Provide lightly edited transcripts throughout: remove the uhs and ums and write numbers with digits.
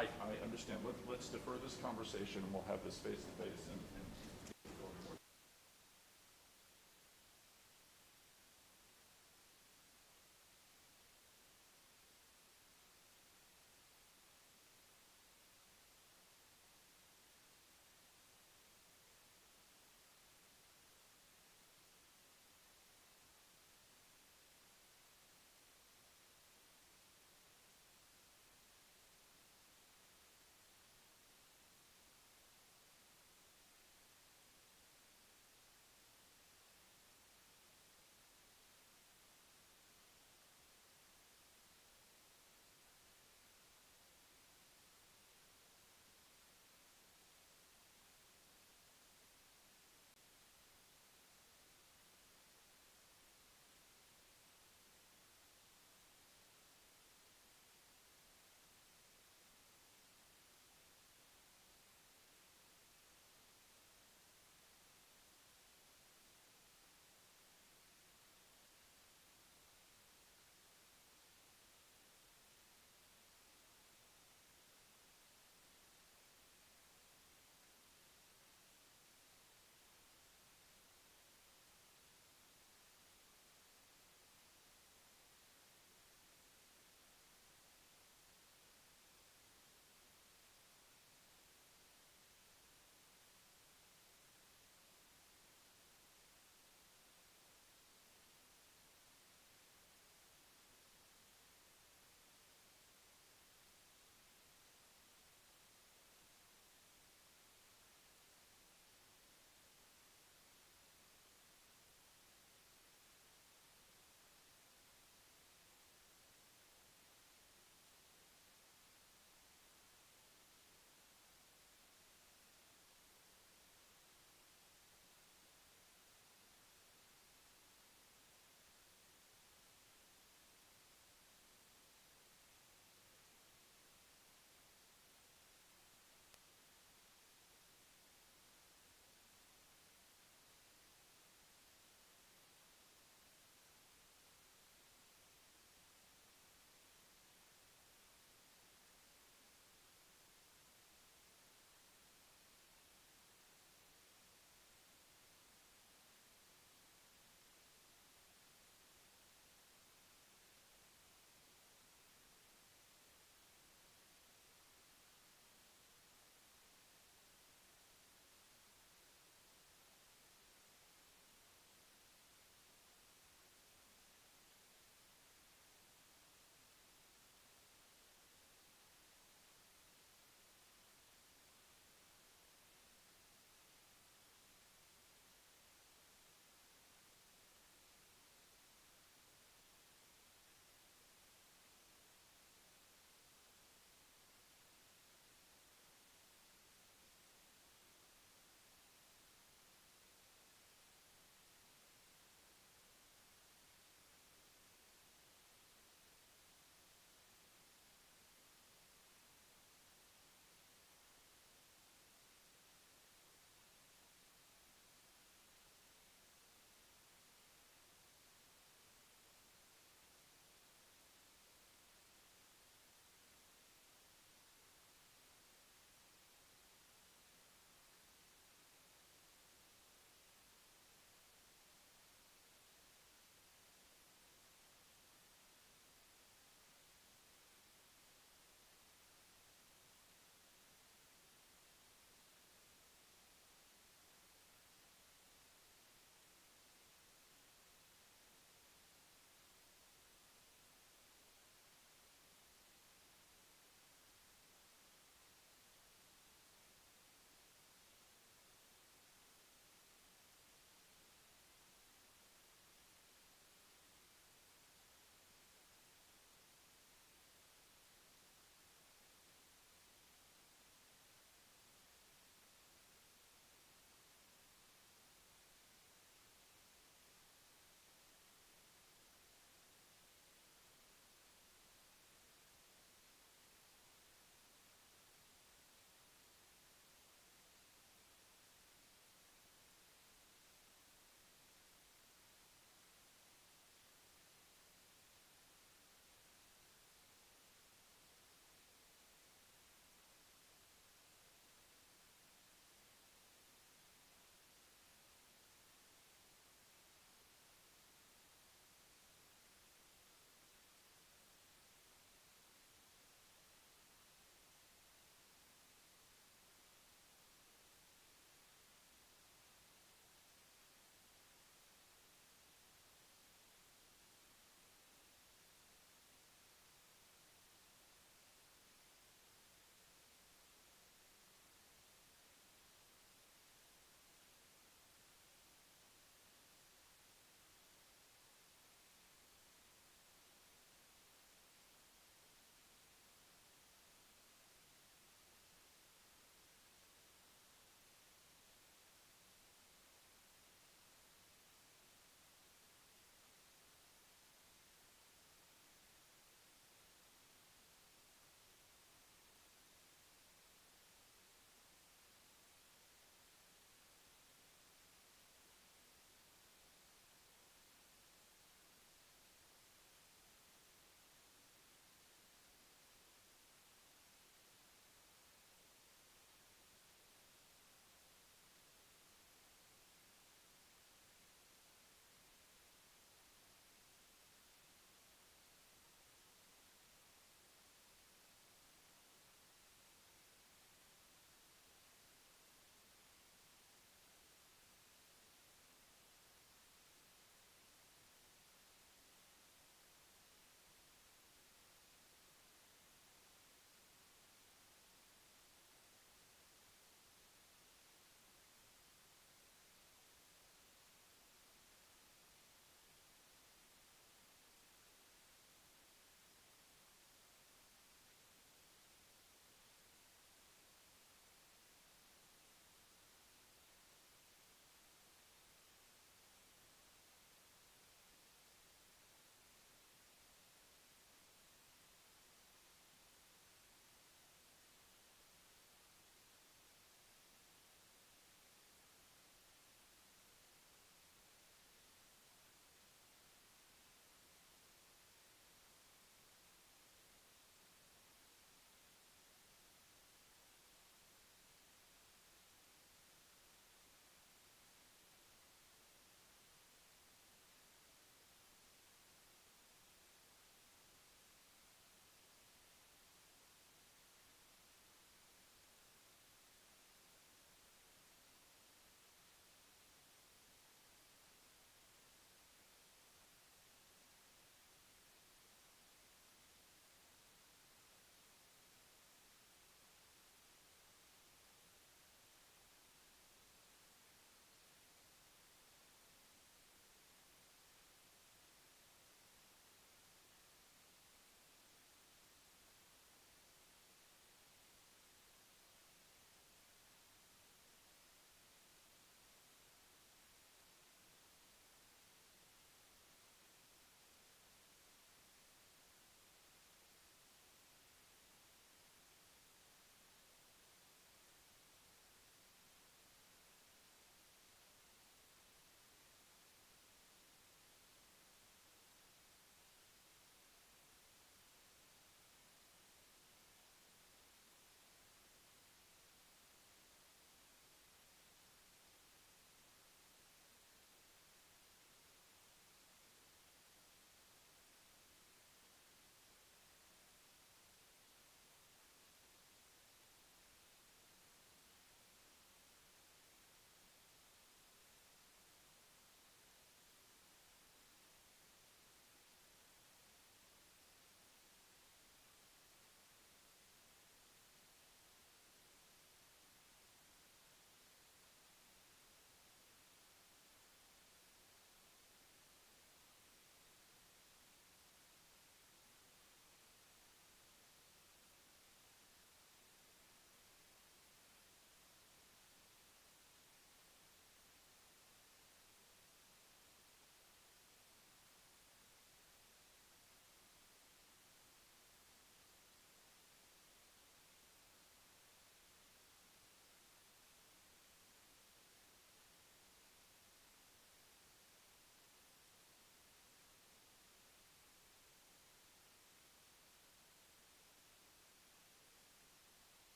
I understand. Let's defer this conversation and we'll have this face to face and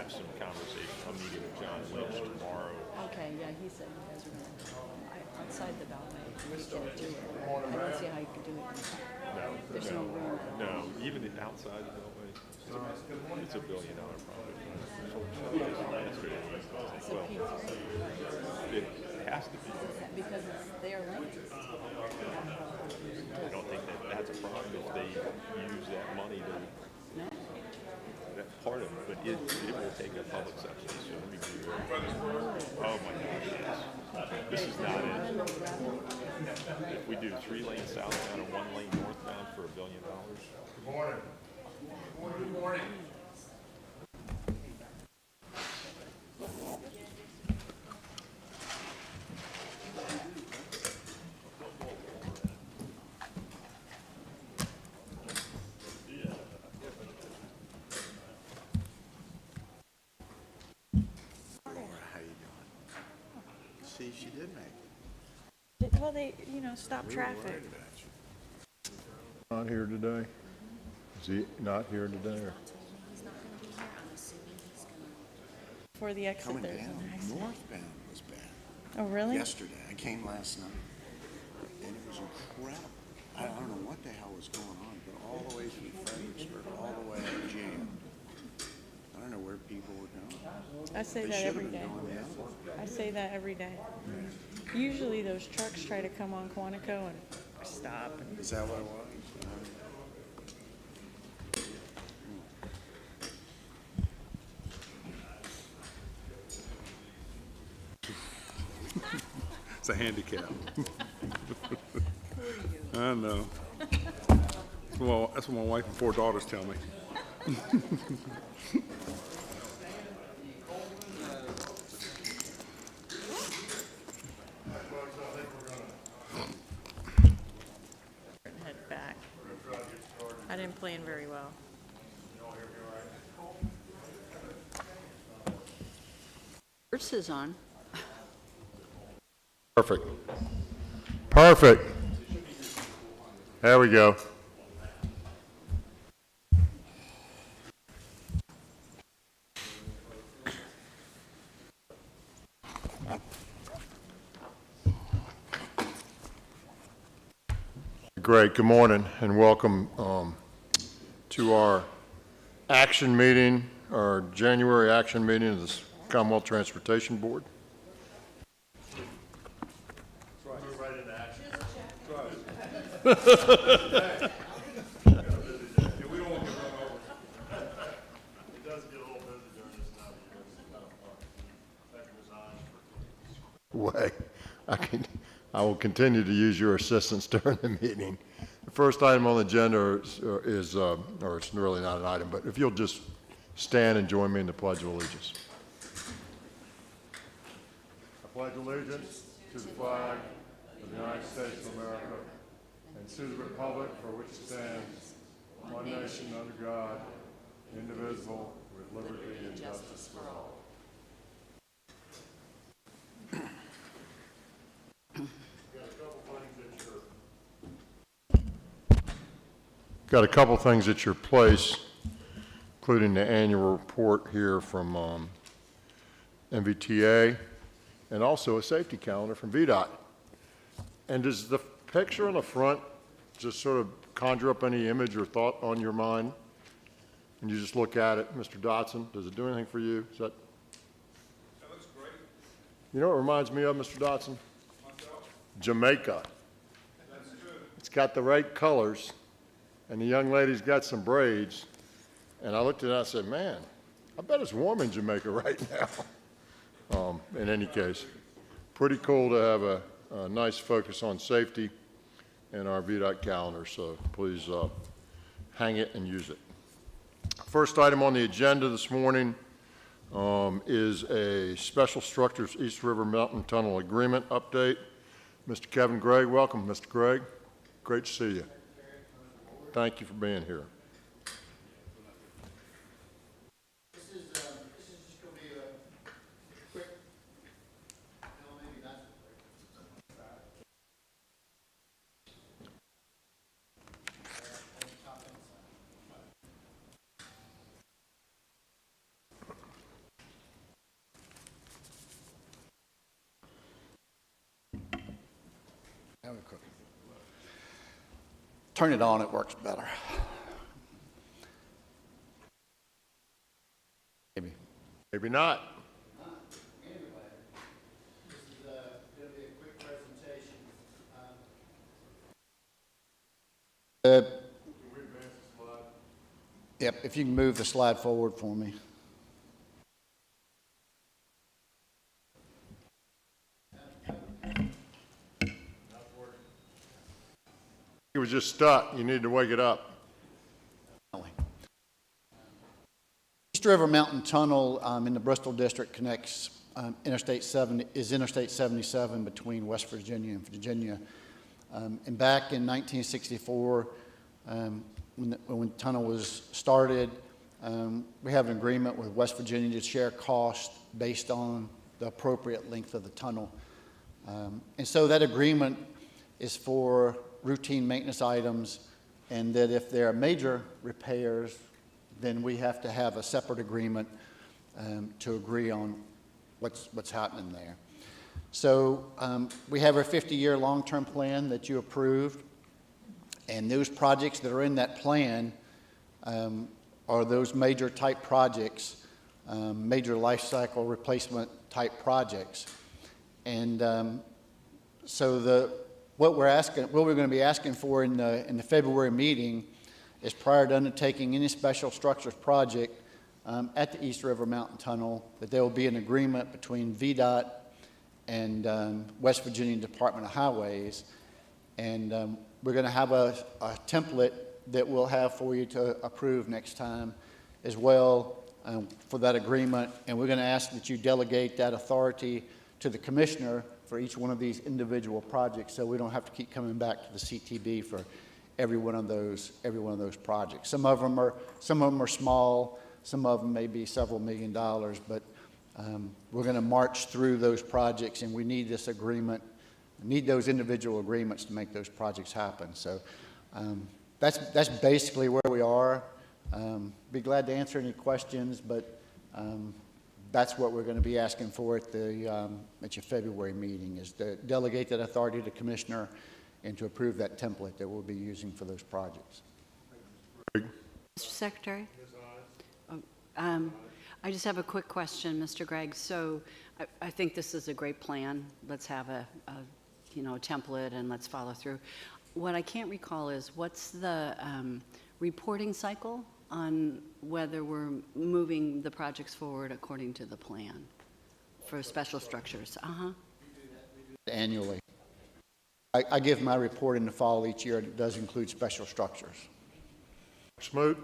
have some conversation. I'm meeting with John Lynch tomorrow. Okay, yeah, he said you guys were outside the Beltway. We can do it. I don't see how you could do it inside. There's no room. No, even outside the Beltway, it's $1 billion project. Yesterday, It's a P3 it has to be. because it's their land. I don't think that's a problem if they use that money to. No. That's part of it, but it will take a public subsidy. So let me be very. Oh my gosh, yes. This is not it. If we do 3-lane southbound and 1-lane northbound for $1 billion. Good morning. Good morning. See, she did make it. Well, they, stop traffic. Not here today? Is he not here today? Or? For the exit, Coming there's down, an accident. northbound was bad. Oh, really? Yesterday, I came last night, and it was incredible. I don't know what the hell was going on, but all the way through Fredericksburg, all the way jammed. I don't know where people were going. I say They that should have every been day. going the other way. I say that every day. Usually those trucks try to come on Quantico and stop. Is that what it was? It's a handicap. I know. Well, that's what my wife and 4 daughters tell me. Head back. I didn't plan very well. Yours is on. Perfect. Perfect. There we go. Great. Good morning and welcome to our action meeting, our January action meeting of the Commonwealth Transportation Board. Way. I will continue to use your assistance during the meeting. The first item on the agenda is or it's really not an item, but if you'll just stand and join me in the Pledge of Allegiance. I pledge allegiance to the flag of the United States of America and to the republic for which it stands, one nation under God, indivisible, with liberty and justice for all. Got a couple things at your place, including the annual report here from MVTA, and also a safety calendar from VDOT. And does the picture on the front just sort of conjure up any image or thought on your mind? And you just look at it, Mr. Dotson, does it do anything for you? That looks great. You know what it reminds me of, Mr. Dotson? Jamaica. That's good. It's got the right colors. And the young lady's got some braids, and I looked at it and I said, man, I bet it's warm in Jamaica right now. In any case, pretty cool to have a nice focus on safety in our VDOT calendar, so please hang it and use it. First item on the agenda this morning is a Special Structures East River Mountain Tunnel Agreement update. Mr. Kevin Gregg, welcome, Mr. Gregg. Great to see you. Thank you for being here. This is just going to be a quick, maybe not Turn it on, it works better. Maybe. Maybe not. This is going to be a quick presentation. Yep, if you can move the slide forward for me. It was just stuck. You need to wake it up. East River Mountain Tunnel in the Bristol District connects Interstate 77 between West Virginia and Virginia. And back in 1964, when the tunnel was started, we have an agreement with West Virginia to share cost based on the appropriate length of the tunnel. And so that agreement is for routine maintenance items, and that if there are major repairs, then we have to have a separate agreement to agree on what's happening there. So we have our 50-year long-term plan that you approved, and those projects that are in that plan are those major type projects, major life cycle replacement type projects. And so what we're going to be asking for in the February meeting is, prior to undertaking any special structures project at the East River Mountain Tunnel, that there will be an agreement between VDOT and West Virginia Department of Highways. And we're going to have a template that we'll have for you to approve next time as well for that agreement. And we're going to ask that you delegate that authority to the commissioner for each one of these individual projects, so we don't have to keep coming back to the CTB for every one of those projects. Some of them are small, some of them may be several $1 million, but we're going to march through those projects, and we need this agreement, need those individual agreements to make those projects happen. So that's basically where we are. Be glad to answer any questions, but that's what we're going to be asking for at your February meeting, is to delegate that authority to the commissioner and to approve that template that we'll be using for those projects. Mr. Secretary? I just have a quick question, Mr. Gregg. So I think this is a great plan. Let's have a template and let's follow through. What I can't recall is, what's the reporting cycle on whether we're moving the projects forward according to the plan for special structures? Annually. I give my report in the fall each year, and it does include special structures. Smoot?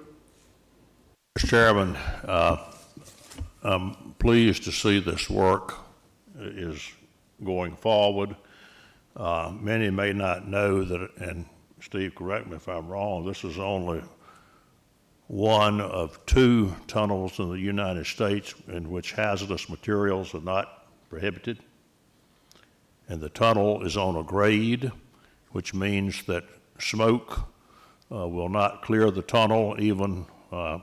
Mr. Chairman, I'm pleased to see this work is going forward. Many may not know that, and Steve, correct me if I'm wrong, this is only one of 2 tunnels in the United States in which hazardous materials are not prohibited. And the tunnel is on a grade, which means that smoke will not clear the tunnel, even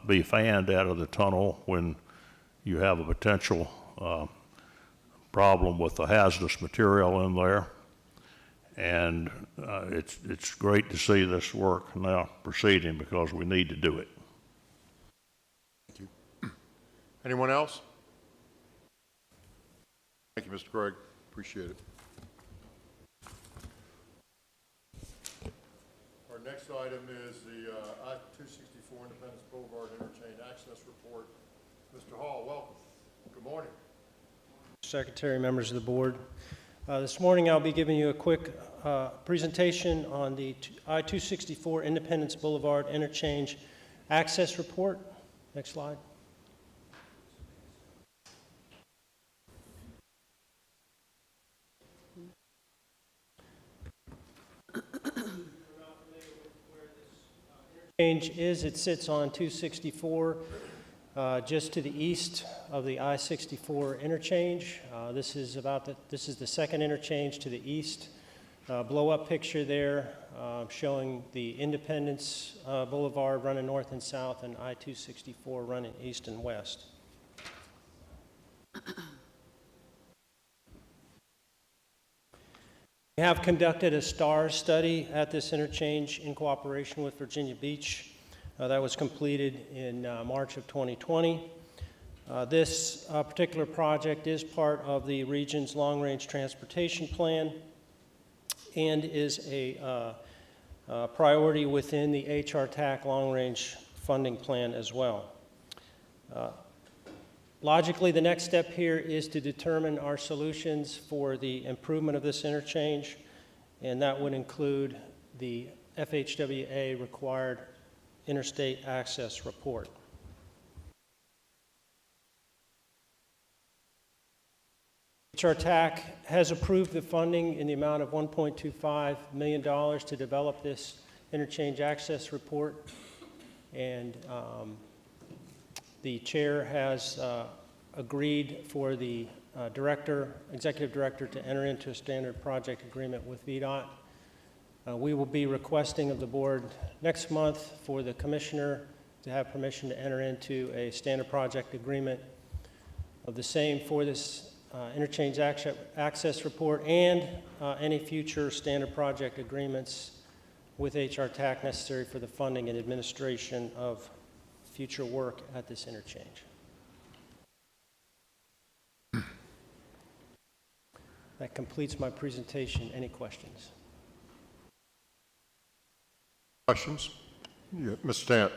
be fanned out of the tunnel when you have a potential problem with the hazardous material in there. And it's great to see this work now proceeding, because we need to do it. Anyone else? Thank you, Mr. Gregg. Appreciate it. Our next item is the I-264 Independence Boulevard Interchange Access Report. Mr. Hall, welcome. Good morning. Secretary, members of the board. This morning I'll be giving you a quick presentation on the I-264 Independence Boulevard Interchange Access Report. Next slide. Interchange is, it sits on 264 just to the east of the I-64 interchange. This is the second interchange to the east. Blow-up picture there showing the Independence Boulevard running north and south, and I-264 running east and west. We have conducted a STAR study at this interchange in cooperation with Virginia Beach. That was completed in March of 2020. This particular project is part of the region's long-range transportation plan and is a priority within the HR TAC long-range funding plan as well. Logically, the next step here is to determine our solutions for the improvement of this interchange, and that would include the FHWA required interstate access report. HR TAC has approved the funding in the amount of $1.25 million to develop this interchange access report, and the chair has agreed for the executive director to enter into a standard project agreement with VDOT. We will be requesting of the board next month for the commissioner to have permission to enter into a standard project agreement of the same for this interchange access report and any future standard project agreements with HR TAC necessary for the funding and administration of future work at this interchange. That completes my presentation. Any questions? Questions? Yeah, Mr. Stant.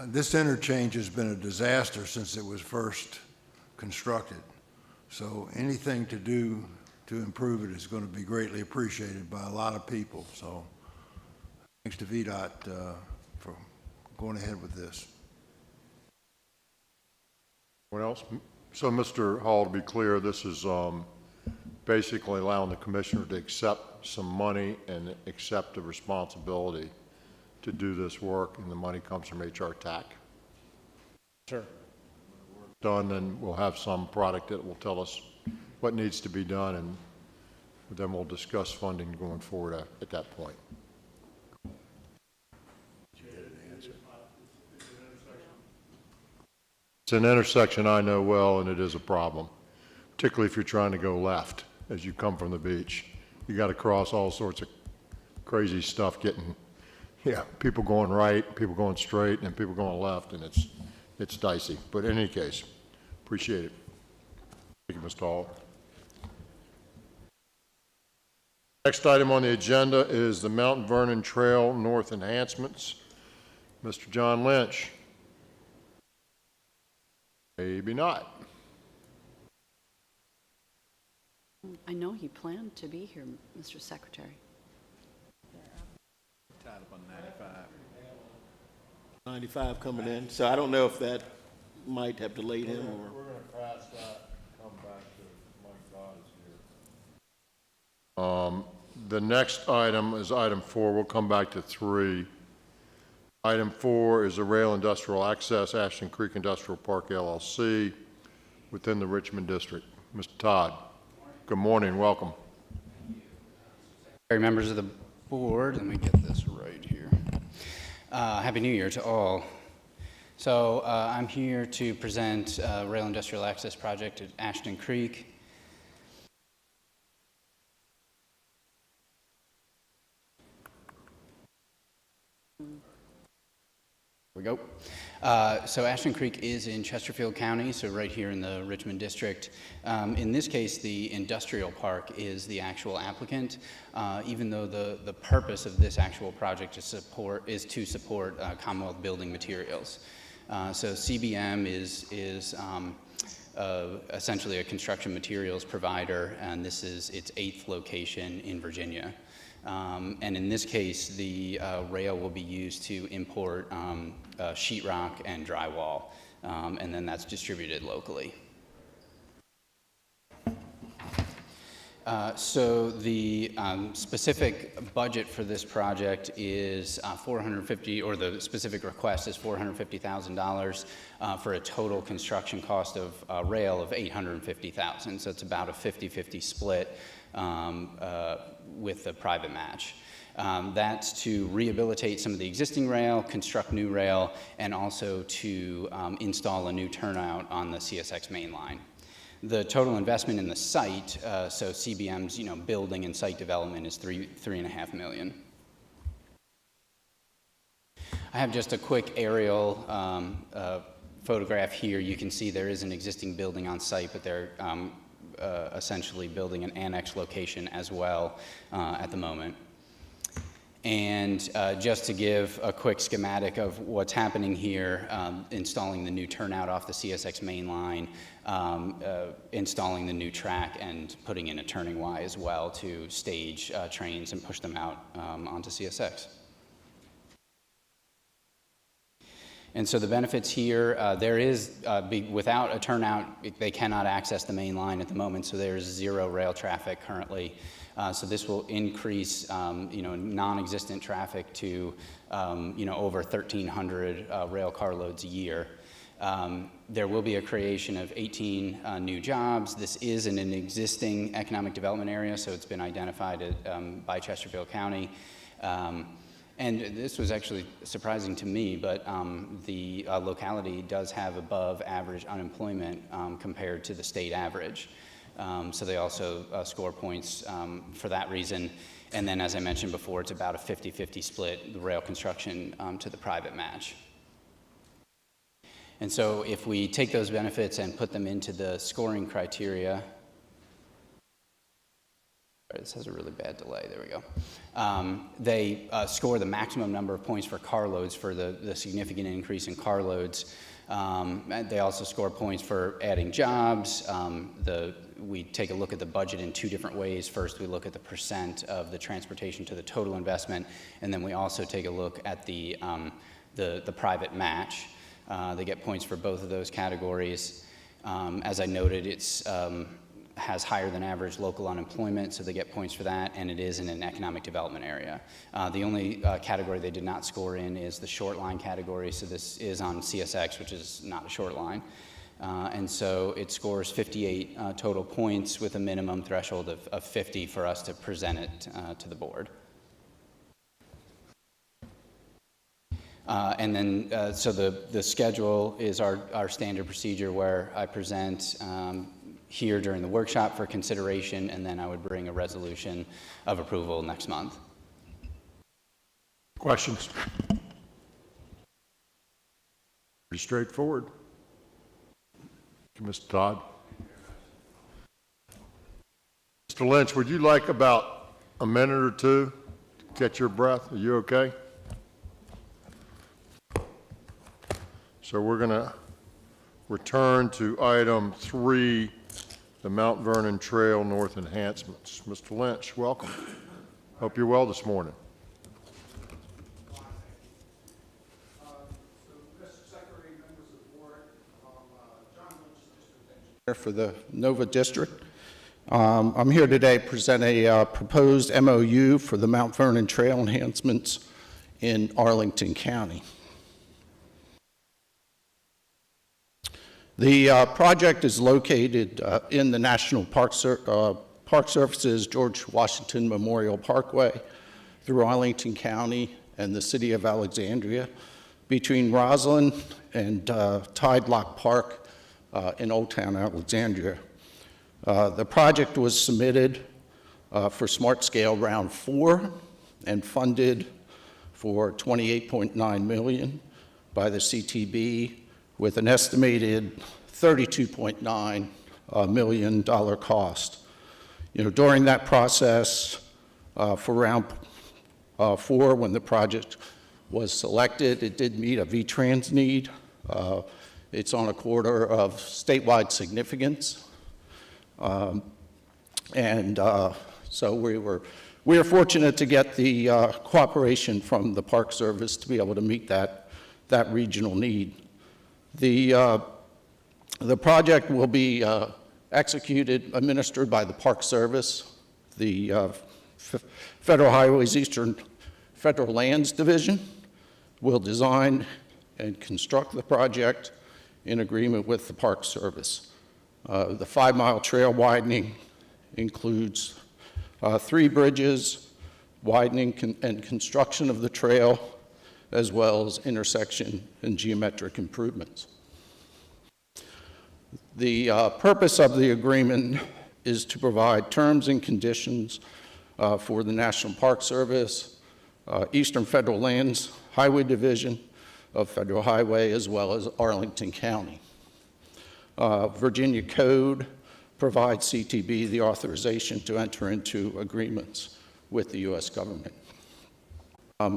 This interchange has been a disaster since it was first constructed. So anything to do to improve it is going to be greatly appreciated by a lot of people. So thanks to VDOT for going ahead with this. What else? So, Mr. Hall, to be clear, this is basically allowing the commissioner to accept some money and accept the responsibility to do this work, and the money comes from HR TAC. Sure. Done, then we'll have some product that will tell us what needs to be done, and then we'll discuss funding going forward at that point. It's an intersection I know well, and it is a problem, particularly if you're trying to go left as you come from the beach. You got to cross all sorts of crazy stuff getting, people going right, people going straight, and people going left, and it's dicey. But in any case, appreciate it. Thank you, Mr. Hall. Next item on the agenda is the Mount Vernon Trail North enhancements. Mr. John Lynch. Maybe not. I know he planned to be here, Mr. Secretary. Tied up on 95 coming in, so I don't know if that might have delayed him or. We're going to pass that, come back to Mike Dodd is here. The next item is item 4. We'll come back to 3. Item 4 is the Rail Industrial Access, Ashton Creek Industrial Park LLC, within the Richmond District. Mr. Todd, good morning, welcome. Members of the board, let me get this right here. Happy New Year to all. So I'm here to present Rail Industrial Access Project at Ashton Creek. Here we go. So Ashton Creek is in Chesterfield County, so right here in the Richmond District. In this case, the industrial park is the actual applicant, even though the purpose of this actual project is to support Commonwealth building materials. So CBM is essentially a construction materials provider, and this is its 8th location in Virginia. And in this case, the rail will be used to import sheetrock and drywall, and then that's distributed locally. So the specific budget for this project is $450, or the specific request is $450,000 for a total construction cost of rail of $850,000. So it's about a 50-50 split with a private match. That's to rehabilitate some of the existing rail, construct new rail, and also to install a new turnout on the CSX main line. The total investment in the site, so CBM's, building and site development is $3.5 million. I have just a quick aerial photograph here. You can see there is an existing building on site, but they're essentially building an annex location as well at the moment. And just to give a quick schematic of what's happening here, installing the new turnout off the CSX main line, installing the new track, and putting in a turning Y as well to stage trains and push them out onto CSX. And so the benefits here, there is, without a turnout, they cannot access the main line at the moment, so there's zero rail traffic currently. So this will increase, non-existent traffic to, over 1,300 rail car loads a year. There will be a creation of 18 new jobs. This is in an existing economic development area, so it's been identified by Chesterfield County. And this was actually surprising to me, but the locality does have above average unemployment compared to the state average. So they also score points for that reason. And then, as I mentioned before, it's about a 50-50 split, the rail construction to the private match. And so if we take those benefits and put them into the scoring criteria, this has a really bad delay, there we go. They score the maximum number of points for car loads for the significant increase in car loads. They also score points for adding jobs. We take a look at the budget in two different ways. First, we look at the percent of the transportation to the total investment, and then we also take a look at the private match. They get points for both of those categories. As I noted, it's has higher than average local unemployment, so they get points for that, and it is in an economic development area. The only category they did not score in is the short line category, so this is on CSX, which is not a short line. And so it scores 58 total points with a minimum threshold of 50 for us to present it to the board. And then, so the schedule is our standard procedure where I present here during the workshop for consideration, and then I would bring a resolution of approval next month. Questions? Pretty straightforward. Mr. Todd. Mr. Lynch, would you like about a minute or two to catch your breath? Are you okay? So we're going to return to item 3, the Mount Vernon Trail North enhancements. Mr. Lynch, welcome. Hope you're well this morning. For the Nova District. I'm here today to present a proposed MOU for the Mount Vernon Trail enhancements in Arlington County. The project is located in the National Park Service's George Washington Memorial Parkway through Arlington County and the city of Alexandria between Roslyn and Tide Lock Park in Old Town Alexandria. The project was submitted for Smart Scale Round 4 and funded for $28.9 million by the CTB with an estimated $32.9 million cost. During that process for Round 4, when the project was selected, it did meet a VTrans need. It's on a corridor of statewide significance. So we were fortunate to get the cooperation from the Park Service to be able to meet that regional need. The project will be administered by the Park Service, the Federal Highways Eastern Federal Lands Division will design and construct the project in agreement with the Park Service. The 5-mile trail widening includes 3 bridges, widening and construction of the trail, as well as intersection and geometric improvements. The purpose of the agreement is to provide terms and conditions for the National Park Service, Eastern Federal Lands Highway Division of Federal Highway, as well as Arlington County. Virginia Code provides CTB the authorization to enter into agreements with the U.S. government.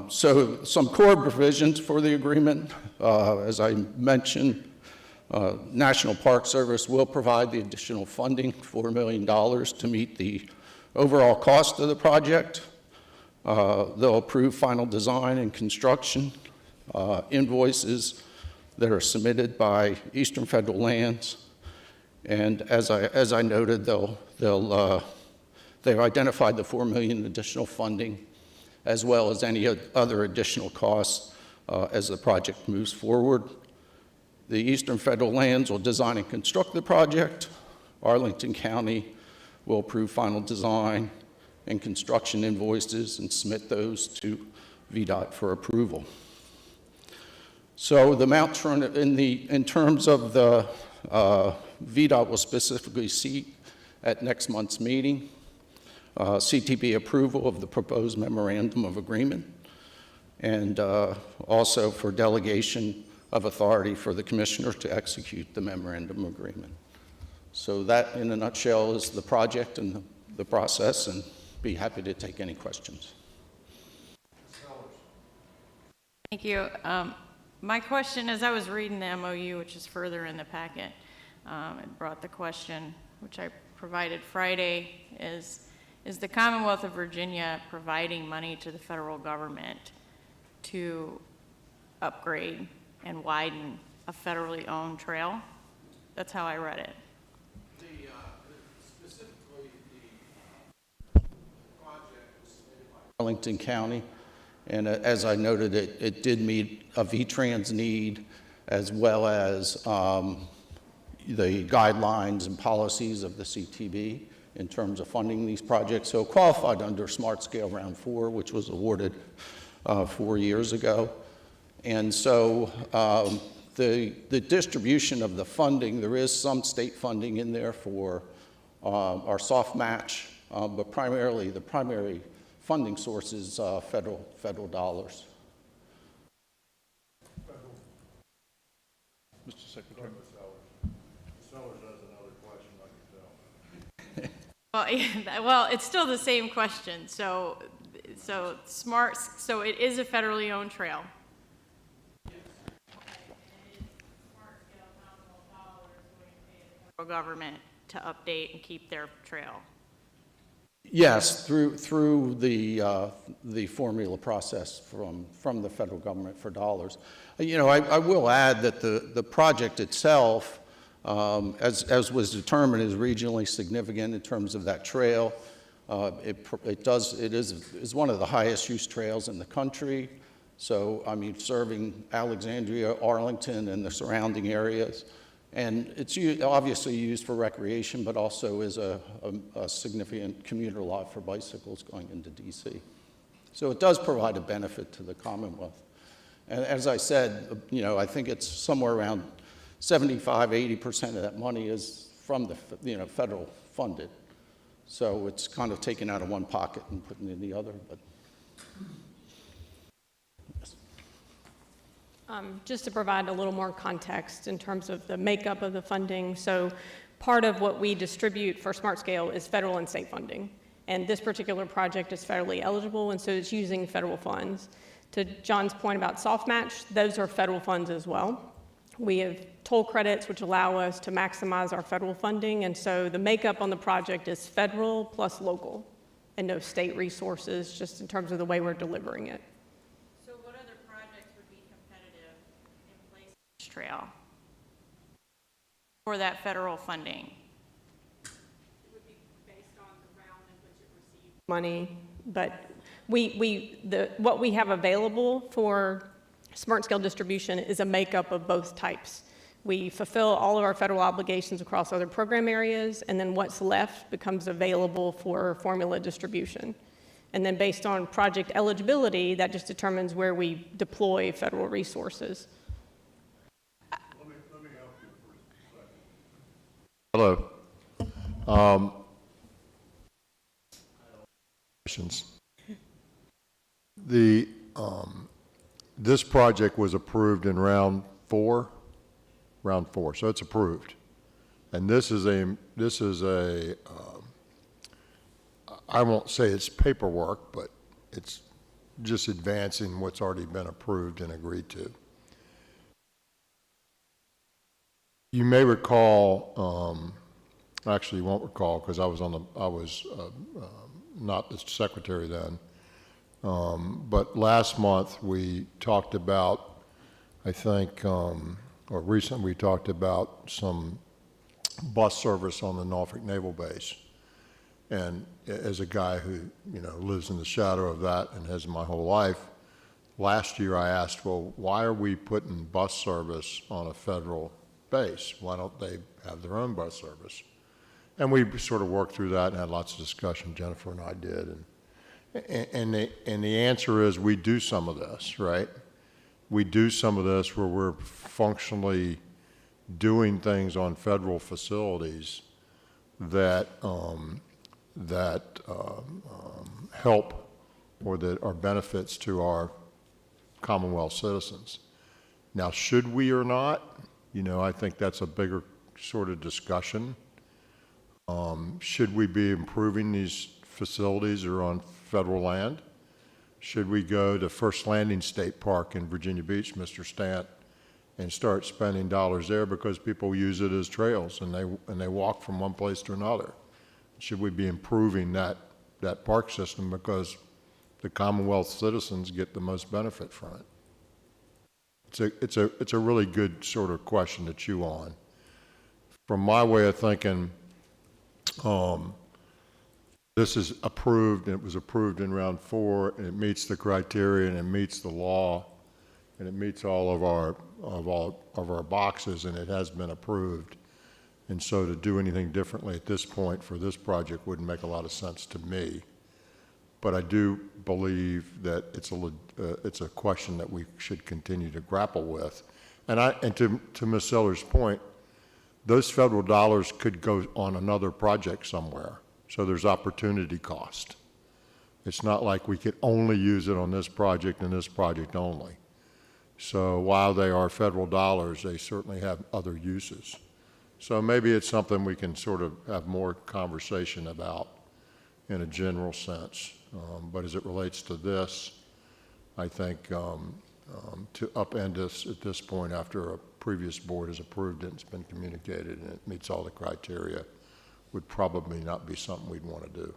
So some core provisions for the agreement, as I mentioned, National Park Service will provide the additional funding, $4 million, to meet the overall cost of the project. They'll approve final design and construction invoices that are submitted by Eastern Federal Lands. And as I noted, they've identified the $4 million additional funding, as well as any other additional costs as the project moves forward. The Eastern Federal Lands will design and construct the project. Arlington County will approve final design and construction invoices and submit those to VDOT for approval. So the amount in terms of the VDOT will specifically seek at next month's meeting CTB approval of the proposed memorandum of agreement, and also for delegation of authority for the commissioner to execute the memorandum agreement. So that, in a nutshell, is the project and the process, and be happy to take any questions. Thank you. My question, as I was reading the MOU, which is further in the packet, it brought the question, which I provided Friday, is the Commonwealth of Virginia providing money to the federal government to upgrade and widen a federally owned trail? That's how I read it. Specifically, the project was submitted by Arlington County, and as I noted, it did meet a VTrans need, as well as the guidelines and policies of the CTB in terms of funding these projects. So it qualified under Smart Scale Round 4, which was awarded 4 years ago. And so the distribution of the funding, there is some state funding in there for our soft match, but primarily the primary funding source is federal dollars. Mr. Secretary. Sellers has another question, I can tell. Well, it's still the same question. So it is a federally owned trail. Federal government to update and keep their trail. Yes, through the formula process from the federal government for dollars. You know, I will add that the project itself, as was determined, is regionally significant in terms of that trail. It is one of the highest use trails in the country. So, I mean, serving Alexandria, Arlington, and the surrounding areas. And it's obviously used for recreation, but also is a significant commuter lot for bicycles going into DC. So it does provide a benefit to the Commonwealth. And as I said, you know, I think it's somewhere around 75–80% of that money is from the federal funded. So it's kind of taken out of one pocket and put in the other. But yes. Just to provide a little more context in terms of the makeup of the funding. So part of what we distribute for Smart Scale is federal and state funding. And this particular project is federally eligible, and so it's using federal funds. To John's point about soft match, those are federal funds as well. We have toll credits, which allow us to maximize our federal funding, and so the makeup on the project is federal plus local, and no state resources, just in terms of the way we're delivering it. So what other projects would be competitive in place of this trail for that federal funding? It would be based on the round in which it received money, but what we have available for Smart Scale distribution is a makeup of both types. We fulfill all of our federal obligations across other program areas, and then what's left becomes available for formula distribution. And then based on project eligibility, that just determines where we deploy federal resources. Let me help you for a second. Hello. Questions. The, this project was approved in round four, so it's approved. And this is a, I won't say it's paperwork, but it's just advancing what's already been approved and agreed to. You may recall, actually you won't recall because I was not the secretary then, but last month we talked about, I think, or recently we talked about some bus service on the Norfolk Naval Base. And as a guy who, lives in the shadow of that and has my whole life, last year I asked, well, why are we putting bus service on a federal base? Why don't they have their own bus service? And we sort of worked through that and had lots of discussion, Jennifer and I did. And the answer is we do some of this, right? We do some of this where we're functionally doing things on federal facilities that help or that are benefits to our Commonwealth citizens. Now, should we or not? I think that's a bigger sort of discussion. Should we be improving these facilities that are on federal land? Should we go to First Landing State Park in Virginia Beach, Mr. Stant, and start spending dollars there because people use it as trails and they walk from one place to another? Should we be improving that park system because the Commonwealth citizens get the most benefit from it? It's a really good sort of question to chew on. From my way of thinking, this is approved, and it was approved in round four, and it meets the criteria, and it meets the law, and it meets all of our boxes, and it has been approved. And so to do anything differently at this point for this project wouldn't make a lot of sense to me. But I do believe that it's a question that we should continue to grapple with. And to Ms. Seller's point, those federal dollars could go on another project somewhere. So there's opportunity cost. It's not like we could only use it on this project and this project only. So while they are federal dollars, they certainly have other uses. So maybe it's something we can sort of have more conversation about in a general sense. But as it relates to this, I think to upend this at this point after a previous board has approved it, it's been communicated, and it meets all the criteria, would probably not be something we'd want to do.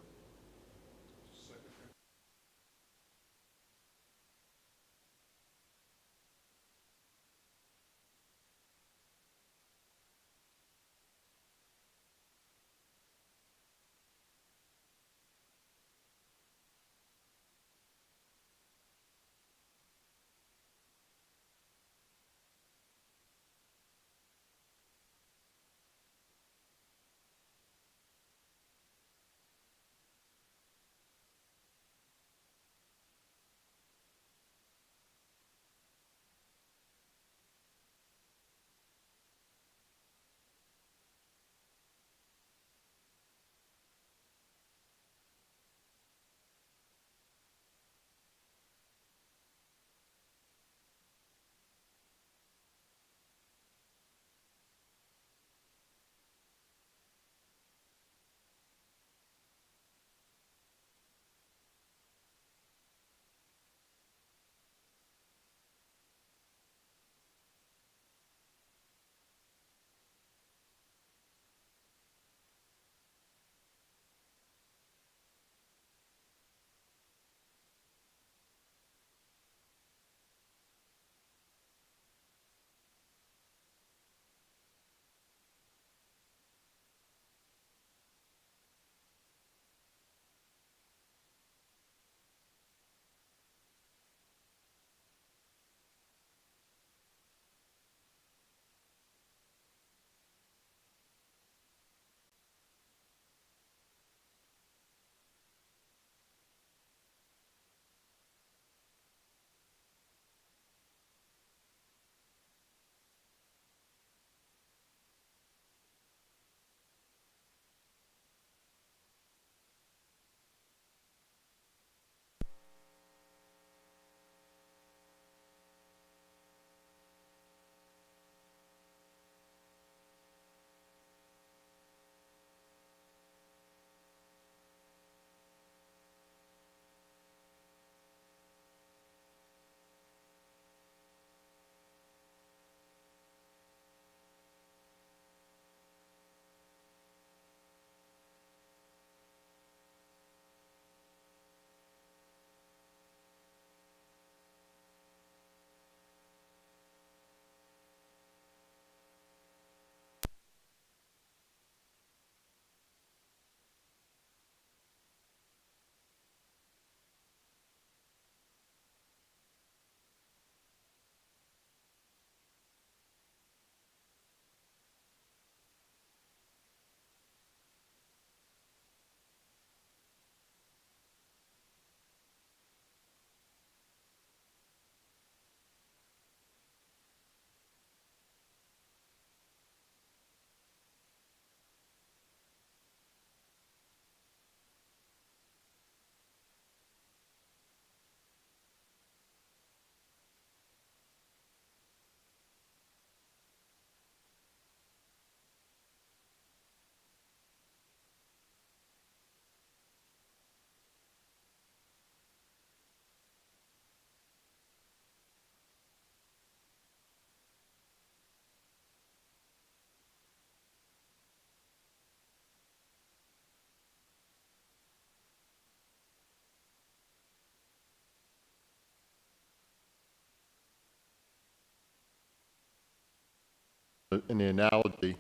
in the analogy,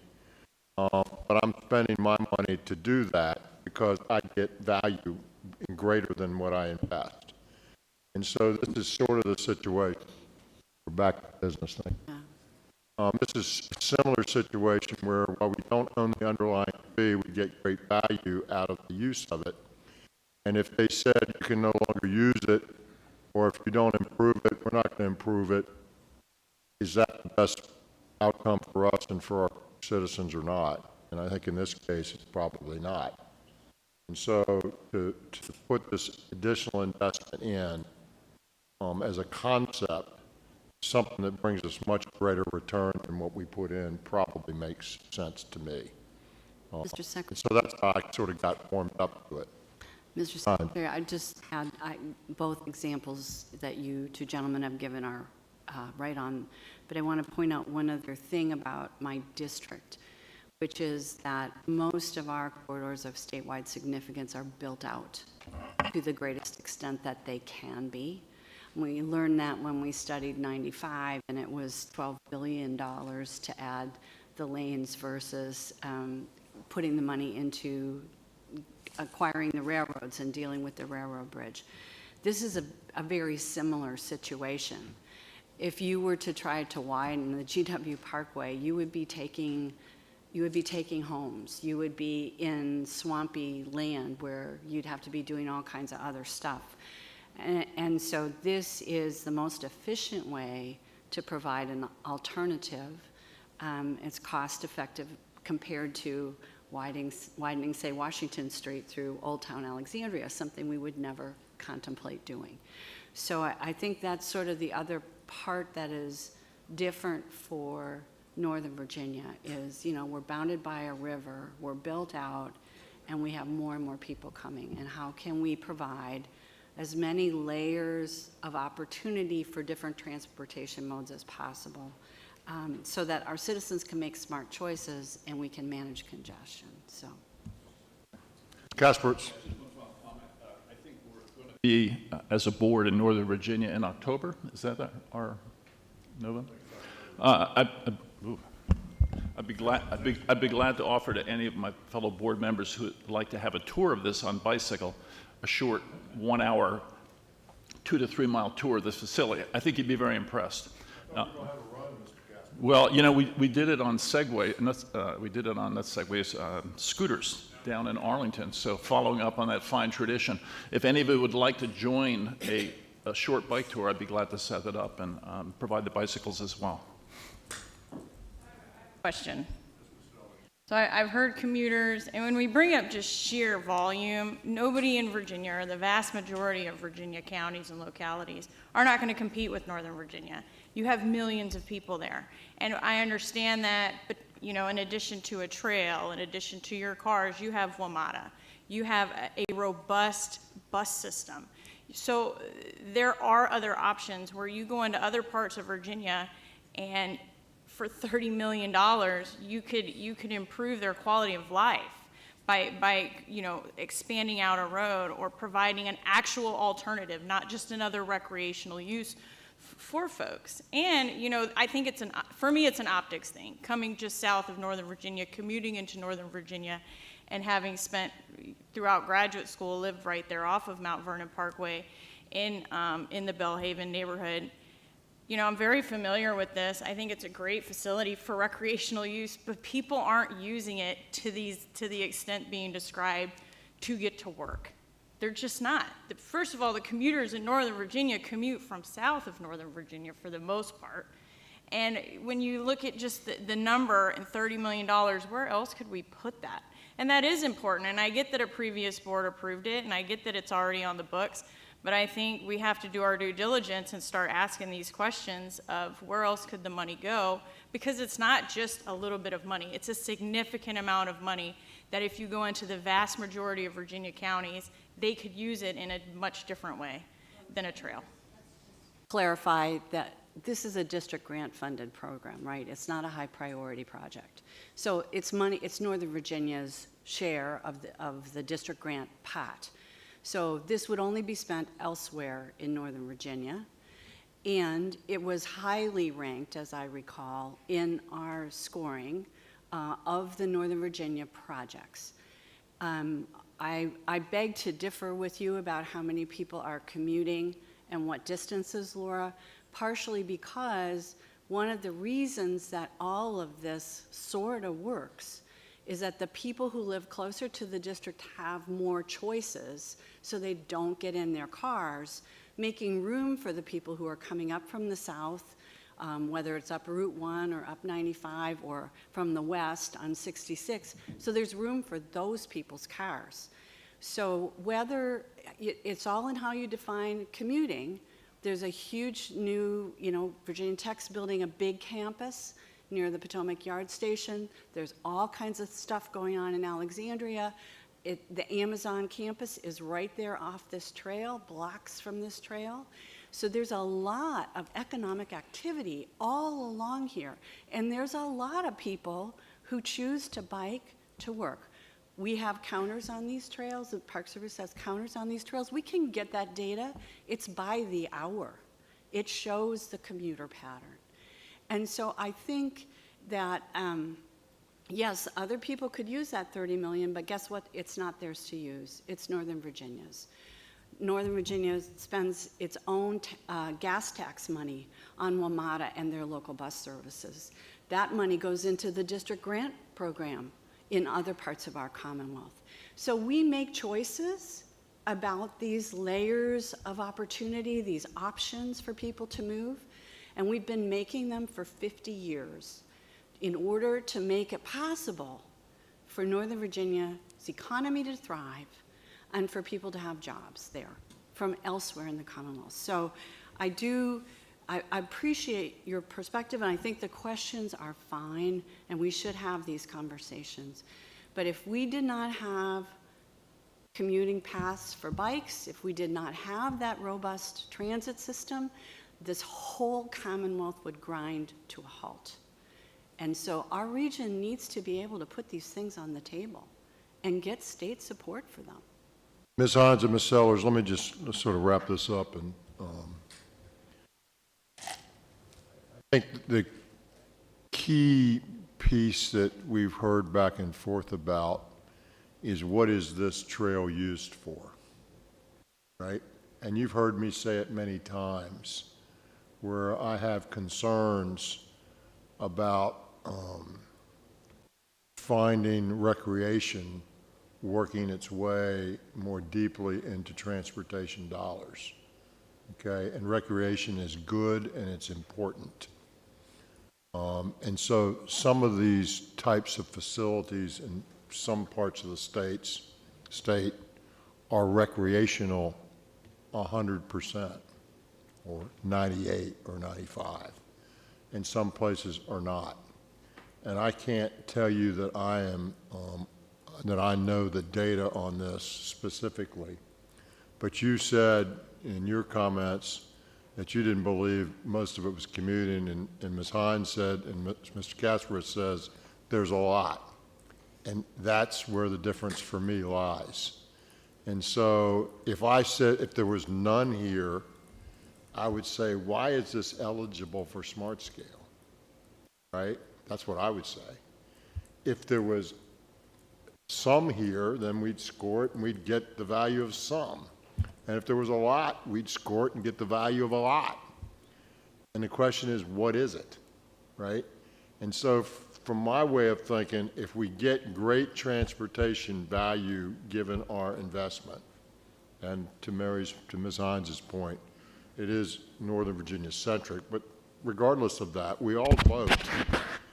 but I'm spending my money to do that because I get value greater than what I invest. And so this is sort of the situation. We're back to business thing. This is a similar situation where while we don't own the underlying fee, we get great value out of the use of it. And if they said you can no longer use it, or if you don't improve it, we're not going to improve it, is that the best outcome for us and for our citizens or not? And I think in this case, it's probably not. And so to put this additional investment in as a concept, something that brings us much greater return than what we put in probably makes sense to me. Mr. Secretary. So that's how I sort of got warmed up to it. Mr. Secretary, I just had, both examples that you two gentlemen have given are right on, but I want to point out one other thing about my district, which is that most of our corridors of statewide significance are built out to the greatest extent that they can be. We learned that when we studied 95, and it was $12 billion to add the lanes versus putting the money into acquiring the railroads and dealing with the railroad bridge. This is a very similar situation. If you were to try to widen the GW Parkway, you would be taking homes. You would be in swampy land where you'd have to be doing all kinds of other stuff. And so this is the most efficient way to provide an alternative. It's cost effective compared to widening, say, Washington Street through Old Town Alexandria, something we would never contemplate doing. So I think that's sort of the other part that is different for Northern Virginia is, you know, we're bounded by a river, we're built out, and we have more and more people coming. And how can we provide as many layers of opportunity for different transportation modes as possible, so that our citizens can make smart choices and we can manage congestion. So, Kaspertz. I think we're going to be, as a board in Northern Virginia in October. Is that our November? I'd be glad to offer to any of my fellow board members who would like to have a tour of this on bicycle, a short 1 hour, 2 to 3 mile tour of this facility. I think you'd be very impressed. Well, you know, we did it on Segway, and scooters down in Arlington. So following up on that fine tradition, if any of you would like to join a short bike tour, I'd be glad to set it up and provide the bicycles as well. Question. So I've heard commuters, and when we bring up just sheer volume, nobody in Virginia, or the vast majority of Virginia counties and localities, are not going to compete with Northern Virginia. You have millions of people there. And I understand that, but you know, in addition to a trail, in addition to your cars, you have WMATA. You have a robust bus system. So there are other options where you go into other parts of Virginia, and for $30 million, you could improve their quality of life by you know, expanding out a road or providing an actual alternative, not just another recreational use for folks. And you know, I think for me it's an optics thing. Coming just south of Northern Virginia, commuting into Northern Virginia, and having spent throughout graduate school, lived right there off of Mount Vernon Parkway in the Bellhaven neighborhood. You know, I'm very familiar with this. I think it's a great facility for recreational use, but people aren't using it to the extent being described to get to work. They're just not. First of all, the commuters in Northern Virginia commute from south of Northern Virginia for the most part. And when you look at just the number and $30 million, where else could we put that? And that is important. And I get that a previous board approved it, and I get that it's already on the books. But I think we have to do our due diligence and start asking these questions of where else could the money go? Because it's not just a little bit of money. It's a significant amount of money that if you go into the vast majority of Virginia counties, they could use it in a much different way than a trail. Clarify that this is a district grant funded program, right? It's not a high priority project. So it's money, it's Northern Virginia's share of the district grant pot. So this would only be spent elsewhere in Northern Virginia. And it was highly ranked, as I recall, in our scoring of the Northern Virginia projects. I beg to differ with you about how many people are commuting and what distances, Laura, partially because one of the reasons that all of this sort of works is that the people who live closer to the district have more choices, so they don't get in their cars, making room for the people who are coming up from the south, whether it's up Route 1 or up 95 or from the west on 66. So there's room for those people's cars. So whether it's all in how you define commuting. There's a huge new, Virginia Tech's building a big campus near the Potomac Yard Station. There's all kinds of stuff going on in Alexandria. The Amazon campus is right there off this trail, blocks from this trail. So there's a lot of economic activity all along here. And there's a lot of people who choose to bike to work. We have counters on these trails. The Park Service has counters on these trails. We can get that data. It's by the hour. It shows the commuter pattern. And so I think that, yes, other people could use that $30 million, but guess what? It's not theirs to use. It's Northern Virginia's. Northern Virginia spends its own gas tax money on WMATA and their local bus services. That money goes into the district grant program in other parts of our Commonwealth. So we make choices about these layers of opportunity, these options for people to move, and we've been making them for 50 years in order to make it possible for Northern Virginia's economy to thrive and for people to have jobs there from elsewhere in the Commonwealth. So I appreciate your perspective, and I think the questions are fine, and we should have these conversations. But if we did not have commuting paths for bikes, if we did not have that robust transit system, this whole Commonwealth would grind to a halt. And so our region needs to be able to put these things on the table and get state support for them. Ms. Hines and Ms. Sellers, let me just sort of wrap this up. And I think the key piece that we've heard back and forth about is, what is this trail used for, right? And you've heard me say it many times, where I have concerns about finding recreation working its way more deeply into transportation dollars, okay? And recreation is good and it's important. And so some of these types of facilities in some parts of the state are recreational 100% or 98 or 95, and some places are not. And I can't tell you that that I know the data on this specifically, but you said in your comments that you didn't believe most of it was commuting, and Ms. Hines said, and Mr. Kasparov says, there's a lot. And that's where the difference for me lies. And so if I said, if there was none here, I would say, why is this eligible for smart scale, right? That's what I would say. If there was some here, then we'd score it and we'd get the value of some. And if there was a lot, we'd score it and get the value of a lot. And the question is, what is it, right? And so from my way of thinking, if we get great transportation value given our investment, and to Ms. Hines's point, it is Northern Virginia centric, but regardless of that, we all vote,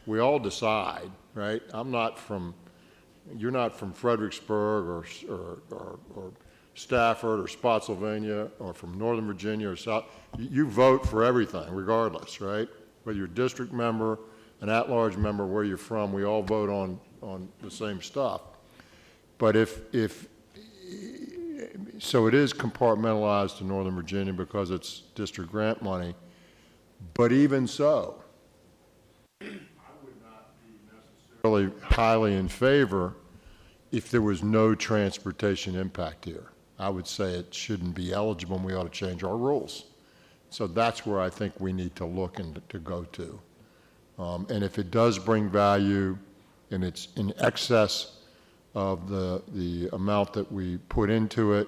we all decide, right? You're not from Fredericksburg or Stafford or Spotsylvania or from Northern Virginia or South. You vote for everything regardless, right? Whether you're a district member, an at-large member, where you're from, we all vote on the same stuff. But so it is compartmentalized to Northern Virginia because it's district grant money. But even so, I would not be necessarily highly in favor if there was no transportation impact here. I would say it shouldn't be eligible and we ought to change our rules. So that's where I think we need to look and to go to. And if it does bring value and it's in excess of the amount that we put into it,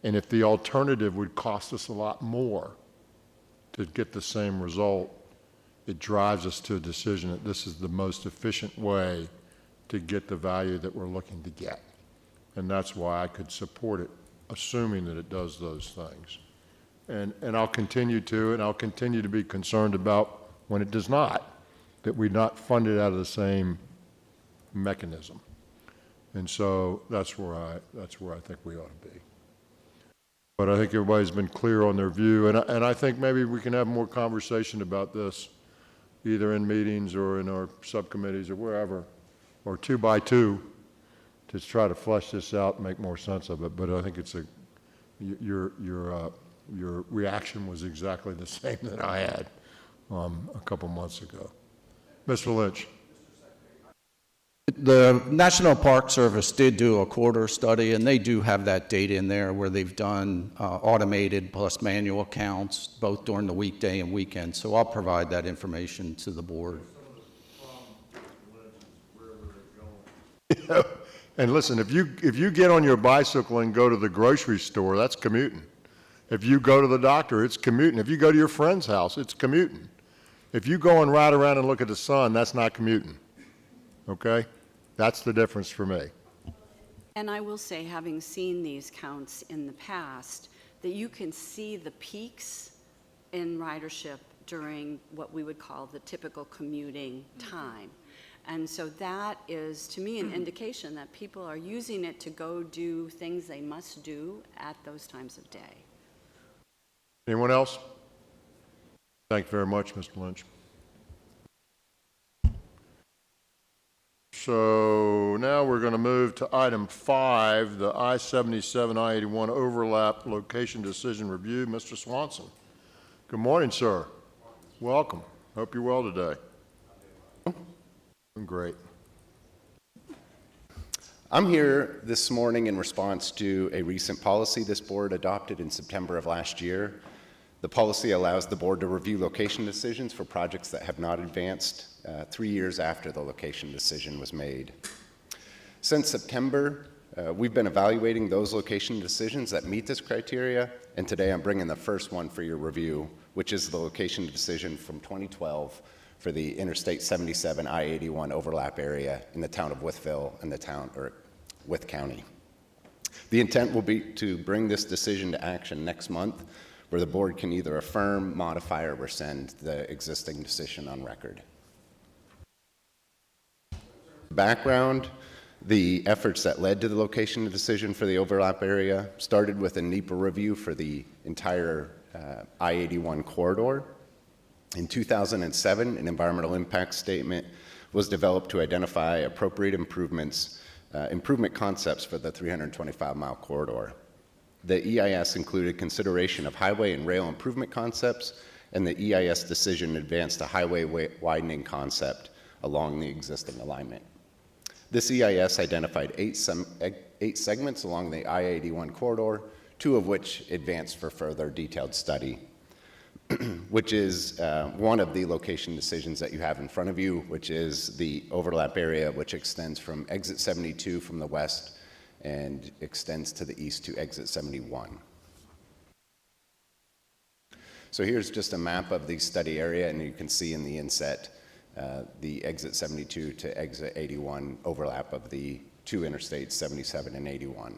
and if the alternative would cost us a lot more to get the same result, it drives us to a decision that this is the most efficient way to get the value that we're looking to get. And that's why I could support it, assuming that it does those things. And I'll continue to, and I'll continue to be concerned about when it does not, that we not fund it out of the same mechanism. And so that's where I think we ought to be. But I think everybody's been clear on their view, and I think maybe we can have more conversation about this, either in meetings or in our subcommittees or wherever, or 2 by 2, to try to flesh this out and make more sense of it. But I think it's your reaction was exactly the same that I had a couple months ago. Mr. Lynch. The National Park Service did do a corridor study, and they do have that data in there where they've done automated plus manual counts, both during the weekday and weekend. So I'll provide that information to the board. And listen, if you get on your bicycle and go to the grocery store, that's commuting. If you go to the doctor, it's commuting. If you go to your friend's house, it's commuting. If you go and ride around and look at the sun, that's not commuting. Okay? That's the difference for me. And I will say, having seen these counts in the past, that you can see the peaks in ridership during what we would call the typical commuting time. And so that is, to me, an indication that people are using it to go do things they must do at those times of day. Anyone else? Thank you very much, Mr. Lynch. So now we're going to move to item 5, the I-77, I-81 overlap location decision review. Mr. Swanson. Good morning, sir. Welcome. Hope you're well today. Great. I'm here this morning in response to a recent policy this board adopted in September of last year. The policy allows the board to review location decisions for projects that have not advanced 3 years after the location decision was made. Since September, we've been evaluating those location decisions that meet this criteria, and today I'm bringing the first one for your review, which is the location decision from 2012 for the Interstate 77 I-81 overlap area in the town of Wytheville and Wythe County. The intent will be to bring this decision to action next month, where the board can either affirm, modify, or rescind the existing decision on record. Background, the efforts that led to the location decision for the overlap area started with a NEPA review for the entire I-81 corridor. In 2007, an environmental impact statement was developed to identify appropriate improvement concepts for the 325-mile corridor. The EIS included consideration of highway and rail improvement concepts, and the EIS decision advanced a highway widening concept along the existing alignment. This EIS identified eight segments along the I-81 corridor, 2 of which advanced for further detailed study, which is one of the location decisions that you have in front of you, which is the overlap area, which extends from exit 72 from the west and extends to the east to exit 71. So here's just a map of the study area, and you can see in the inset the exit 72 to exit 81 overlap of the 2 interstates, 77 and 81.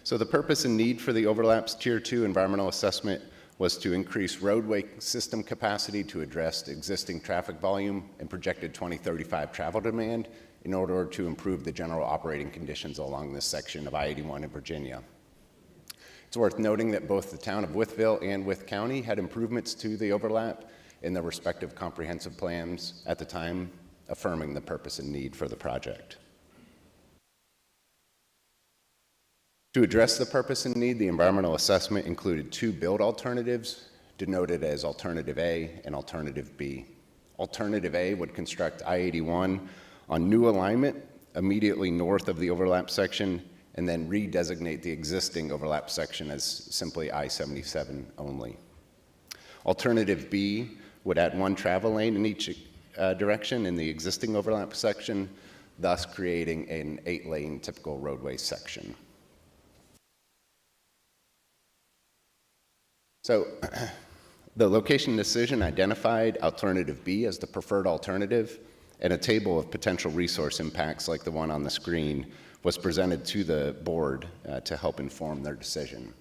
So the purpose and need for the overlaps Tier 2 environmental assessment was to increase roadway system capacity to address existing traffic volume and projected 2035 travel demand in order to improve the general operating conditions along this section of I-81 in Virginia. It's worth noting that both the town of Wytheville and Wythe County had improvements to the overlap in their respective comprehensive plans at the time, affirming the purpose and need for the project. To address the purpose and need, the environmental assessment included 2 build alternatives, denoted as Alternative A and Alternative B. Alternative A would construct I-81 on new alignment immediately north of the overlap section and then redesignate the existing overlap section as simply I-77 only. Alternative B would add one travel lane in each direction in the existing overlap section, thus creating an 8-lane typical roadway section. So the location decision identified alternative B as the preferred alternative, and a table of potential resource impacts like the one on the screen was presented to the board to help inform their decision.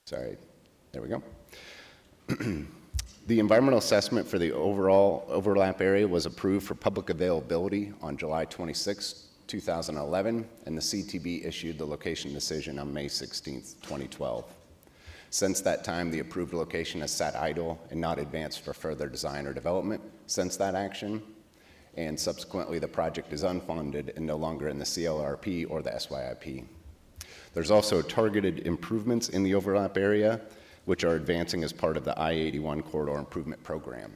Sorry, there we go. The environmental assessment for the overall overlap area was approved for public availability on July 26, 2011, and the CTB issued the location decision on May 16, 2012. Since that time, the approved location has sat idle and not advanced for further design or development since that action, and subsequently the project is unfunded and no longer in the CLRP or the SYIP. There's also targeted improvements in the overlap area, which are advancing as part of the I-81 Corridor Improvement Program.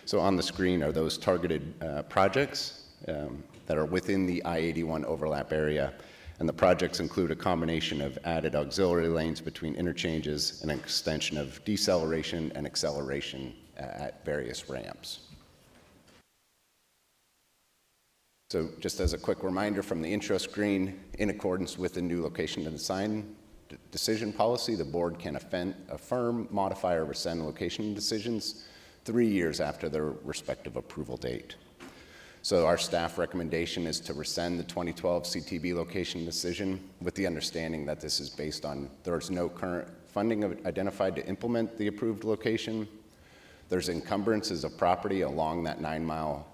So on the screen are those targeted projects that are within the I-81 overlap area, and the projects include a combination of added auxiliary lanes between interchanges and an extension of deceleration and acceleration at various ramps. So just as a quick reminder from the intro screen, in accordance with the new location and design decision policy, the board can affirm, modify, or rescind location decisions 3 years after their respective approval date. So our staff recommendation is to rescind the 2012 CTB location decision with the understanding that this is based on there's no current funding identified to implement the approved location. There's encumbrances of property along that 9-mile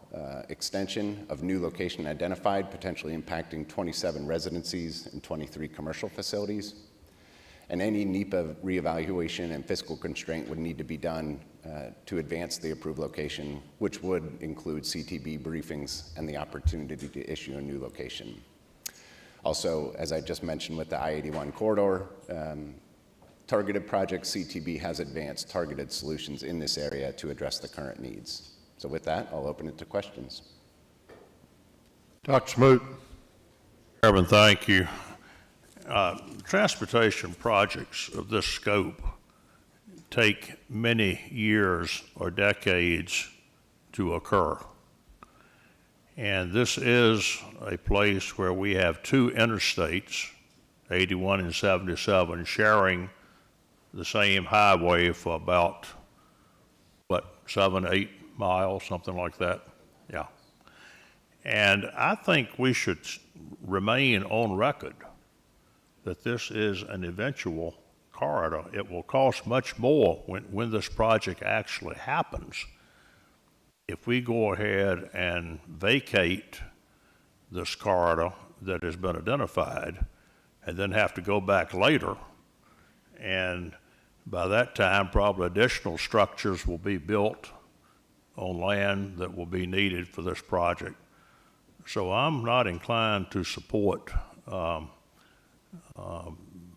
extension of new location identified, potentially impacting 27 residencies and 23 commercial facilities. And any NEPA reevaluation and fiscal constraint would need to be done to advance the approved location, which would include CTB briefings and the opportunity to issue a new location. Also, as I just mentioned with the I-81 corridor, targeted project, CTB has advanced targeted solutions in this area to address the current needs. So with that, I'll open it to questions. Dr. Smoot. Chairman, thank you. Transportation projects of this scope take many years or decades to occur. And this is a place where we have two interstates, 81 and 77, sharing the same highway for about, 7, 8 miles, something like that. Yeah. And I think we should remain on record that this is an eventual corridor. It will cost much more when this project actually happens. If we go ahead and vacate this corridor that has been identified and then have to go back later, and by that time probably additional structures will be built on land that will be needed for this project. So I'm not inclined to support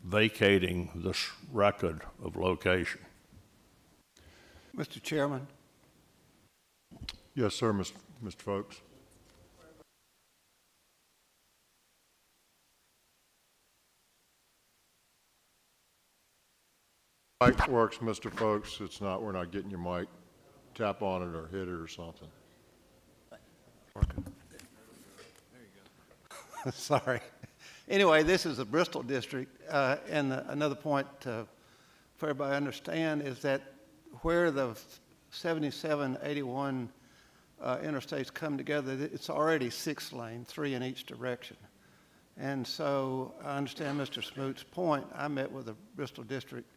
vacating this record of location. Mr. Chairman. Yes, sir, Mr. Folks. Mic works, Mr. Folks. It's not, we're not getting your mic. Tap on it or hit it or something. Sorry. Anyway, this is the Bristol district, and another point for everybody to understand is that where the 77, 81 interstates come together, it's already 6-lane, 3 in each direction. And so I understand Mr. Smoot's point. I met with the Bristol district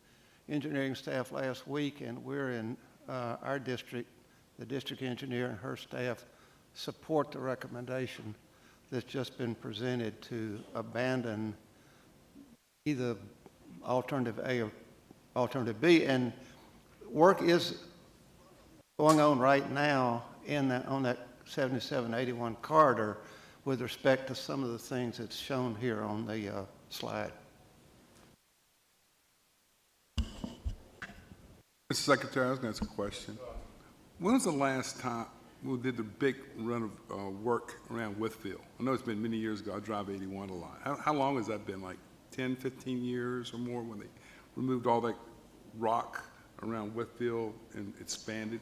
engineering staff last week, and we're in our district, the district engineer and her staff support the recommendation that's just been presented to abandon either alternative A or alternative B. And work is going on right now on that 7781 corridor with respect to some of the things that's shown here on the slide. Mr. Secretary, I was going to ask a question. When was the last time, we did the big run of work around Whitfield. I know it's been many years ago. I drive 81 a lot. How long has that been? Like 10, 15 years or more when they removed all that rock around Whitfield and expanded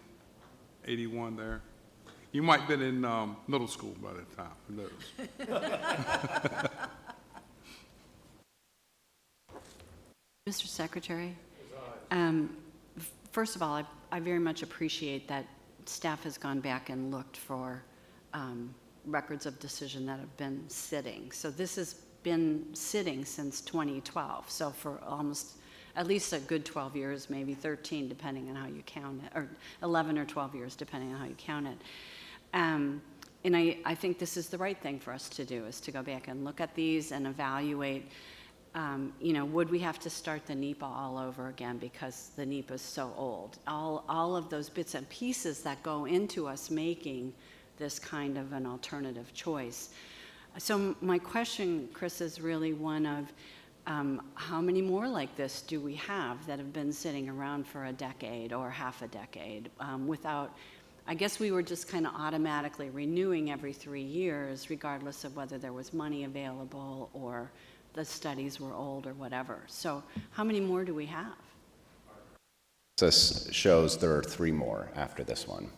81 there? You might have been in middle school by that time. Who knows? Mr. Secretary, first of all, I very much appreciate that staff has gone back and looked for records of decision that have been sitting. So this has been sitting since 2012, so for almost at least a good 12 years, maybe 13, depending on how you count it, or 11 or 12 years, depending on how you count it. And I think this is the right thing for us to do, is to go back and look at these and evaluate, you know, would we have to start the NEPA all over again because the NEPA is so old? All of those bits and pieces that go into us making this kind of an alternative choice. So my question, Chris, is really one of how many more like this do we have that have been sitting around for a decade or half a decade without, I guess we were just kind of automatically renewing every 3 years, regardless of whether there was money available or the studies were old or whatever. So how many more do we have? This shows there are 3 more after this one.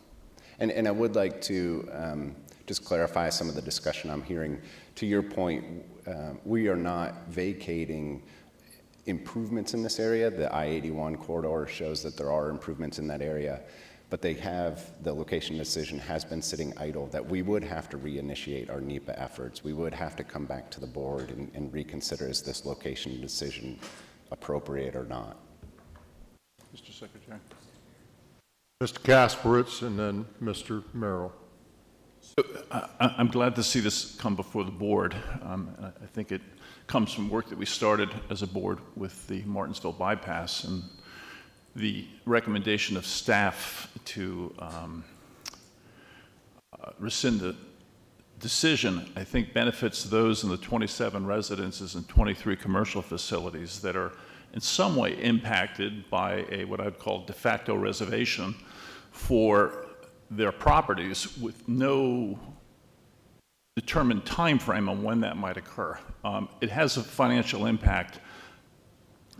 And I would like to just clarify some of the discussion I'm hearing. To your point, we are not vacating improvements in this area. The I-81 corridor shows that there are improvements in that area, but they have, the location decision has been sitting idle, that we would have to reinitiate our NEPA efforts. We would have to come back to the board and reconsider, is this location decision appropriate or not? Mr. Secretary. Mr. Kasparitz and then Mr. Merrill. So, I'm glad to see this come before the board. I think it comes from work that we started as a board with the Martinsville bypass, and the recommendation of staff to rescind the decision, I think, benefits those in the 27 residences and 23 commercial facilities that are in some way impacted by a what I'd call de facto reservation for their properties with no determined time frame on when that might occur. It has a financial impact,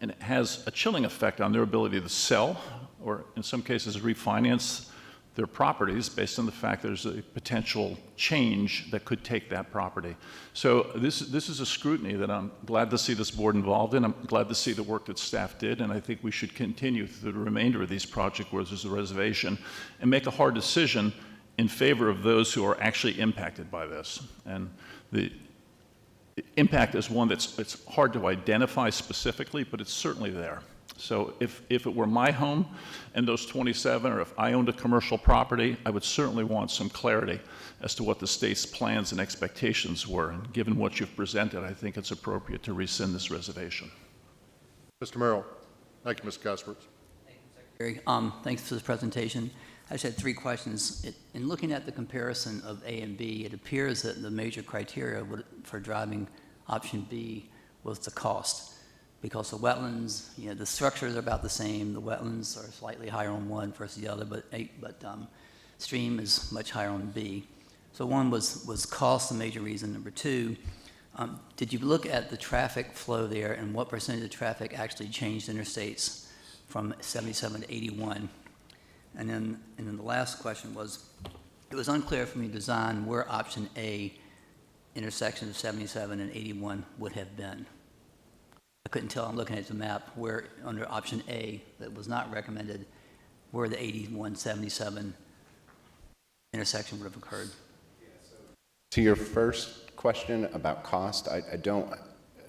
and it has a chilling effect on their ability to sell, or in some cases refinance their properties based on the fact there's a potential change that could take that property. So this is a scrutiny that I'm glad to see this board involved in. I'm glad to see the work that staff did, and I think we should continue through the remainder of these projects where there's a reservation and make a hard decision in favor of those who are actually impacted by this. And the impact is one it's hard to identify specifically, but it's certainly there. So if it were my home and those 27, or if I owned a commercial property, I would certainly want some clarity as to what the state's plans and expectations were. And given what you've presented, I think it's appropriate to rescind this reservation. Mr. Merrill. Thank you, Mr. Kasparitz. Thank you, Secretary. Thanks for this presentation. I just had 3 questions. In looking at the comparison of A and B, it appears that the major criteria for driving option B was the cost. Because the wetlands, you know, the structures are about the same. The wetlands are slightly higher on one versus the other, but stream is much higher on B. So one was cost the major reason. Number 2, did you look at the traffic flow there and what percentage of traffic actually changed interstates from 77 to 81? And then the last question was, it was unclear for me to design where option A, intersection of 77 and 81, would have been. I couldn't tell, I'm looking at the map, where under option A that was not recommended, where the 81-77 intersection would have occurred. To your first question about cost, I don't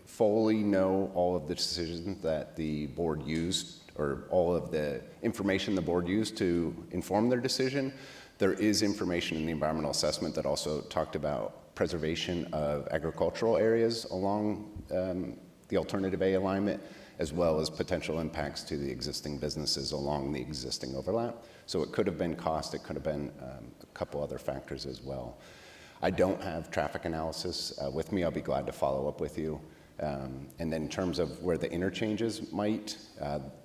fully know all of the decisions that the board used, or all of the information the board used to inform their decision. There is information in the environmental assessment that also talked about preservation of agricultural areas along the alternative A alignment, as well as potential impacts to the existing businesses along the existing overlap. So it could have been cost, it could have been a couple other factors as well. I don't have traffic analysis with me. I'll be glad to follow up with you. And then in terms of where the interchanges might,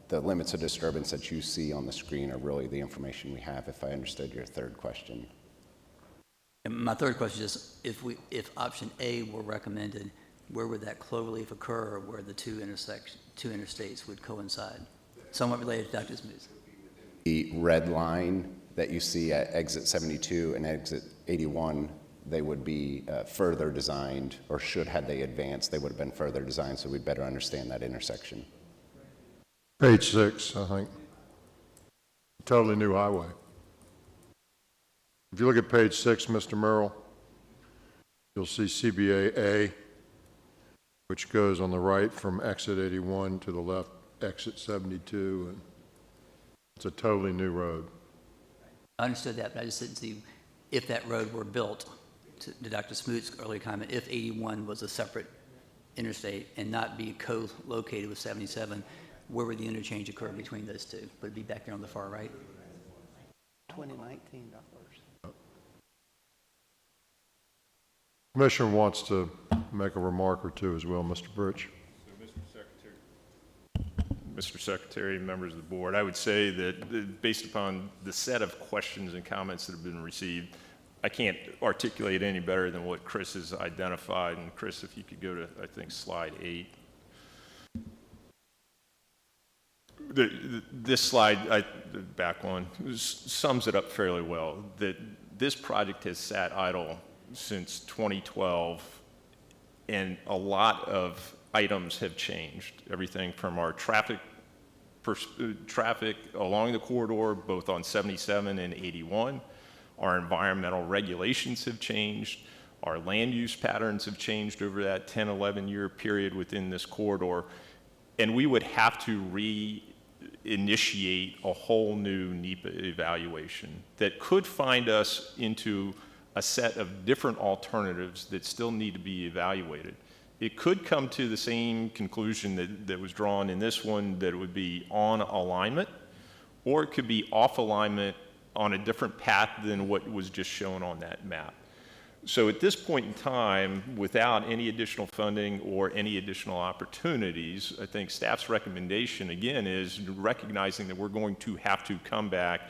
the limits of disturbance that you see on the screen are really the information we have, if I understood your third question And my third question is, if option A were recommended, where would that cloverleaf occur where the two interstates would coincide? Somewhat related to Dr. Smith. The red line that you see at exit 72 and exit 81, they would be further designed, or had they advanced, they would have been further designed, so we'd better understand that intersection. Page 6, I think. Totally new highway. If you look at page 6, Mr. Merrill, you'll see CBA A, which goes on the right from exit 81 to the left, exit 72, and it's a totally new road. I understood that, but I just didn't see if that road were built, to Dr. Smoot's earlier comment, if 81 was a separate interstate and not be co-located with 77, where would the interchange occur between those two? Would it be back there on the far right? 2019 dollars. Commissioner wants to make a remark or two as well, Mr. Birch. Mr. Secretary, members of the board, I would say that based upon the set of questions and comments that have been received, I can't articulate any better than what Chris has identified. And Chris, if you could go to, I think, slide 8. This slide, the back one, sums it up fairly well, that this project has sat idle since 2012, and a lot of items have changed. Everything from our traffic along the corridor, both on 77 and 81. Our environmental regulations have changed. Our land use patterns have changed over that 10, 11-year period within this corridor. And we would have to reinitiate a whole new NEPA evaluation that could find us into a set of different alternatives that still need to be evaluated. It could come to the same conclusion that was drawn in this one, that it would be on alignment, or it could be off alignment on a different path than what was just shown on that map. So at this point in time, without any additional funding or any additional opportunities, I think staff's recommendation, again, is recognizing that we're going to have to come back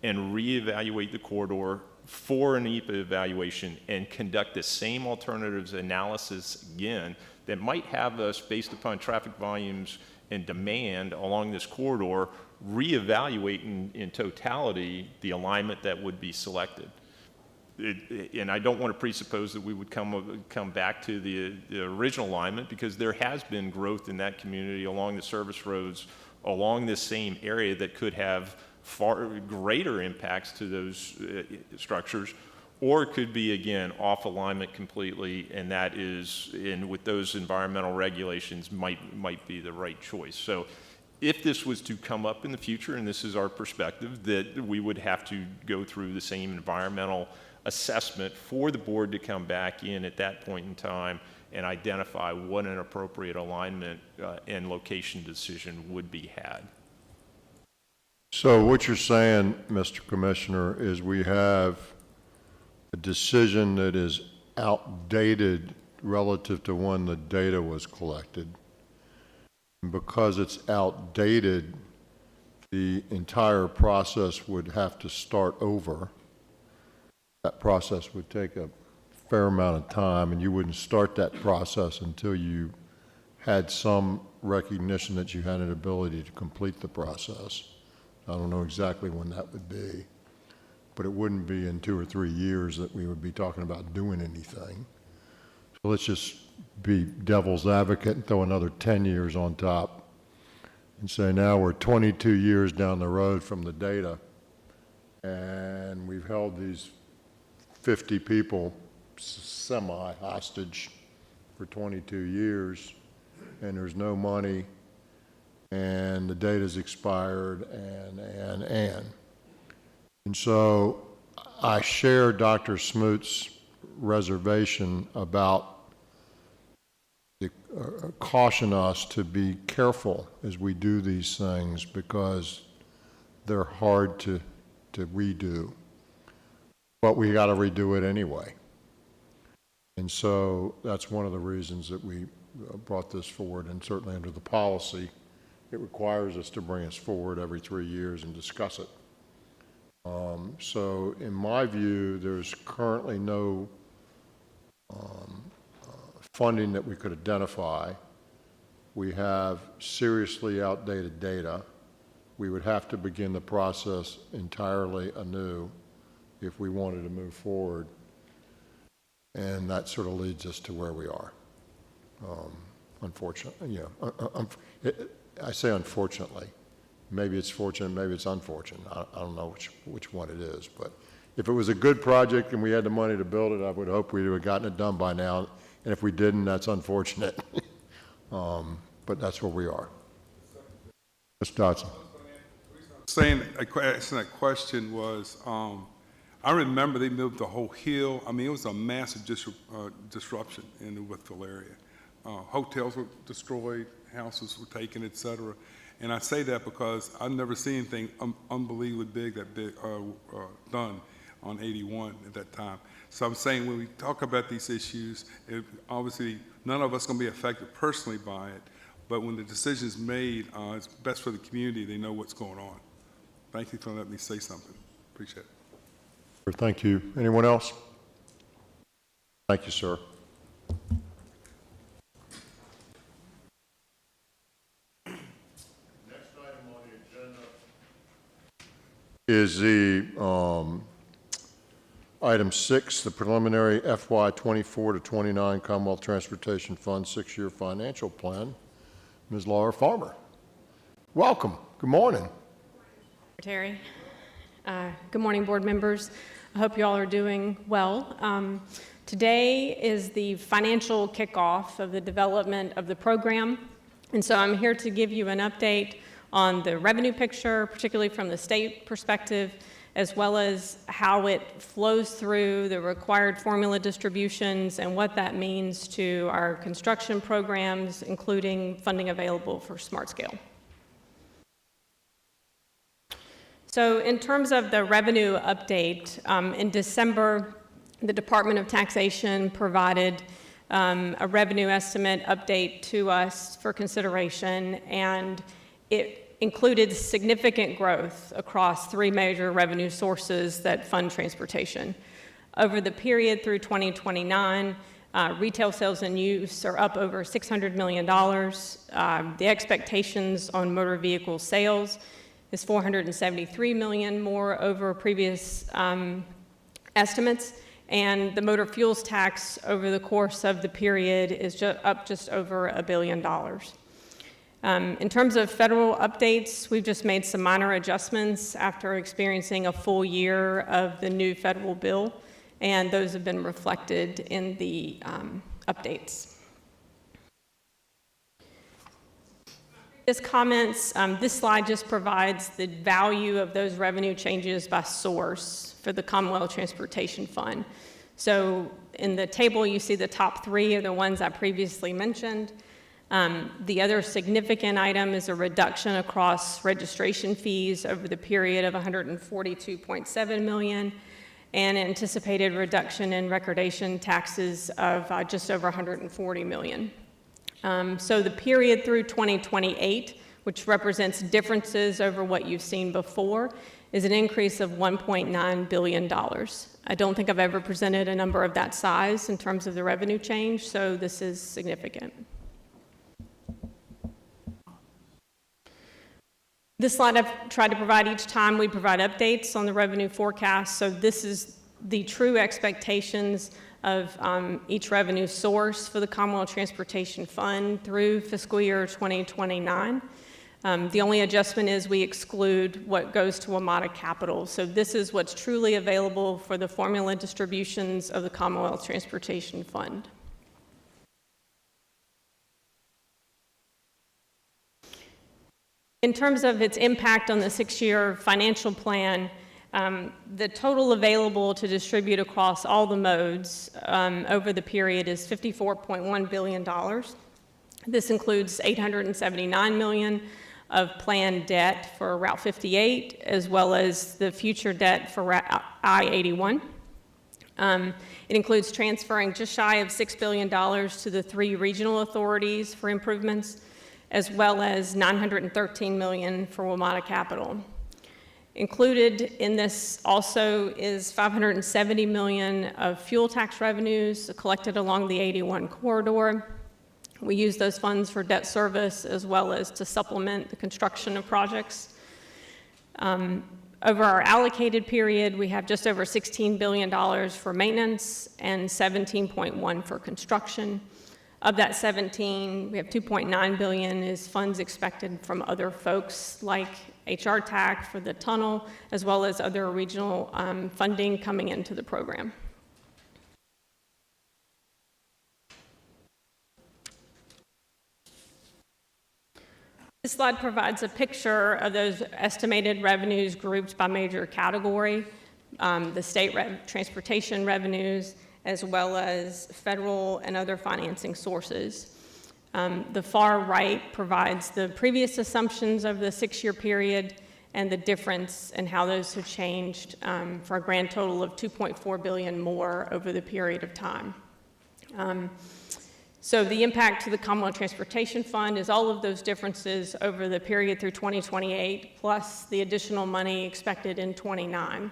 and reevaluate the corridor for an NEPA evaluation and conduct the same alternatives analysis again that might have us, based upon traffic volumes and demand along this corridor, reevaluate in totality the alignment that would be selected. And I don't want to presuppose that we would come back to the original alignment, because there has been growth in that community along the service roads along this same area that could have far greater impacts to those structures, or it could be, again, off alignment completely, and that is, and with those environmental regulations, might be the right choice. So if this was to come up in the future, and this is our perspective, that we would have to go through the same environmental assessment for the board to come back in at that point in time and identify what an appropriate alignment and location decision would be had. So what you're saying, Mr. Commissioner, is we have a decision that is outdated relative to when the data was collected. And because it's outdated, the entire process would have to start over. That process would take a fair amount of time, and you wouldn't start that process until you had some recognition that you had an ability to complete the process. I don't know exactly when that would be, but it wouldn't be in 2 or 3 years that we would be talking about doing anything. So let's just be devil's advocate and throw another 10 years on top and say now we're 22 years down the road from the data, and we've held these 50 people semi-hostage for 22 years, and there's no money, and the data's expired, and so I share Dr. Smoot's reservation about caution us to be careful as we do these things, because they're hard to redo, but we got to redo it anyway. And so that's one of the reasons that we brought this forward, and certainly under the policy, it requires us to bring us forward every 3 years and discuss it. So in my view, there's currently no funding that we could identify. We have seriously outdated data. We would have to begin the process entirely anew if we wanted to move forward. And that sort of leads us to where we are. Unfortunately, I say unfortunately. Maybe it's fortunate, maybe it's unfortunate. I don't know which one it is. But if it was a good project and we had the money to build it, I would hope we would have gotten it done by now. And if we didn't, that's unfortunate. But that's where we are. Mr. Dodson. Asking that question was, I remember they moved the whole hill. I mean, it was a massive disruption in the Whitfield area. Hotels were destroyed, houses were taken, et cetera. And I say that because I've never seen anything unbelievably big done on 81 at that time. So I'm saying when we talk about these issues, obviously none of us are going to be affected personally by it, but when the decision is made, it's best for the community. They know what's going on. Thank you for letting me say something. Appreciate it. Thank you. Anyone else? Thank you, sir. Next item on the agenda is the item 6, the preliminary FY 24 to 29 Commonwealth Transportation Fund 6-year financial plan. Ms. Laura Farmer. Welcome. Good morning. Secretary. Good morning, board members. I hope you all are doing well. Today is the financial kickoff of the development of the program, and so I'm here to give you an update on the revenue picture, particularly from the state perspective, as well as how it flows through the required formula distributions and what that means to our construction programs, including funding available for Smart Scale. So in terms of the revenue update, in December, the Department of Taxation provided a revenue estimate update to us for consideration, and it included significant growth across 3 major revenue sources that fund transportation. Over the period through 2029, retail sales and use are up over $600 million. The expectations on motor vehicle sales is $473 million more over previous estimates, and the motor fuels tax over the course of the period is up just over $1 billion. In terms of federal updates, we've just made some minor adjustments after experiencing a full year of the new federal bill, and those have been reflected in the updates. This comments, this slide just provides the value of those revenue changes by source for the Commonwealth Transportation Fund. So in the table, you see the top 3 are the ones I previously mentioned. The other significant item is a reduction across registration fees over the period of $142.7 million, and anticipated reduction in recordation taxes of just over $140 million. So the period through 2028, which represents differences over what you've seen before, is an increase of $1.9 billion. I don't think I've ever presented a number of that size in terms of the revenue change, so this is significant. This slide I've tried to provide each time we provide updates on the revenue forecast, so this is the true expectations of each revenue source for the Commonwealth Transportation Fund through fiscal year 2029. The only adjustment is we exclude what goes to WMATA capital. So this is what's truly available for the formula distributions of the Commonwealth Transportation Fund. In terms of its impact on the 6-year financial plan, the total available to distribute across all the modes over the period is $54.1 billion. This includes $879 million of planned debt for Route 58, as well as the future debt for I-81. It includes transferring just shy of $6 billion to the 3 regional authorities for improvements, as well as $913 million for WMATA capital. Included in this also is $570 million of fuel tax revenues collected along the 81 corridor. We use those funds for debt service as well as to supplement the construction of projects. Over our allocated period, we have just over $16 billion for maintenance and $17.1 for construction. Of that 17, we have $2.9 billion is funds expected from other folks like HR TAC for the tunnel, as well as other regional funding coming into the program. This slide provides a picture of those estimated revenues grouped by major category, the state transportation revenues, as well as federal and other financing sources. The far right provides the previous assumptions of the 6-year period and the difference in how those have changed for a grand total of $2.4 billion more over the period of time. So the impact to the Commonwealth Transportation Fund is all of those differences over the period through 2028, plus the additional money expected in 29.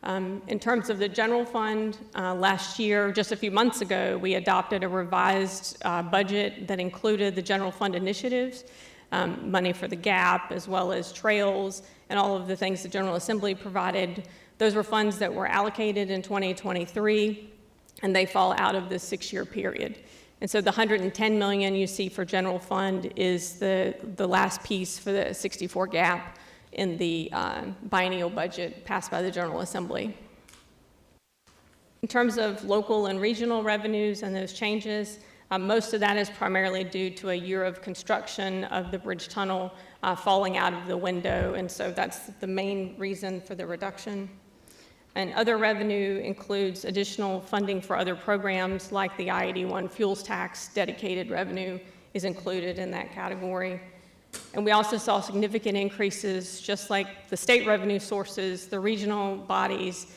In terms of the general fund, last year, just a few months ago, we adopted a revised budget that included the general fund initiatives, money for the GAP, as well as trails, and all of the things the General Assembly provided. Those were funds that were allocated in 2023, and they fall out of this 6-year period. And so the $110 million you see for general fund is the last piece for the 64 GAP in the biennial budget passed by the General Assembly. In terms of local and regional revenues and those changes, most of that is primarily due to a year of construction of the bridge tunnel falling out of the window, and so that's the main reason for the reduction. And other revenue includes additional funding for other programs like the I-81 fuels tax. Dedicated revenue is included in that category. And we also saw significant increases, just like the state revenue sources, the regional bodies.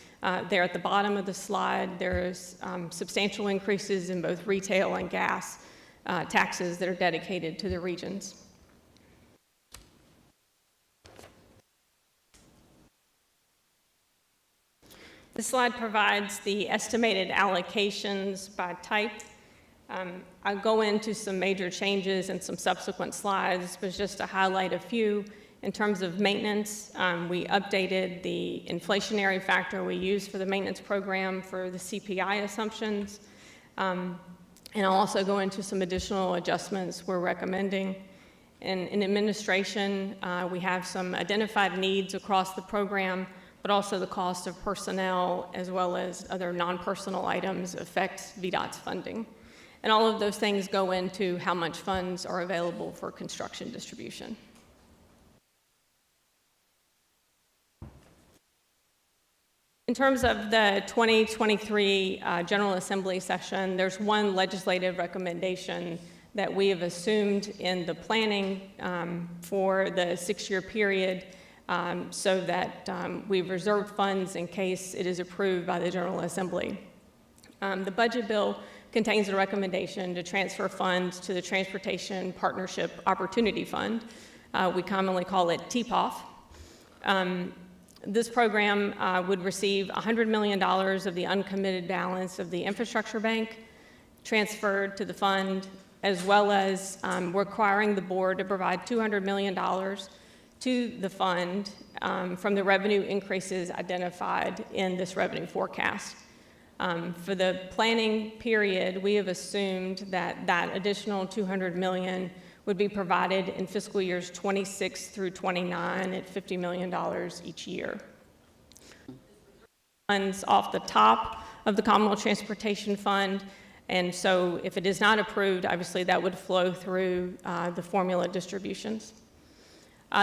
There at the bottom of the slide, there's substantial increases in both retail and gas taxes that are dedicated to the regions. This slide provides the estimated allocations by type. I'll go into some major changes in some subsequent slides, but just to highlight a few. In terms of maintenance, we updated the inflationary factor we use for the maintenance program for the CPI assumptions. And I'll also go into some additional adjustments we're recommending. In administration, we have some identified needs across the program, but also the cost of personnel as well as other non-personal items affect VDOT's funding. And all of those things go into how much funds are available for construction distribution. In terms of the 2023 General Assembly session, there's one legislative recommendation that we have assumed in the planning for the 6-year period so that we've reserved funds in case it is approved by the General Assembly. The budget bill contains a recommendation to transfer funds to the Transportation Partnership Opportunity Fund. We commonly call it TPOF. This program would receive $100 million of the uncommitted balance of the infrastructure bank transferred to the fund, as well as requiring the board to provide $200 million to the fund from the revenue increases identified in this revenue forecast. For the planning period, we have assumed that that additional $200 million would be provided in fiscal years 26 through 29 at $50 million each year. Funds off the top of the Commonwealth Transportation Fund, and so if it is not approved, obviously that would flow through the formula distributions.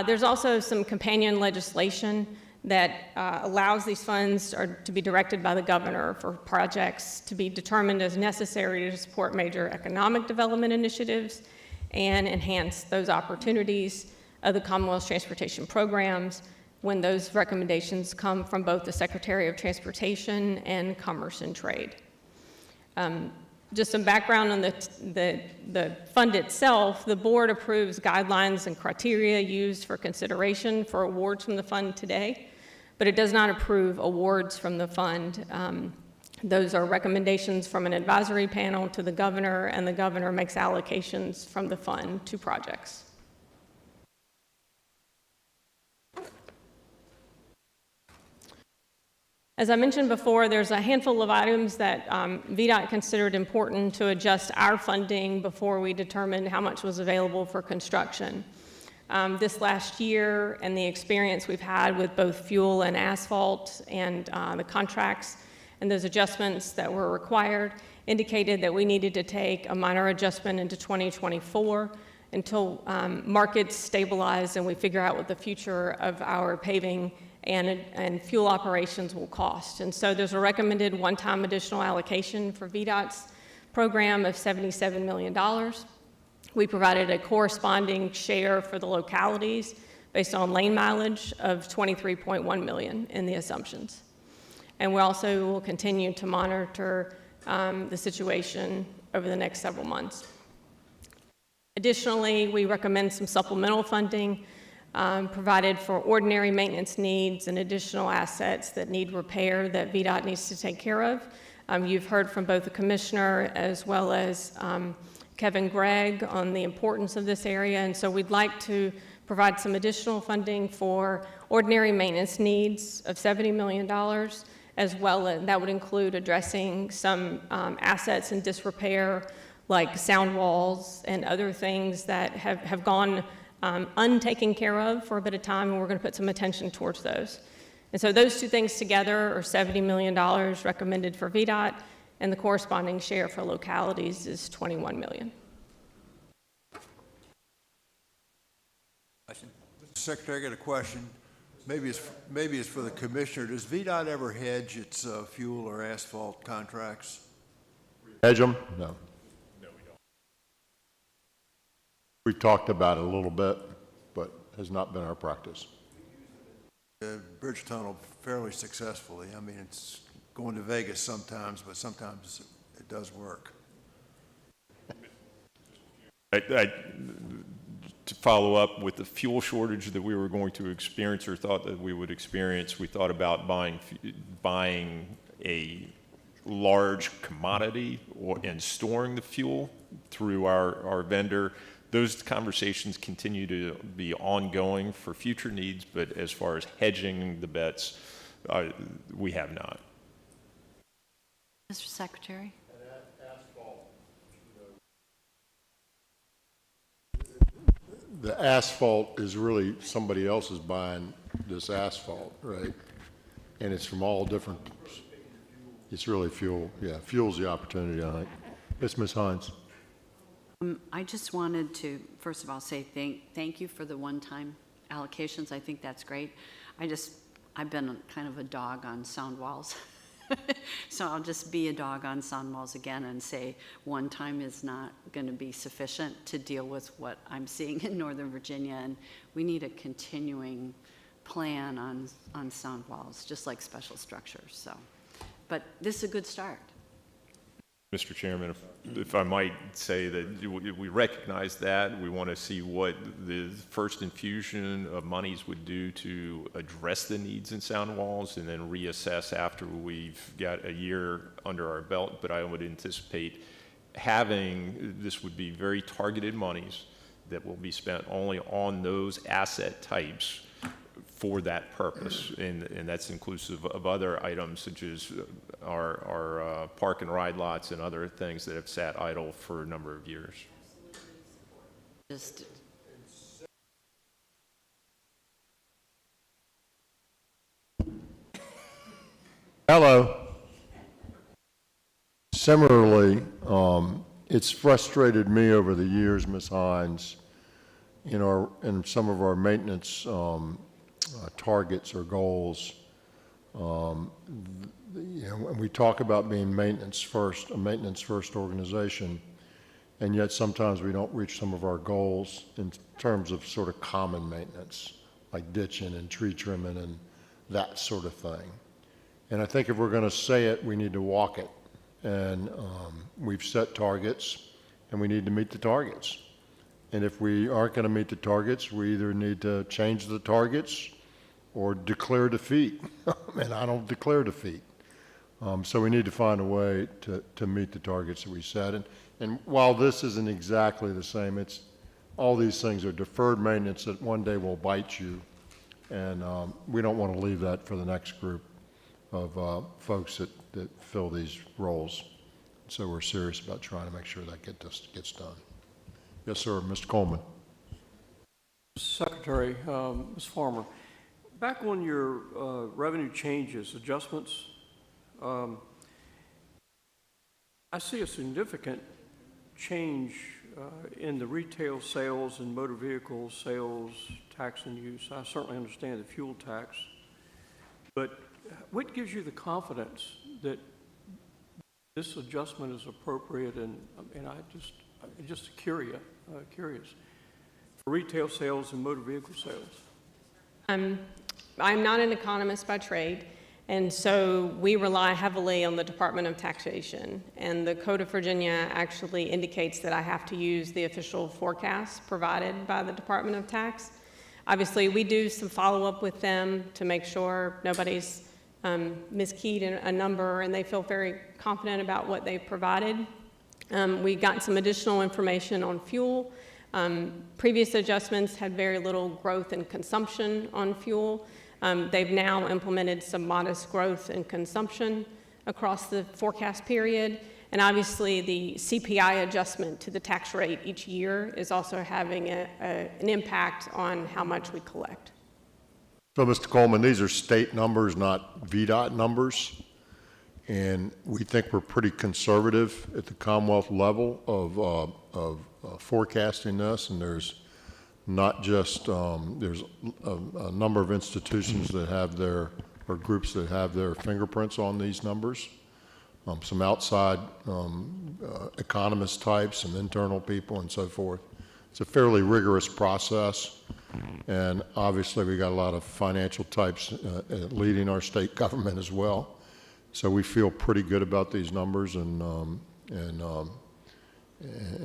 There's also some companion legislation that allows these funds to be directed by the governor for projects to be determined as necessary to support major economic development initiatives and enhance those opportunities of the Commonwealth's transportation programs when those recommendations come from both the Secretary of Transportation and Commerce and Trade. Just some background on the fund itself. The board approves guidelines and criteria used for consideration for awards from the fund today, but it does not approve awards from the fund. Those are recommendations from an advisory panel to the governor, and the governor makes allocations from the fund to projects. As I mentioned before, there's a handful of items that VDOT considered important to adjust our funding before we determined how much was available for construction. This last year and the experience we've had with both fuel and asphalt and the contracts and those adjustments that were required indicated that we needed to take a minor adjustment into 2024 until markets stabilize and we figure out what the future of our paving and fuel operations will cost. And so there's a recommended one-time additional allocation for VDOT's program of $77 million. We provided a corresponding share for the localities based on lane mileage of $23.1 million in the assumptions. And we also will continue to monitor the situation over the next several months. Additionally, we recommend some supplemental funding provided for ordinary maintenance needs and additional assets that need repair that VDOT needs to take care of. You've heard from both the commissioner as well as Kevin Gregg on the importance of this area, and so we'd like to provide some additional funding for ordinary maintenance needs of $70 million, as well as that would include addressing some assets in disrepair like sound walls and other things that have gone untaken care of for a bit of time, and we're going to put some attention towards those. And so those two things together are $70 million recommended for VDOT, and the corresponding share for localities is $21 million. Mr. Secretary, I got a question. Maybe it's for the commissioner. Does VDOT ever hedge its fuel or asphalt contracts? Hedge them? No. We talked about it a little bit, but has not been our practice. The bridge tunnel fairly successfully. I mean, it's going to Vegas sometimes, but sometimes it does work. To follow up with the fuel shortage that we were going to experience or thought that we would experience, we thought about buying a large commodity and storing the fuel through our vendor. Those conversations continue to be ongoing for future needs, but as far as hedging the bets, we have not. Mr. Secretary? The asphalt is really, somebody else is buying this asphalt, right? And it's from all different, it's really fuel. Yeah, fuel's the opportunity, I think. Yes, Ms. Hines. I just wanted to, first of all, say thank you for the one-time allocations. I think that's great. I've been kind of a dog on sound walls. So I'll just be a dog on sound walls again and say one time is not going to be sufficient to deal with what I'm seeing in Northern Virginia, and we need a continuing plan on sound walls, just like special structures. So, but this is a good start. Mr. Chairman, if I might say that we recognize that. We want to see what the first infusion of monies would do to address the needs in sound walls and then reassess after we've got a year under our belt. But I would anticipate this would be very targeted monies that will be spent only on those asset types for that purpose, and that's inclusive of other items such as our park and ride lots and other things that have sat idle for a number of years. Hello. Similarly, it's frustrated me over the years, Ms. Hines, in some of our maintenance targets or goals. When we talk about being a maintenance first organization, and yet sometimes we don't reach some of our goals in terms of sort of common maintenance, like ditching and tree trimming and that sort of thing. And I think if we're going to say it, we need to walk it And we've set targets, and we need to meet the targets. And if we aren't going to meet the targets, we either need to change the targets or declare defeat. And I don't declare defeat. So we need to find a way to meet the targets that we set. And while this isn't exactly the same, it's all these things are deferred maintenance that one day will bite you. And we don't want to leave that for the next group of folks that fill these roles. So we're serious about trying to make sure that gets done. Yes, sir, Mr. Coleman. Secretary, Ms. Farmer, back on your revenue changes, adjustments, I see a significant change in the retail sales and motor vehicle sales tax and use. I certainly understand the fuel tax, but what gives you the confidence that this adjustment is appropriate? And I'm just curious for retail sales and motor vehicle sales. I'm not an economist by trade, and so we rely heavily on the Department of Taxation. And the Code of Virginia actually indicates that I have to use the official forecast provided by the Department of Tax. Obviously, we do some follow-up with them to make sure nobody's miskeyed a number, and they feel very confident about what they've provided. We got some additional information on fuel. Previous adjustments had very little growth in consumption on fuel. They've now implemented some modest growth in consumption across the forecast period. And obviously, the CPI adjustment to the tax rate each year is also having an impact on how much we collect. So, Mr. Coleman, these are state numbers, not VDOT numbers. And we think we're pretty conservative at the Commonwealth level of forecasting this. And there's not just, there's a number of institutions that have their, or groups that have their fingerprints on these numbers. Some outside economist types, some internal people, and so forth. It's a fairly rigorous process. And obviously, we got a lot of financial types leading our state government as well. So we feel pretty good about these numbers, and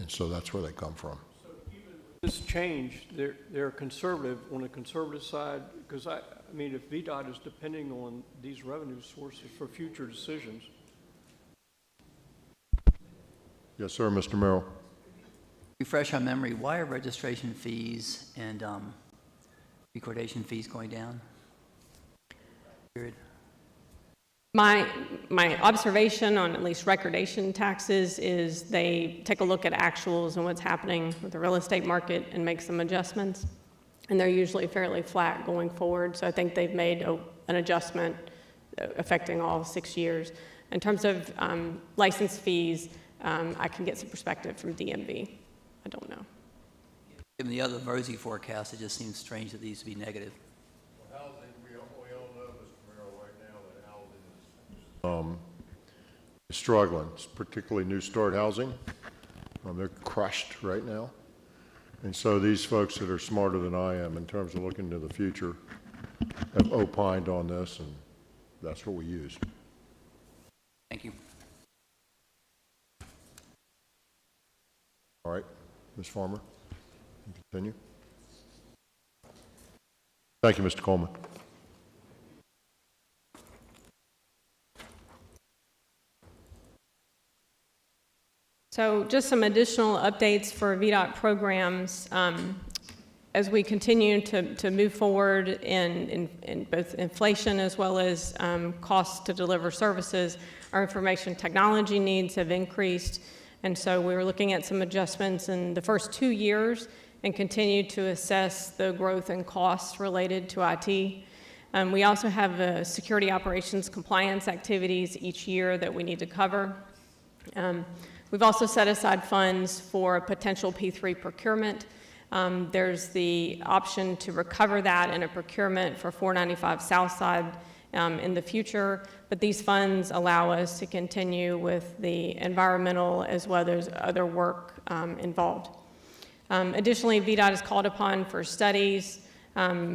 so that's where they come from. So even with this change, they're conservative on the conservative side, because I mean, if VDOT is depending on these revenue sources for future decisions. Yes, sir, Mr. Merrill. Refresh our memory, why are registration fees and recordation fees going down? Period. My observation on at least recordation taxes is they take a look at actuals and what's happening with the real estate market and make some adjustments. And they're usually fairly flat going forward. So I think they've made an adjustment affecting all 6 years. In terms of license fees, I can get some perspective from DMV. I don't know. Given the other rosy forecast, it just seems strange that these to be negative. Well, housing, we all know, Mr. Merrill, right now that housing is struggling, particularly new start housing. They're crushed right now. And so these folks that are smarter than I am in terms of looking to the future have opined on this, and that's what we use. Thank you. All right, Ms. Farmer, continue. Thank you, Mr. Coleman. So just some additional updates for VDOT programs. As we continue to move forward in both inflation as well as costs to deliver services, our information technology needs have increased. And so we were looking at some adjustments in the first 2 years and continue to assess the growth and costs related to IT. We also have security operations compliance activities each year that we need to cover. We've also set aside funds for a potential P3 procurement. There's the option to recover that in a procurement for 495 Southside in the future, but these funds allow us to continue with the environmental as well as other work involved. Additionally, VDOT is called upon for studies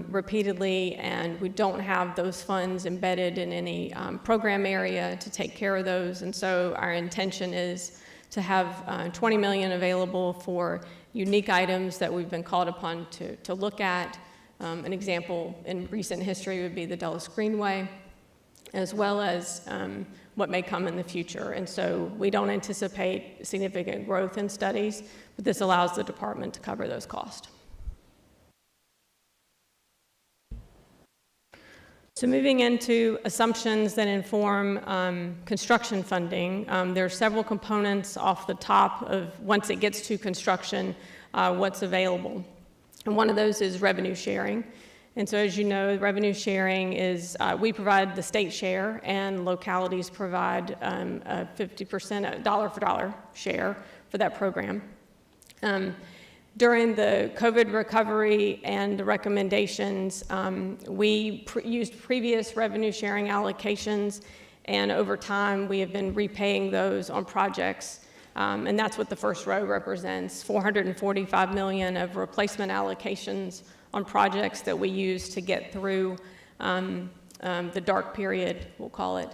repeatedly, and we don't have those funds embedded in any program area to take care of those. And so our intention is to have $20 million available for unique items that we've been called upon to look at. An example in recent history would be the Dulles Greenway, as well as what may come in the future. And so we don't anticipate significant growth in studies, but this allows the department to cover those costs. So moving into assumptions that inform construction funding, there are several components off the top of, once it gets to construction, what's available. And one of those is revenue sharing. And so as you know, revenue sharing is, we provide the state share and localities provide a 50% dollar for dollar share for that program. During the COVID recovery and the recommendations, we used previous revenue sharing allocations, and over time we have been repaying those on projects. And that's what the first row represents, $445 million of replacement allocations on projects that we use to get through the dark period, we'll call it.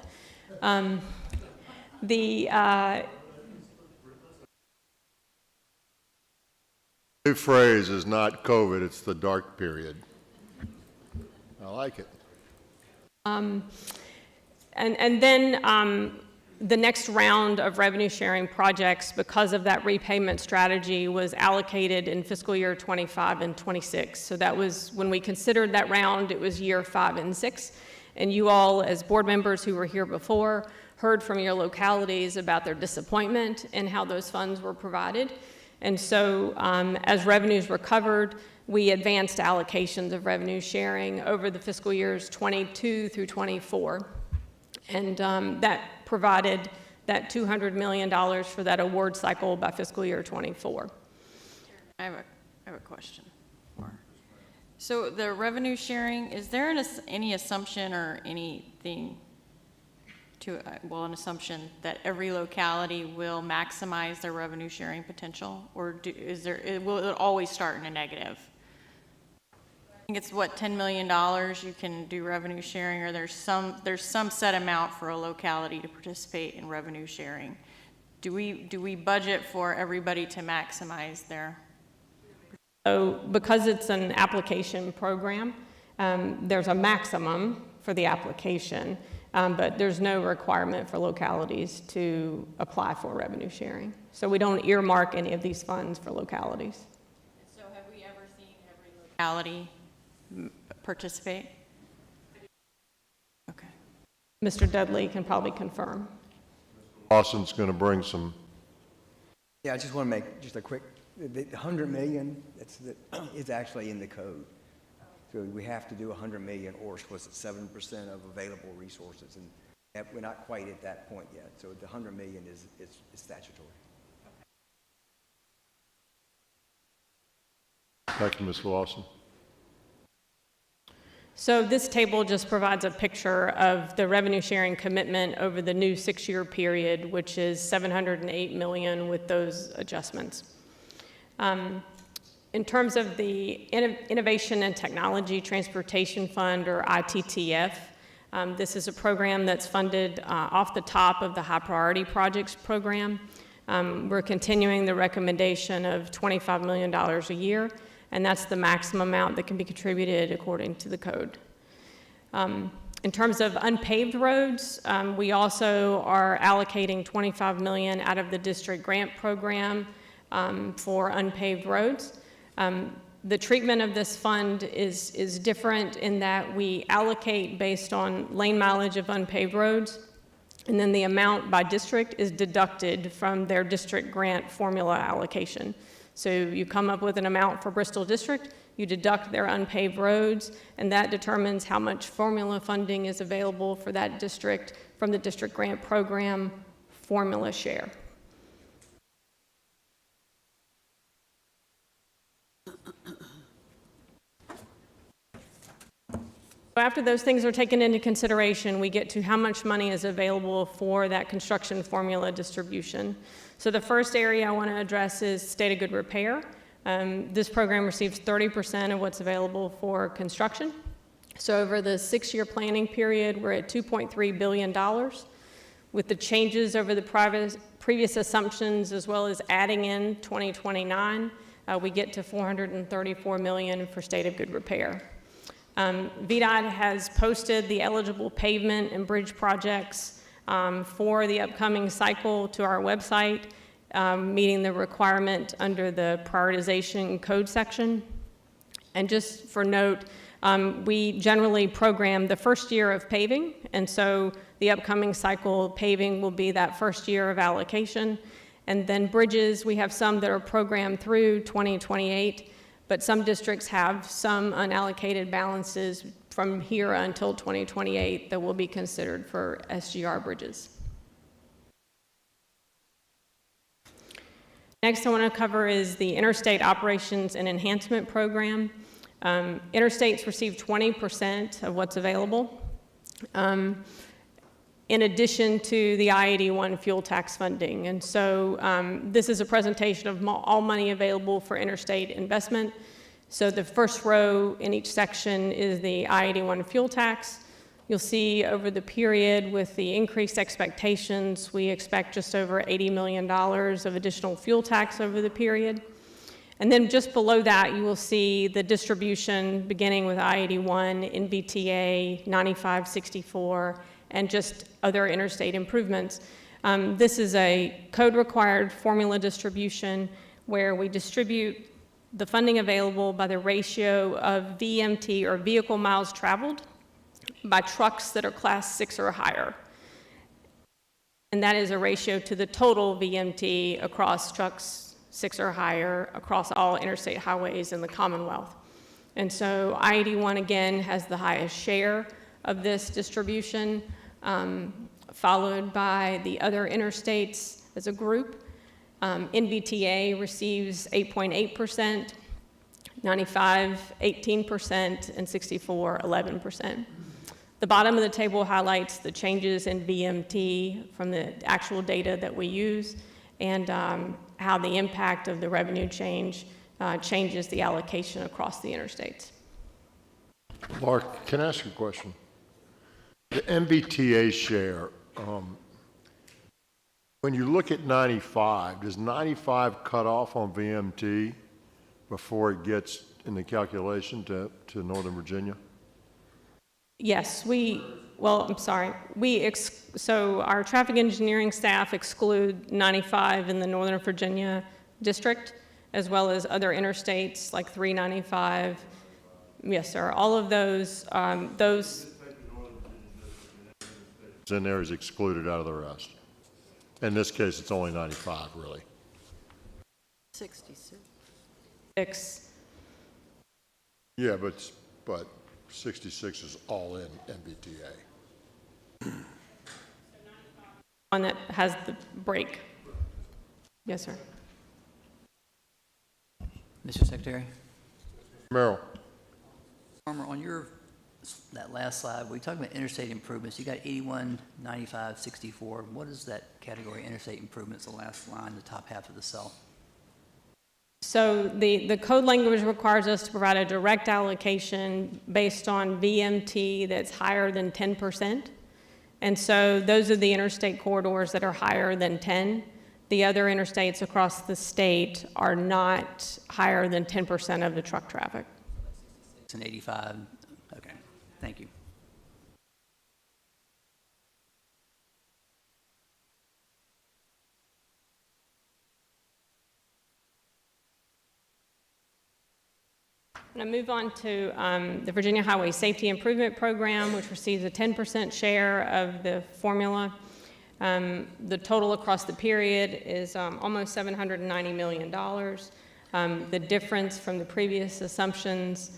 New phrase is not COVID, it's the dark period. I like it. And then the next round of revenue sharing projects, because of that repayment strategy, was allocated in fiscal year 25 and 26. So that was, when we considered that round, it was year 5 and 6. And you all, as board members who were here before, heard from your localities about their disappointment in how those funds were provided. And so as revenues recovered, we advanced allocations of revenue sharing over the fiscal years 22 through 24. And that provided that $200 million for that award cycle by fiscal year 24. I have a question. So the revenue sharing, is there any assumption or anything an assumption that every locality will maximize their revenue sharing potential, or will it always start in a negative? I think it's what, $10 million you can do revenue sharing, or there's some set amount for a locality to participate in revenue sharing. Do we budget for everybody to maximize their? So because it's an application program, there's a maximum for the application. But there's no requirement for localities to apply for revenue sharing. So we don't earmark any of these funds for localities. So have we ever seen every locality participate? Okay. Mr. Dudley can probably confirm. Lawson's going to bring some. Yeah, I just want to make just a quick, the $100 million is actually in the code. So we have to do 100 million, or was it 7% of available resources? And we're not quite at that point yet. So the 100 million is statutory. Thank you, Ms. Lawson. So this table just provides a picture of the revenue sharing commitment over the new 6-year period, which is $708 million with those adjustments. In terms of the Innovation and Technology Transportation Fund, or ITTF, this is a program that's funded off the top of the High Priority Projects program. We're continuing the recommendation of $25 million a year, and that's the maximum amount that can be contributed according to the code. In terms of unpaved roads, we also are allocating $25 million out of the district grant program for unpaved roads. The treatment of this fund is different in that we allocate based on lane mileage of unpaved roads, and then the amount by district is deducted from their district grant formula allocation. So you come up with an amount for Bristol District, you deduct their unpaved roads, and that determines how much formula funding is available for that district from the district grant program formula share. After those things are taken into consideration, we get to how much money is available for that construction formula distribution. So the first area I want to address is state of good repair. This program receives 30% of what's available for construction. So over the 6-year planning period, we're at $2.3 billion. With the changes over the previous assumptions, as well as adding in 2029, we get to $434 million for state of good repair. VDOT has posted the eligible pavement and bridge projects for the upcoming cycle to our website, meeting the requirement under the prioritization code section. And just for note, we generally program the first year of paving, and so the upcoming cycle paving will be that first year of allocation. And then bridges, we have some that are programmed through 2028, but some districts have some unallocated balances from here until 2028 that will be considered for SGR bridges. Next I want to cover is the Interstate Operations and Enhancement Program. Interstates receive 20% of what's available, in addition to the I-81 fuel tax funding. And so this is a presentation of all money available for interstate investment. So the first row in each section is the I-81 fuel tax. You'll see over the period with the increased expectations, we expect just over $80 million of additional fuel tax over the period. And then just below that, you will see the distribution beginning with I-81, NBTA, 9564, and just other interstate improvements. This is a code-required formula distribution where we distribute the funding available by the ratio of VMT, or vehicle miles traveled, by trucks that are class 6 or higher. And that is a ratio to the total VMT across trucks 6 or higher across all interstate highways in the Commonwealth. And so I-81 again has the highest share of this distribution, followed by the other interstates as a group. NBTA receives 8.8%, 95, 18%, and 64, 11%. The bottom of the table highlights the changes in VMT from the actual data that we use, and how the impact of the revenue change changes the allocation across the interstates. Mark, can I ask you a question? The MBTA share, when you look at 95, does 95 cut off on VMT before it gets in the calculation to Northern Virginia? Yes, so our traffic engineering staff exclude 95 in the Northern Virginia district, as well as other interstates like 395. Yes, sir. All of those, In there is excluded out of the rest. In this case, it's only 95, really. 66. Yeah, but 66 is all in MBTA. One that has the break. Yes, sir. Mr. Secretary? Merrill. Farmer, on that last slide, we talked about interstate improvements. You got 81, 95, 64. What is that category, interstate improvements, the last line, the top half of the cell? So the code language requires us to provide a direct allocation based on VMT that's higher than 10%. And so those are the interstate corridors that are higher than 10. The other interstates across the state are not higher than 10% of the truck traffic. It's an 85. Okay, thank you. I'm going to move on to the Virginia Highway Safety Improvement Program, which receives a 10% share of the formula. The total across the period is almost $790 million. The difference from the previous assumptions,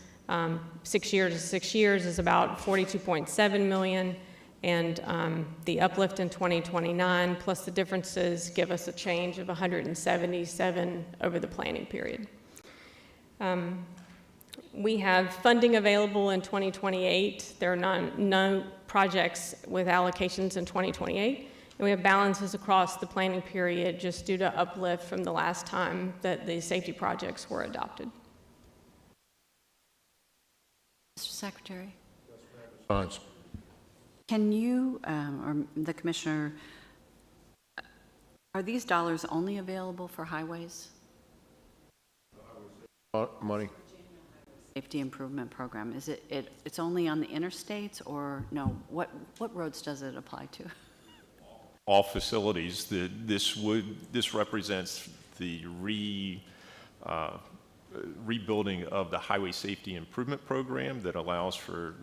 6 years to 6 years, is about $42.7 million, and the uplift in 2029 plus the differences give us a change of 177 over the planning period. We have funding available in 2028. There are no projects with allocations in 2028. and we have balances across the planning period just due to uplift from the last time that the safety projects were adopted. Mr. Secretary? Hans. Can you, or the Commissioner, are these dollars only available for highways? Money. Safety Improvement Program, is it's only on the interstates, or no? What roads does it apply to? All facilities. This represents the rebuilding of the Highway Safety Improvement Program that allows for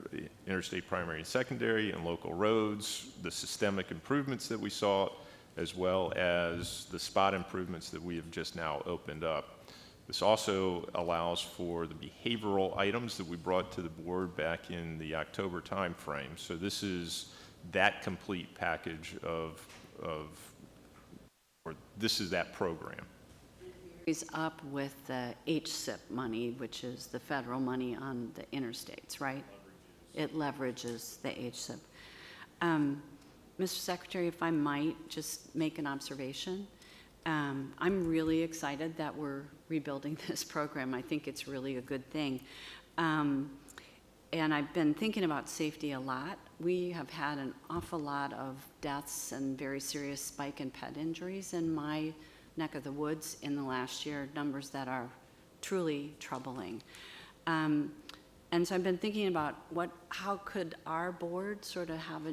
interstate primary and secondary and local roads, the systemic improvements that we saw, as well as the spot improvements that we have just now opened up. This also allows for the behavioral items that we brought to the board back in the October timeframe. So this is that complete package or this is that program. Is up with the HSIP money, which is the federal money on the interstates, right? It leverages the HSIP. Mr. Secretary, if I might just make an observation. I'm really excited that we're rebuilding this program. I think it's really a good thing. And I've been thinking about safety a lot. We have had an awful lot of deaths and very serious spike in pet injuries in my neck of the woods in the last year, numbers that are truly troubling. And so I've been thinking about how could our board sort of have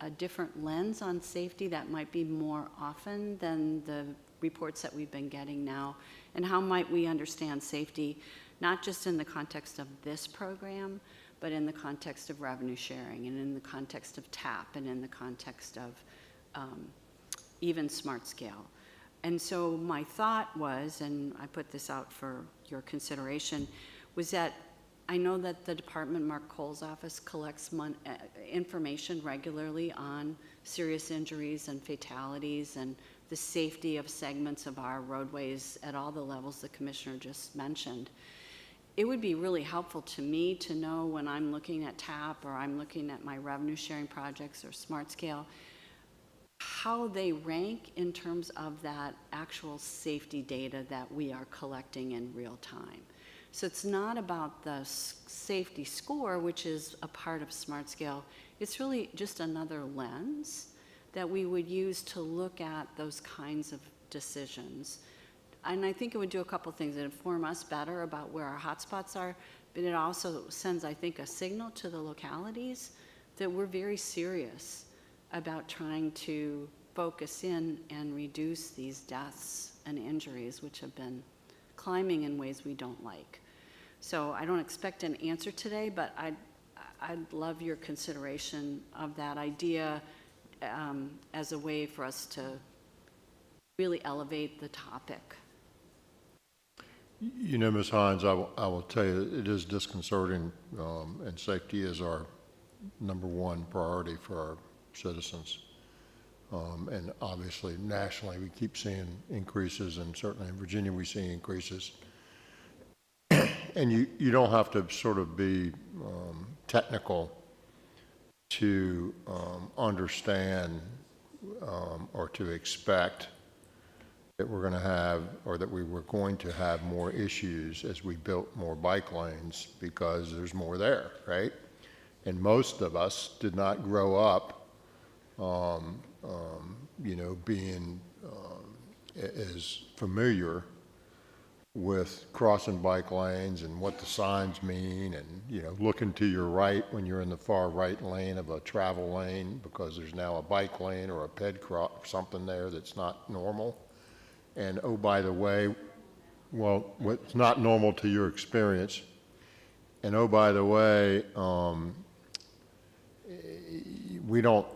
a different lens on safety that might be more often than the reports that we've been getting now, and how might we understand safety, not just in the context of this program, but in the context of revenue sharing, and in the context of TAP, and in the context of even smart scale. And so my thought was, and I put this out for your consideration, was that I know that the department, Mark Cole's office, collects information regularly on serious injuries and fatalities and the safety of segments of our roadways at all the levels the Commissioner just mentioned. It would be really helpful to me to know when I'm looking at TAP or I'm looking at my revenue sharing projects or smart scale, how they rank in terms of that actual safety data that we are collecting in real time. So it's not about the safety score, which is a part of smart scale. It's really just another lens that we would use to look at those kinds of decisions. And I think it would do a couple things. It inform us better about where our hotspots are, but it also sends, I think, a signal to the localities that we're very serious about trying to focus in and reduce these deaths and injuries, which have been climbing in ways we don't like. So I don't expect an answer today, but I'd love your consideration of that idea as a way for us to really elevate the topic. You know, Ms. Hines, I will tell you, it is disconcerting, and safety is our #1 priority for our citizens. And obviously, nationally, we keep seeing increases, and certainly in Virginia, we see increases. And you don't have to sort of be technical to understand or to expect that we're going to have, or that we were going to have more issues as we built more bike lanes, because there's more there, right? And most of us did not grow up, you know, being as familiar with crossing bike lanes and what the signs mean, and, you know, looking to your right when you're in the far right lane of a travel lane because there's now a bike lane or a ped cross, something there that's not normal. And oh, by the way, well, what's not normal to your experience, and oh, by the way, we don't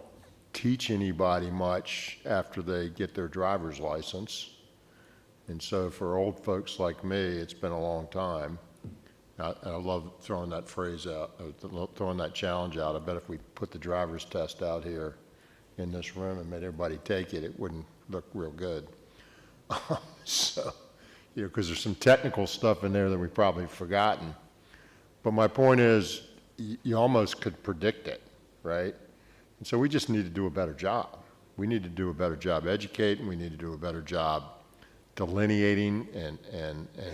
teach anybody much after they get their driver's license. And so for old folks like me, it's been a long time. I love throwing that phrase out, throwing that challenge out. I bet if we put the driver's test out here in this room and made everybody take it, it wouldn't look real good. So, you know, because there's some technical stuff in there that we've probably forgotten. But my point is, you almost could predict it, right? And so we just need to do a better job. We need to do a better job educating. We need to do a better job delineating and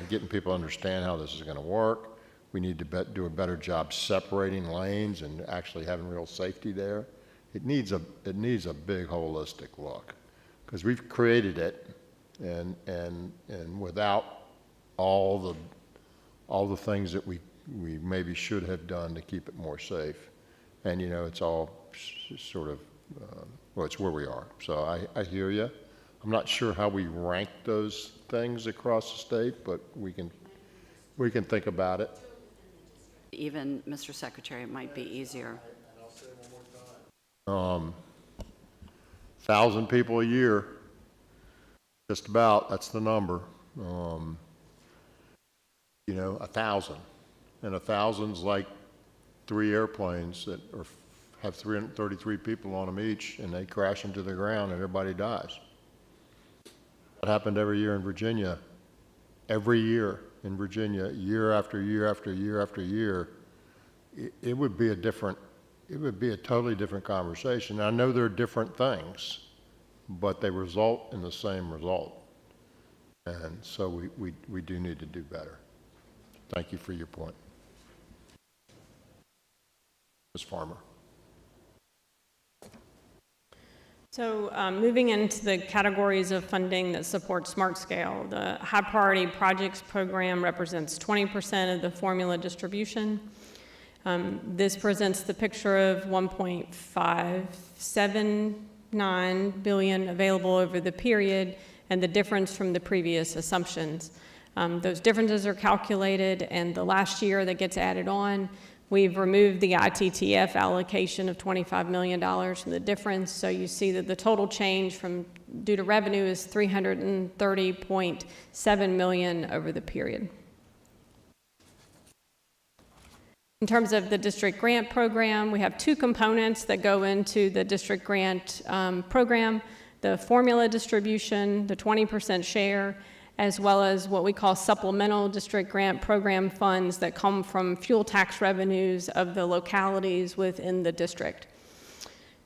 getting people to understand how this is going to work. We need to do a better job separating lanes and actually having real safety there. It needs a big holistic look, because we've created it, and without all the things that we maybe should have done to keep it more safe. And it's all sort of well, it's where we are. So I hear you. I'm not sure how we rank those things across the state, but we can think about it. Even, Mr. Secretary, it might be easier. 1,000 people a year, just about, that's the number. 1,000. And 1,000's like 3 airplanes that have 333 people on them each, and they crash into the ground and everybody dies. That happened every year in Virginia. Every year in Virginia, year after year after year after year. It would be a totally different conversation. I know they're different things, but they result in the same result. And so we do need to do better. Thank you for your point. Ms. Farmer. So moving into the categories of funding that support Smart Scale, the High Priority Projects Program represents 20% of the formula distribution. This presents the picture of $1.579 billion available over the period and the difference from the previous assumptions. Those differences are calculated, and the last year that gets added on, we've removed the ITTF allocation of $25 million from the difference, so you see that the total change due to revenue is $330.7 million over the period. In terms of the district grant program, we have 2 components that go into the district grant program: the formula distribution, the 20% share, as well as what we call supplemental district grant program funds that come from fuel tax revenues of the localities within the district.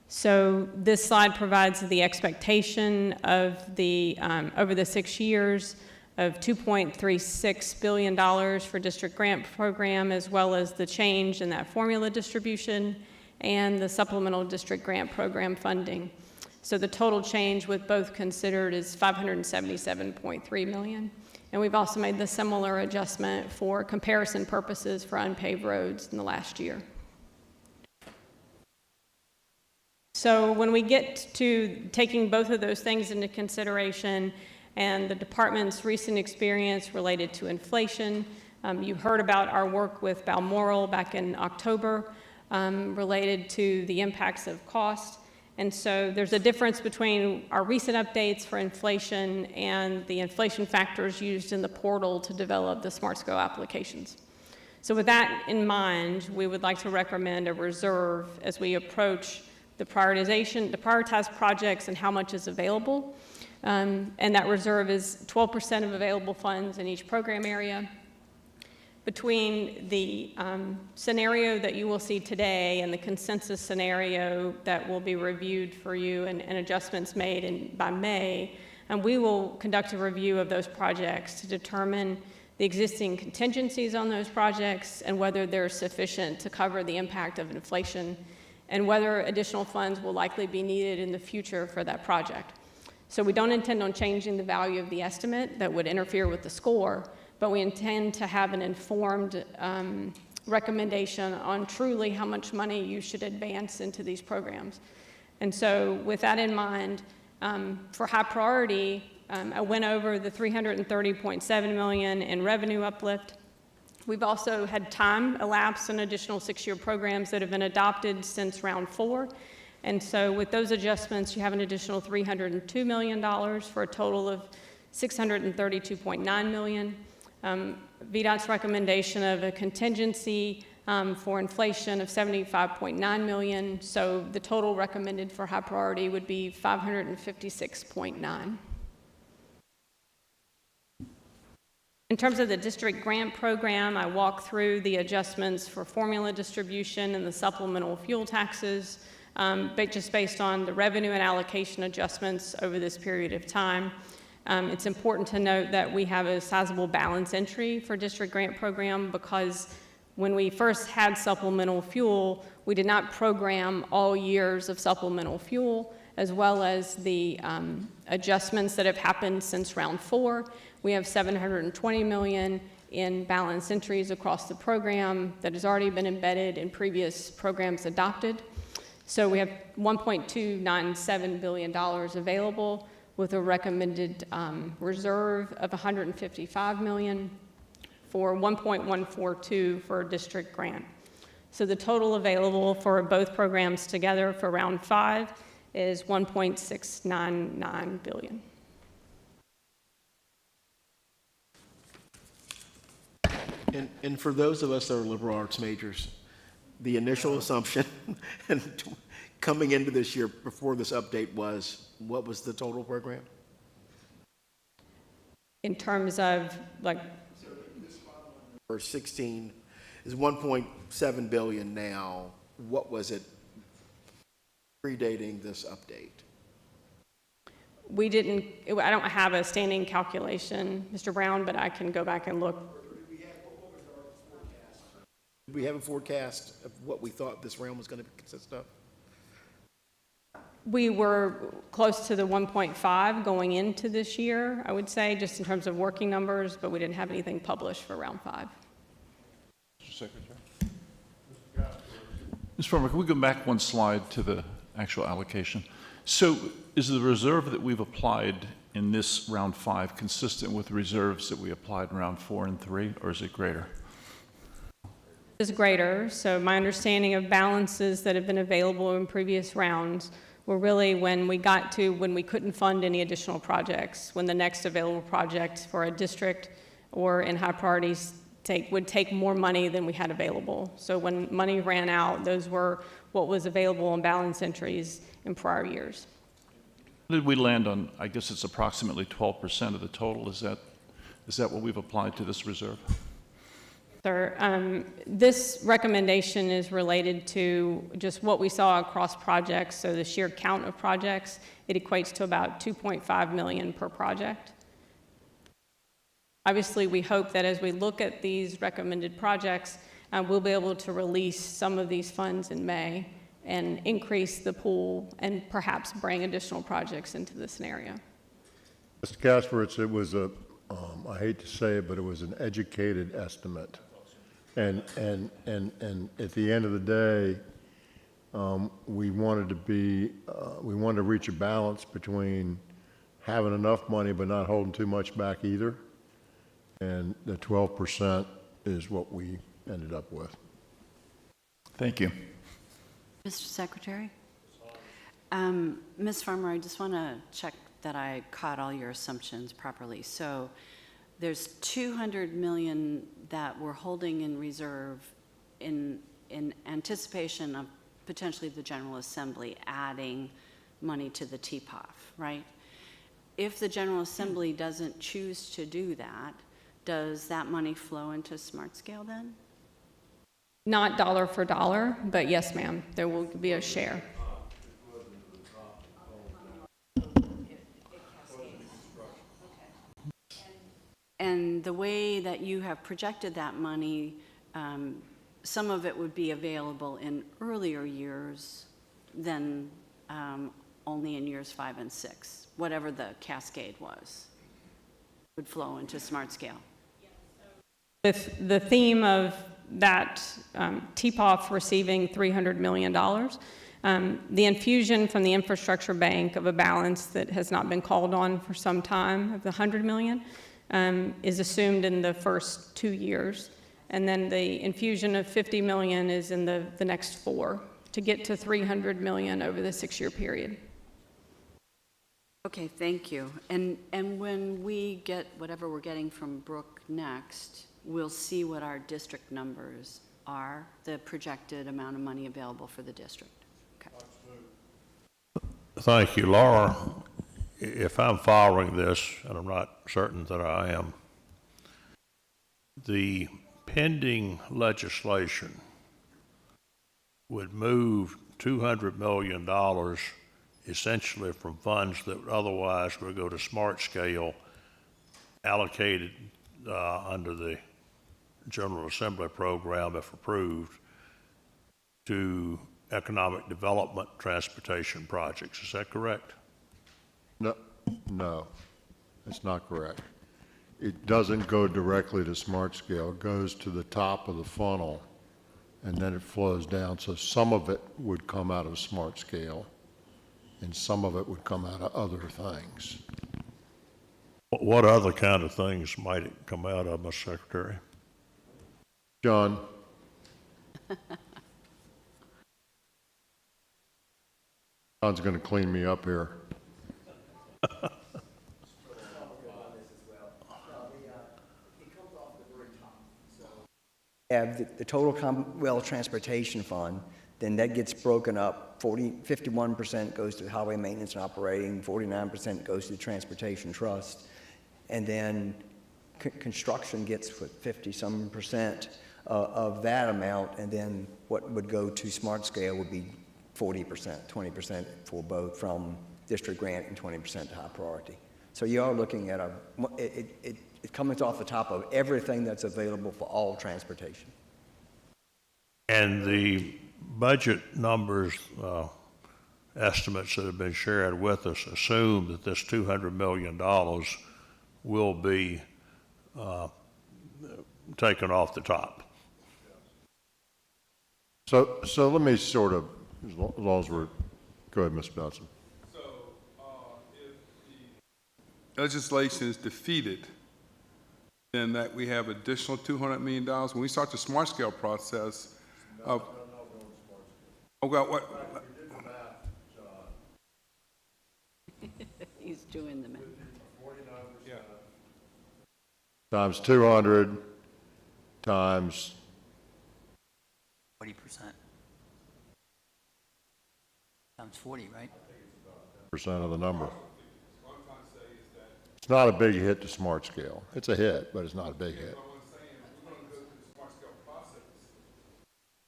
So this slide provides the expectation of the, over the 6 years, of $2.36 billion for district grant program, as well as the change in that formula distribution and the supplemental district grant program funding. So the total change with both considered is $577.3 million. And we've also made the similar adjustment for comparison purposes for unpaved roads in the last year. So when we get to taking both of those things into consideration and the department's recent experience related to inflation, you heard about our work with Balmoral back in October related to the impacts of cost. And so there's a difference between our recent updates for inflation and the inflation factors used in the portal to develop the Smart Scale applications. So with that in mind, we would like to recommend a reserve as we approach the prioritization, to prioritize projects and how much is available. And that reserve is 12% of available funds in each program area. Between the scenario that you will see today and the consensus scenario that will be reviewed for you and adjustments made by May, and we will conduct a review of those projects to determine the existing contingencies on those projects and whether they're sufficient to cover the impact of inflation and whether additional funds will likely be needed in the future for that project. So we don't intend on changing the value of the estimate that would interfere with the score, but we intend to have an informed recommendation on truly how much money you should advance into these programs. And so with that in mind, for high priority, I went over the $330.7 million in revenue uplift. We've also had time elapse in additional 6-year programs that have been adopted since round 4. And so with those adjustments, you have an additional $302 million for a total of $632.9 million. VDOT's recommendation of a contingency for inflation of $75.9 million. So the total recommended for high priority would be $556.9. In terms of the district grant program, I walked through the adjustments for formula distribution and the supplemental fuel taxes. but just based on the revenue and allocation adjustments over this period of time. It's important to note that we have a sizable balance entry for district grant program because when we first had supplemental fuel, we did not program all years of supplemental fuel, as well as the adjustments that have happened since round 4. We have $720 million in balance entries across the program that has already been embedded in previous programs adopted. So we have $1.297 billion available with a recommended reserve of $155 million for 1.142 for a district grant. So the total available for both programs together for round 5 is $1.699 billion. And for those of us that are liberal arts majors, the initial assumption and coming into this year before this update was, what was the total program? In terms of like, Or 16 is 1.7 billion now. What was it predating this update? we didn't, I don't have a standing calculation, Mr. Brown, but I can go back and look. Did we have a forecast of what we thought this round was going to consist of? We were close to the 1.5 going into this year, I would say, just in terms of working numbers, but we didn't have anything published for round 5. Mr. Secretary. Ms. Farmer, can we go back one slide to the actual allocation? So is the reserve that we've applied in this round 5 consistent with reserves that we applied in round 4 and 3, or is it greater? Is greater, so my understanding of balances that have been available in previous rounds were really when we got to when we couldn't fund any additional projects, when the next available project for a district or in high priorities would take more money than we had available. So when money ran out, those were what was available in balance entries in prior years. Did we land on, I guess it's approximately 12% of the total? Is that what we've applied to this reserve? Sir, this recommendation is related to just what we saw across projects, so the sheer count of projects. It equates to about $2.5 million per project. Obviously, we hope that as we look at these recommended projects, we'll be able to release some of these funds in May and increase the pool and perhaps bring additional projects into the scenario. Mr. Kasperitz, it was a, I hate to say it, but it was an educated estimate. And at the end of the day, we wanted to reach a balance between having enough money but not holding too much back either. And the 12% is what we ended up with. Thank you. Mr. Secretary? Ms. Farmer, I just want to check that I caught all your assumptions properly. So there's $200 million that we're holding in reserve in anticipation of potentially the General Assembly adding money to the TPOF, right? If the General Assembly doesn't choose to do that, does that money flow into Smart Scale then? Not dollar for dollar, but yes, ma'am, there will be a share. And the way that you have projected that money, some of it would be available in earlier years than only in years 5 and 6, whatever the cascade was, would flow into Smart Scale. With the theme of that TPOF receiving $300 million, the infusion from the infrastructure bank of a balance that has not been called on for some time of the $100 million is assumed in the first 2 years. And then the infusion of $50 million is in the next 4 to get to $300 million over the 6-year period. Okay, thank you. And when we get whatever we're getting from Brooke next, we'll see what our district numbers are, the projected amount of money available for the district. Okay. Thank you, Laura. If I'm following this, and I'm not certain that I am, the pending legislation would move $200 million essentially from funds that otherwise would go to smart scale allocated under the General Assembly program, if approved, to economic development transportation projects. Is that correct? No, that's not correct. It doesn't go directly to smart scale. It goes to the top of the funnel, and then it flows down. So some of it would come out of smart scale, and some of it would come out of other things. What other kind of things might it come out of, Mr. Secretary? John? John's going to clean me up here. Have the total Commonwealth Transportation Fund, then that gets broken up. 51% goes to highway maintenance and operating, 49% goes to transportation trust, and then construction gets what, 50-some% of that amount, and then what would go to smart scale would be 40%, 20% for both from district grant and 20% to high priority. So you are looking at it comes off the top of everything that's available for all transportation. And the budget numbers, estimates that have been shared with us assume that this $200 million will be taken off the top. So let me sort of, as long as we're, go ahead, Mr. Dodson. So if the legislation is defeated, then that we have additional $200 million. When we start the smart scale process of, oh God, what? He's doing the math. Yeah. Times 200 times 40%. Times 40, right? percent of the number. It's not a big hit to smart scale. It's a hit, but it's not a big hit.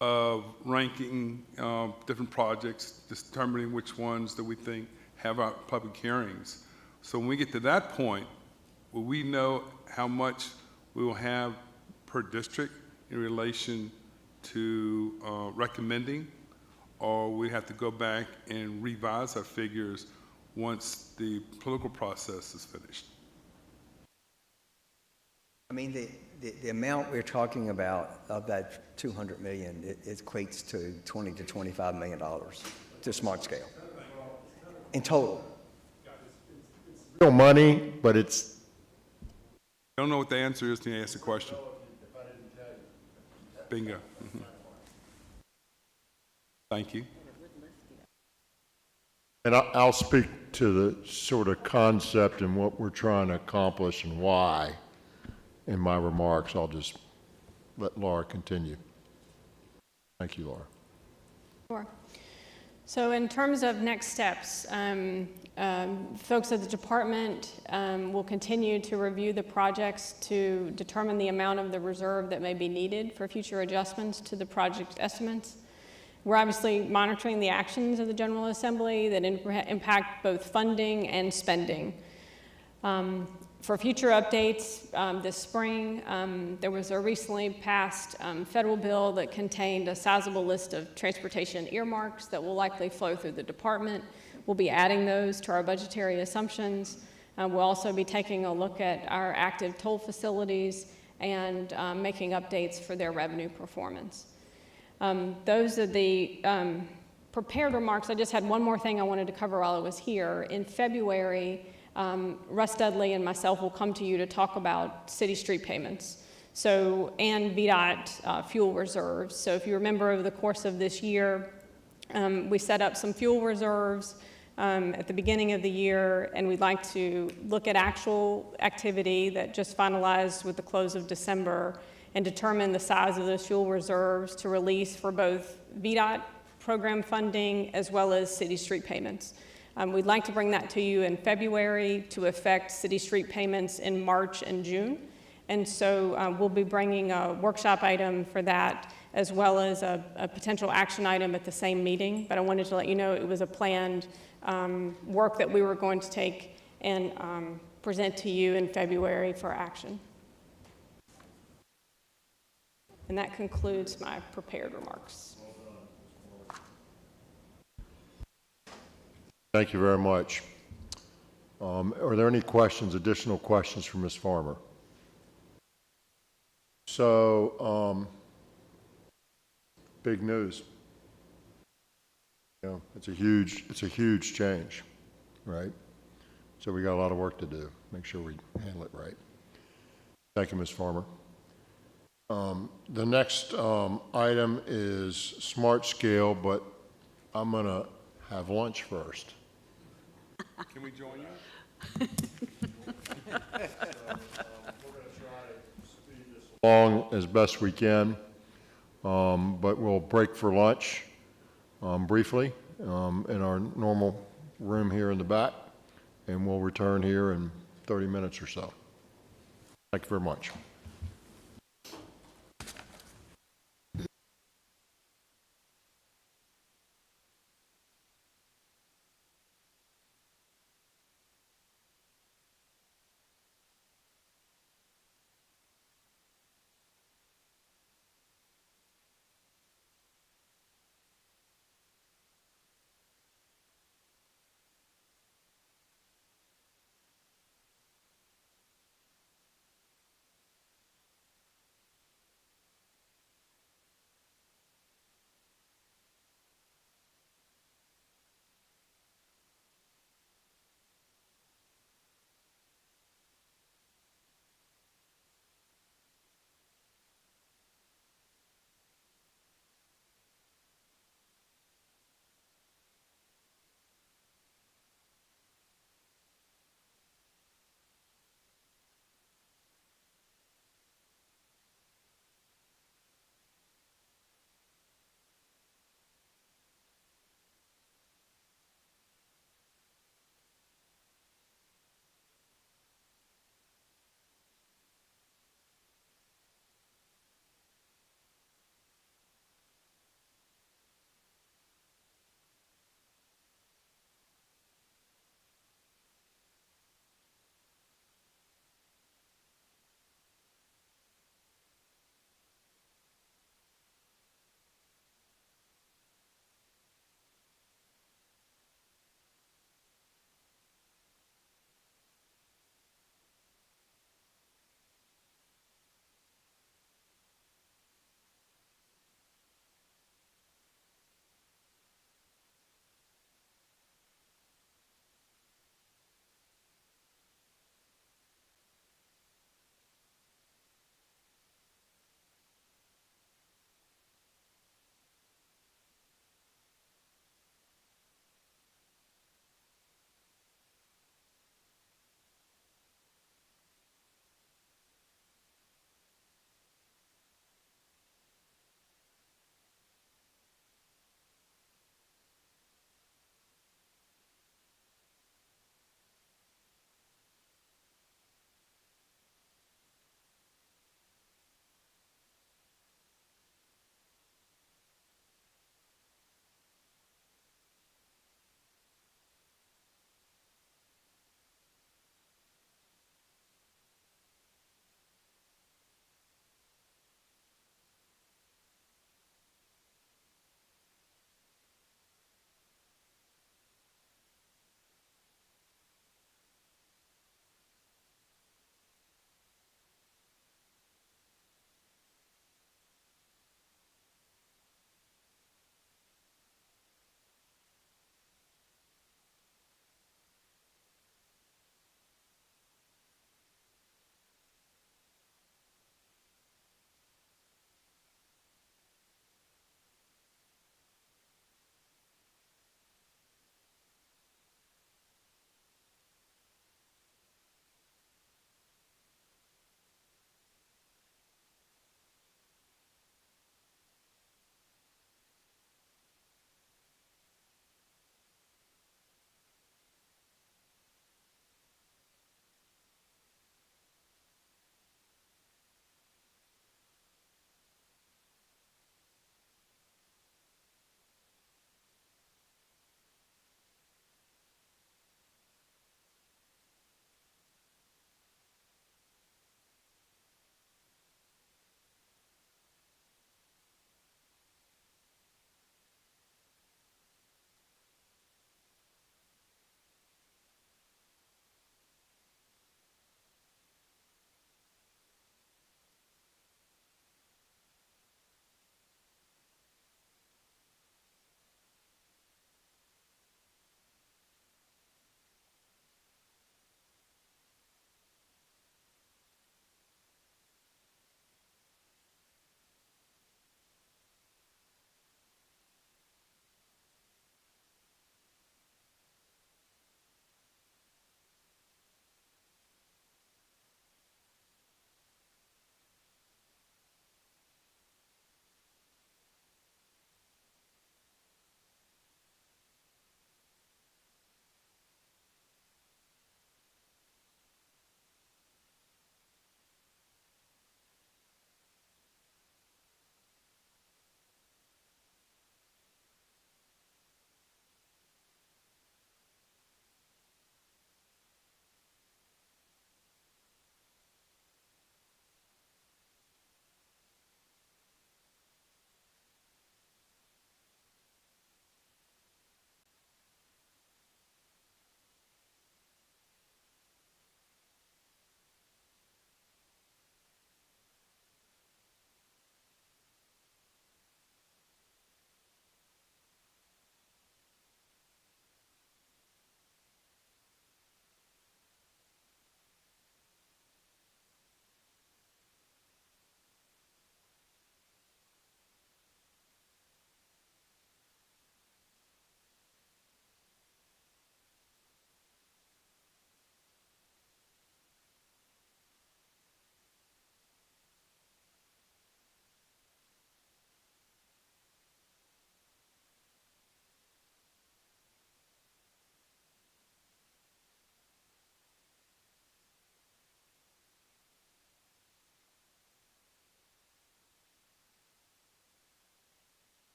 Of ranking different projects, determining which ones that we think have our public hearings. So when we get to that point, will we know how much we will have per district in relation to recommending, or we have to go back and revise our figures once the political process is finished? I mean, the amount we're talking about of that 200 million, it equates to $20 to $25 million to smart scale in total. Real money, but it's. I don't know what the answer is to you ask the question. Bingo. Mm-hmm. Thank you. And I'll speak to the sort of concept and what we're trying to accomplish and why in my remarks. I'll just let Laura continue. Thank you, Laura. Sure. So in terms of next steps, folks at the department will continue to review the projects to determine the amount of the reserve that may be needed for future adjustments to the project estimates. We're obviously monitoring the actions of the General Assembly that impact both funding and spending. For future updates, this spring, there was a recently passed federal bill that contained a sizable list of transportation earmarks that will likely flow through the department. We'll be adding those to our budgetary assumptions. We'll also be taking a look at our active toll facilities and making updates for their revenue performance. Those are the prepared remarks. I just had one more thing I wanted to cover while I was here. In February, Russ Dudley and myself will come to you to talk about city street payments. And VDOT fuel reserves. So if you remember, over the course of this year, we set up some fuel reserves at the beginning of the year, and we'd like to look at actual activity that just finalized with the close of December and determine the size of those fuel reserves to release for both VDOT program funding as well as city street payments. We'd like to bring that to you in February to affect city street payments in March and June. And so we'll be bringing a workshop item for that as well as a potential action item at the same meeting. But I wanted to let you know it was a planned work that we were going to take and present to you in February for action. And that concludes my prepared remarks. Thank you very much. Are there any questions, additional questions for Ms. Farmer? So, big news. You know, it's a huge change, right? So we got a lot of work to do. Make sure we handle it right. Thank you, Ms. Farmer. The next item is Smart Scale, but I'm going to have lunch first. Can we join you? Along as best we can, but we'll break for lunch briefly in our normal room here in the back, and we'll return here in 30 minutes or so. Thank you very much.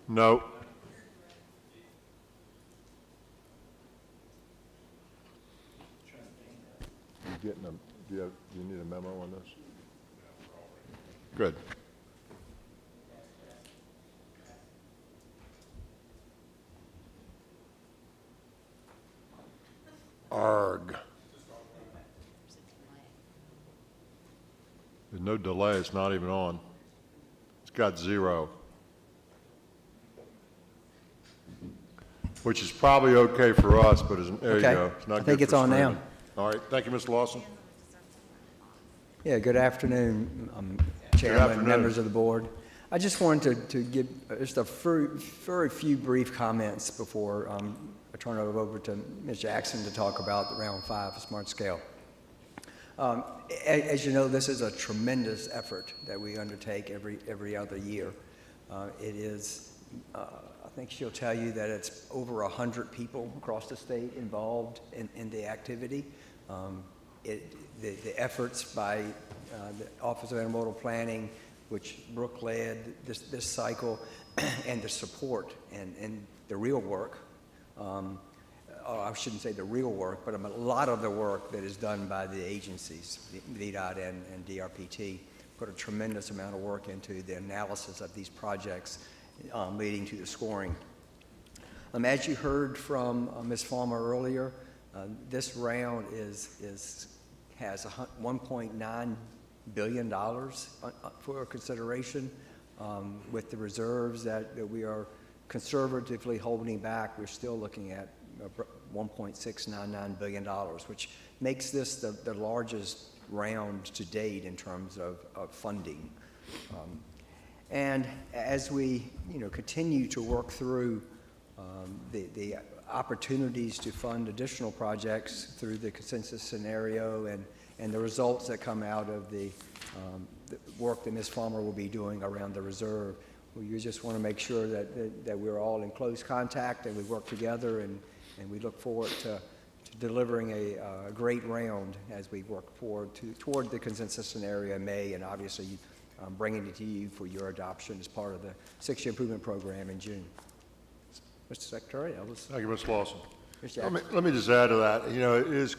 No. You getting a, do you need a memo on this? Good. Arg. There's no delay, it's not even on. It's got 0. Which is probably okay for us, but there you Okay. go. It's not I think good it's for on now. streaming. All right, thank you, Mr. Lawson. Yeah, good afternoon, Chairman, afternoon. members of the board. I just wanted to give just a very few brief comments before I turn it over to Ms. Jackson to talk about the Round 5 Smart Scale. As you know, this is a tremendous effort that we undertake every other year. It is, I think she'll tell you that it's over 100 people across the state involved in the activity. The efforts by the Office of Intermodal Planning, which Brooke led this cycle, and the support and the real work, I shouldn't say the real work, but a lot of the work that is done by the agencies, VDOT and DRPT, put a tremendous amount of work into the analysis of these projects leading to the scoring. As you heard from Ms. Farmer earlier, this round has $1.9 billion for consideration. With the reserves that we are conservatively holding back, we're still looking at $1.699 billion, which makes this the largest round to date in terms of funding. And as we continue to work through the opportunities to fund additional projects through the consensus scenario and the results that come out of the work that Ms. Farmer will be doing around the reserve, we just want to make sure that we're all in close contact and we work together, and we look forward to delivering a great round as we work forward toward the consensus scenario in May, and obviously bringing it to you for your adoption as part of the 6-year improvement program in June. Mr. Secretary, Thank you, Mr. Lawson. Ms. Jackson. Let me just add to that. It is,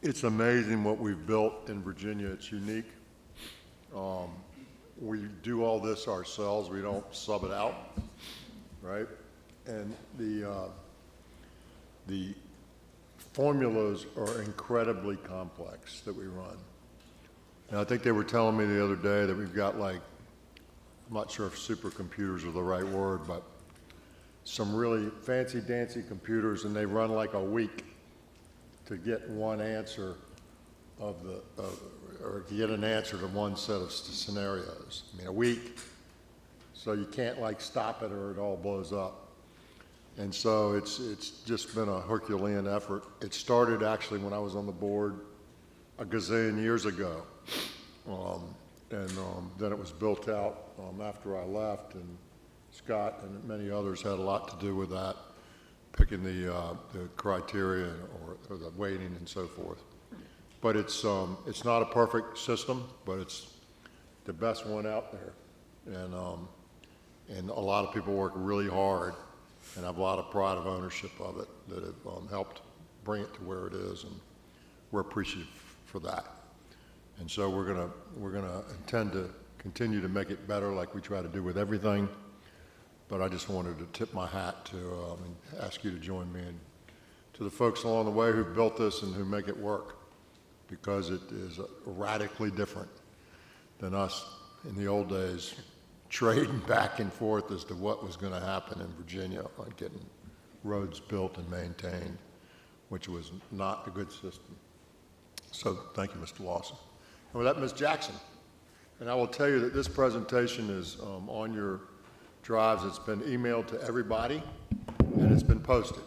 it's amazing what we've built in Virginia. It's unique. We do all this ourselves. We don't sub it out, right? And the formulas are incredibly complex that we run. And I think they were telling me the other day that we've got, like, I'm not sure if supercomputers are the right word, but some really fancy-dancy computers, and they run like a week to get one answer or to get an answer to one set of scenarios. I mean, a week. So you can't, like, stop it or it all blows up. And so it's just been a Herculean effort. It started actually when I was on the board a gazillion years ago. Then it was built out after I left, and Scott and many others had a lot to do with that, picking the criteria or the weighting and so forth. But it's not a perfect system, but it's the best one out there. And a lot of people work really hard and have a lot of pride of ownership of it that have helped bring it to where it is, and we're appreciative for that. And so we're gonna intend to continue to make it better like we try to do with everything. But I just wanted to tip my hat to and ask you to join me and to the folks along the way who built this and who make it work, because it is radically different than us in the old days trading back and forth as to what was going to happen in Virginia on getting roads built and maintained, which was not a good system. So thank you, Mr. Lawson. And with that, Ms. Jackson. And I will tell you that this presentation is on your drives. It's been emailed to everybody, and it's been posted.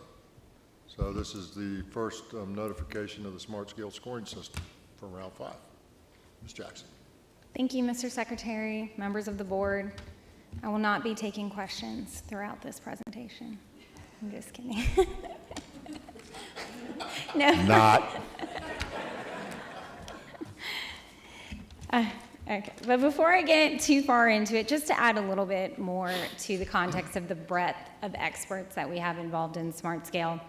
So this is the first notification of the Smart Scale scoring system for Round 5. Ms. Jackson. Thank you, Mr. Secretary, members of the board. I will not be taking questions throughout this presentation. I'm just kidding. No. Not. Okay, but before I get too far into it, just to add a little bit more to the context of the breadth of experts that we have involved in Smart Scale.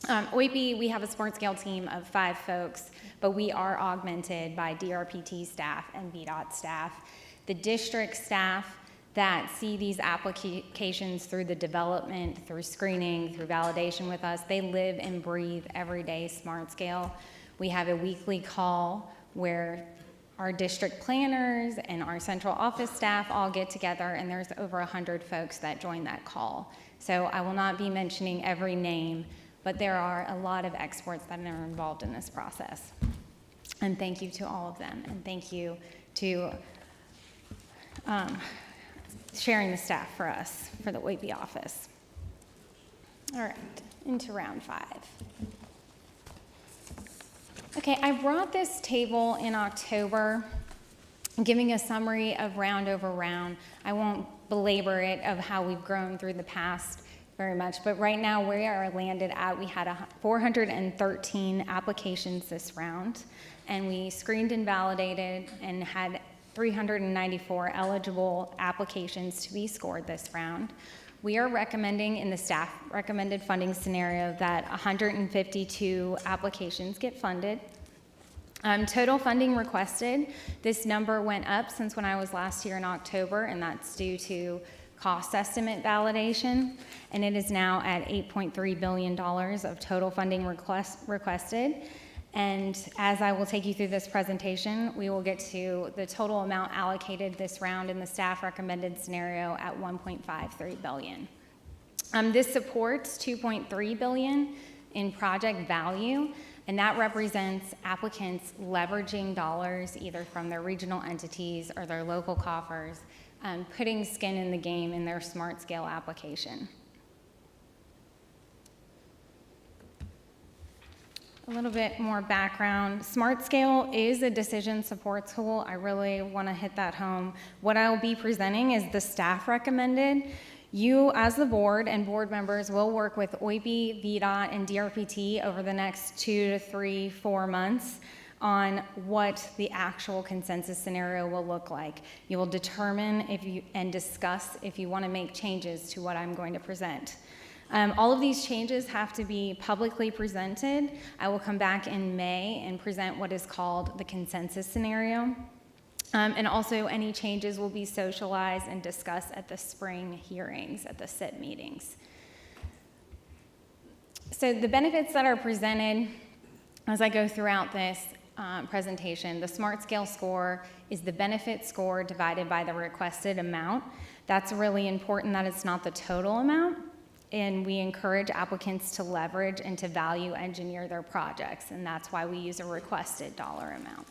OIP, we have a Smart Scale team of 5 folks, but we are augmented by DRPT staff and VDOT staff. The district staff that see these applications through the development, through screening, through validation with us, they live and breathe every day Smart Scale. We have a weekly call where our district planners and our central office staff all get together, and there's over 100 folks that join that call. So I will not be mentioning every name, but there are a lot of experts that are involved in this process. And thank you to all of them, and thank you to sharing the staff for us, for the OIP office. All right, into round 5. Okay, I brought this table in October, giving a summary of round over round. I won't belabor it of how we've grown through the past very much, but right now we are landed at, we had 413 applications this round, and we screened and validated and had 394 eligible applications to be scored this round. We are recommending in the staff recommended funding scenario that 152 applications get funded. Total funding requested, this number went up since when I was last here in October, and that's due to cost estimate validation, and it is now at $8.3 billion of total funding requested. And as I will take you through this presentation, we will get to the total amount allocated this round in the staff recommended scenario at $1.53 billion. This supports $2.3 billion in project value, and that represents applicants leveraging dollars either from their regional entities or their local coffers, putting skin in the game in their Smart Scale application. A little bit more background. Smart Scale is a decision support tool. I really want to hit that home. What I'll be presenting is the staff recommended. You, as the board and board members, will work with OIP, VDOT, and DRPT over the next 2 to 3, 4 months on what the actual consensus scenario will look like. You will determine and discuss if you want to make changes to what I'm going to present. All of these changes have to be publicly presented. I will come back in May and present what is called the consensus scenario. And also any changes will be socialized and discussed at the spring hearings, at the SIT meetings. So the benefits that are presented as I go throughout this presentation, the Smart Scale score is the benefit score divided by the requested amount. That's really important that it's not the total amount. And we encourage applicants to leverage and to value engineer their projects, and that's why we use a requested dollar amount.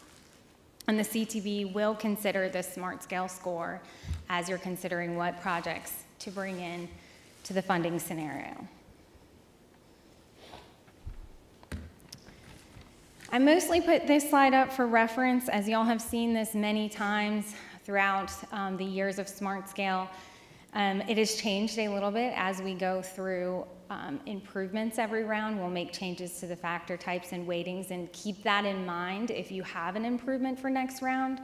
And the CTV will consider the Smart Scale score as you're considering what projects to bring in to the funding scenario. I mostly put this slide up for reference, as y'all have seen this many times throughout the years of Smart Scale. It has changed a little bit as we go through improvements every round. We'll make changes to the factor types and weightings, and keep that in mind if you have an improvement for next round,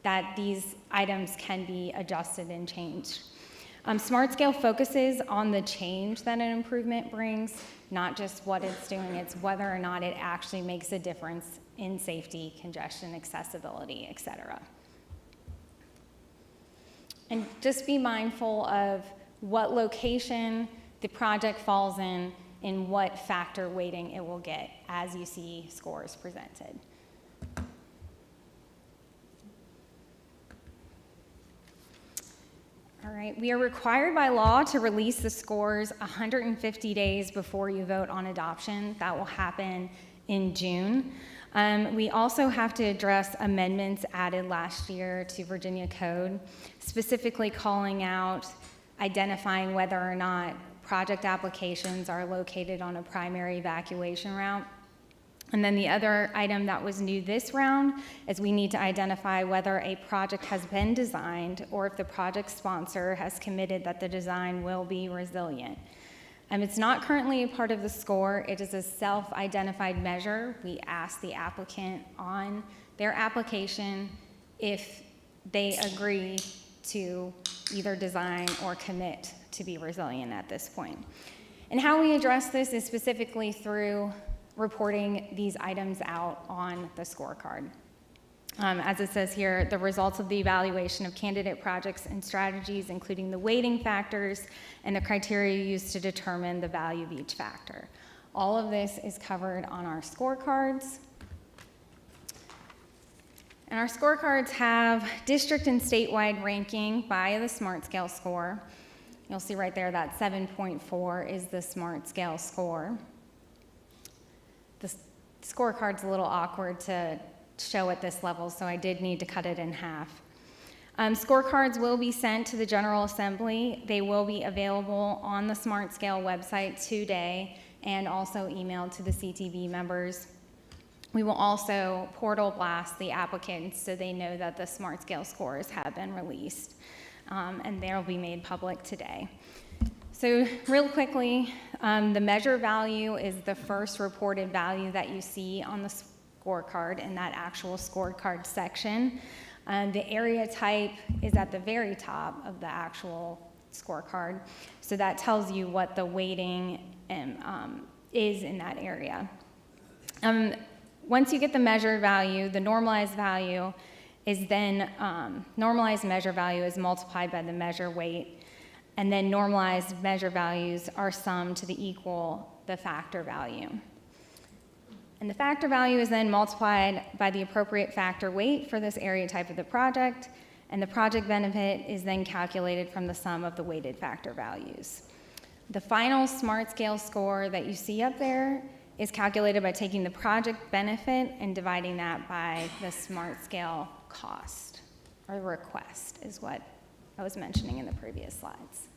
that these items can be adjusted and changed. Smart Scale focuses on the change that an improvement brings, not just what it's doing, it's whether or not it actually makes a difference in safety, congestion, accessibility, et cetera. And just be mindful of what location the project falls in what factor weighting it will get as you see scores presented. All right, we are required by law to release the scores 150 days before you vote on adoption. That will happen in June. We also have to address amendments added last year to Virginia Code, specifically calling out, identifying whether or not project applications are located on a primary evacuation route. And then the other item that was new this round is we need to identify whether a project has been designed or if the project sponsor has committed that the design will be resilient. It's not currently a part of the score. It is a self-identified measure. We ask the applicant on their application if they agree to either design or commit to be resilient at this point. And how we address this is specifically through reporting these items out on the scorecard. As it says here, the results of the evaluation of candidate projects and strategies, including the weighting factors and the criteria used to determine the value of each factor. All of this is covered on our scorecards. And our scorecards have district and statewide ranking by the SMART Scale score. You'll see right there that 7.4 is the SMART Scale score. The scorecard's a little awkward to show at this level, so I did need to cut it in half. Scorecards will be sent to the General Assembly. They will be available on the SMART Scale website today and also emailed to the CTV members. We will also portal blast the applicants so they know that the SMART Scale scores have been released, and they'll be made public today. So real quickly, the measure value is the first reported value that you see on the scorecard in that actual scorecard section. The area type is at the very top of the actual scorecard, so that tells you what the weighting is in that area. Once you get the measured value, the normalized value is then, normalized measure value is multiplied by the measure weight, and then normalized measure values are summed to equal the factor value. And the factor value is then multiplied by the appropriate factor weight for this area type of the project, and the project benefit is then calculated from the sum of the weighted factor values. The final SMART Scale score that you see up there is calculated by taking the project benefit and dividing that by the SMART Scale cost, or request is what I was mentioning in the previous slides.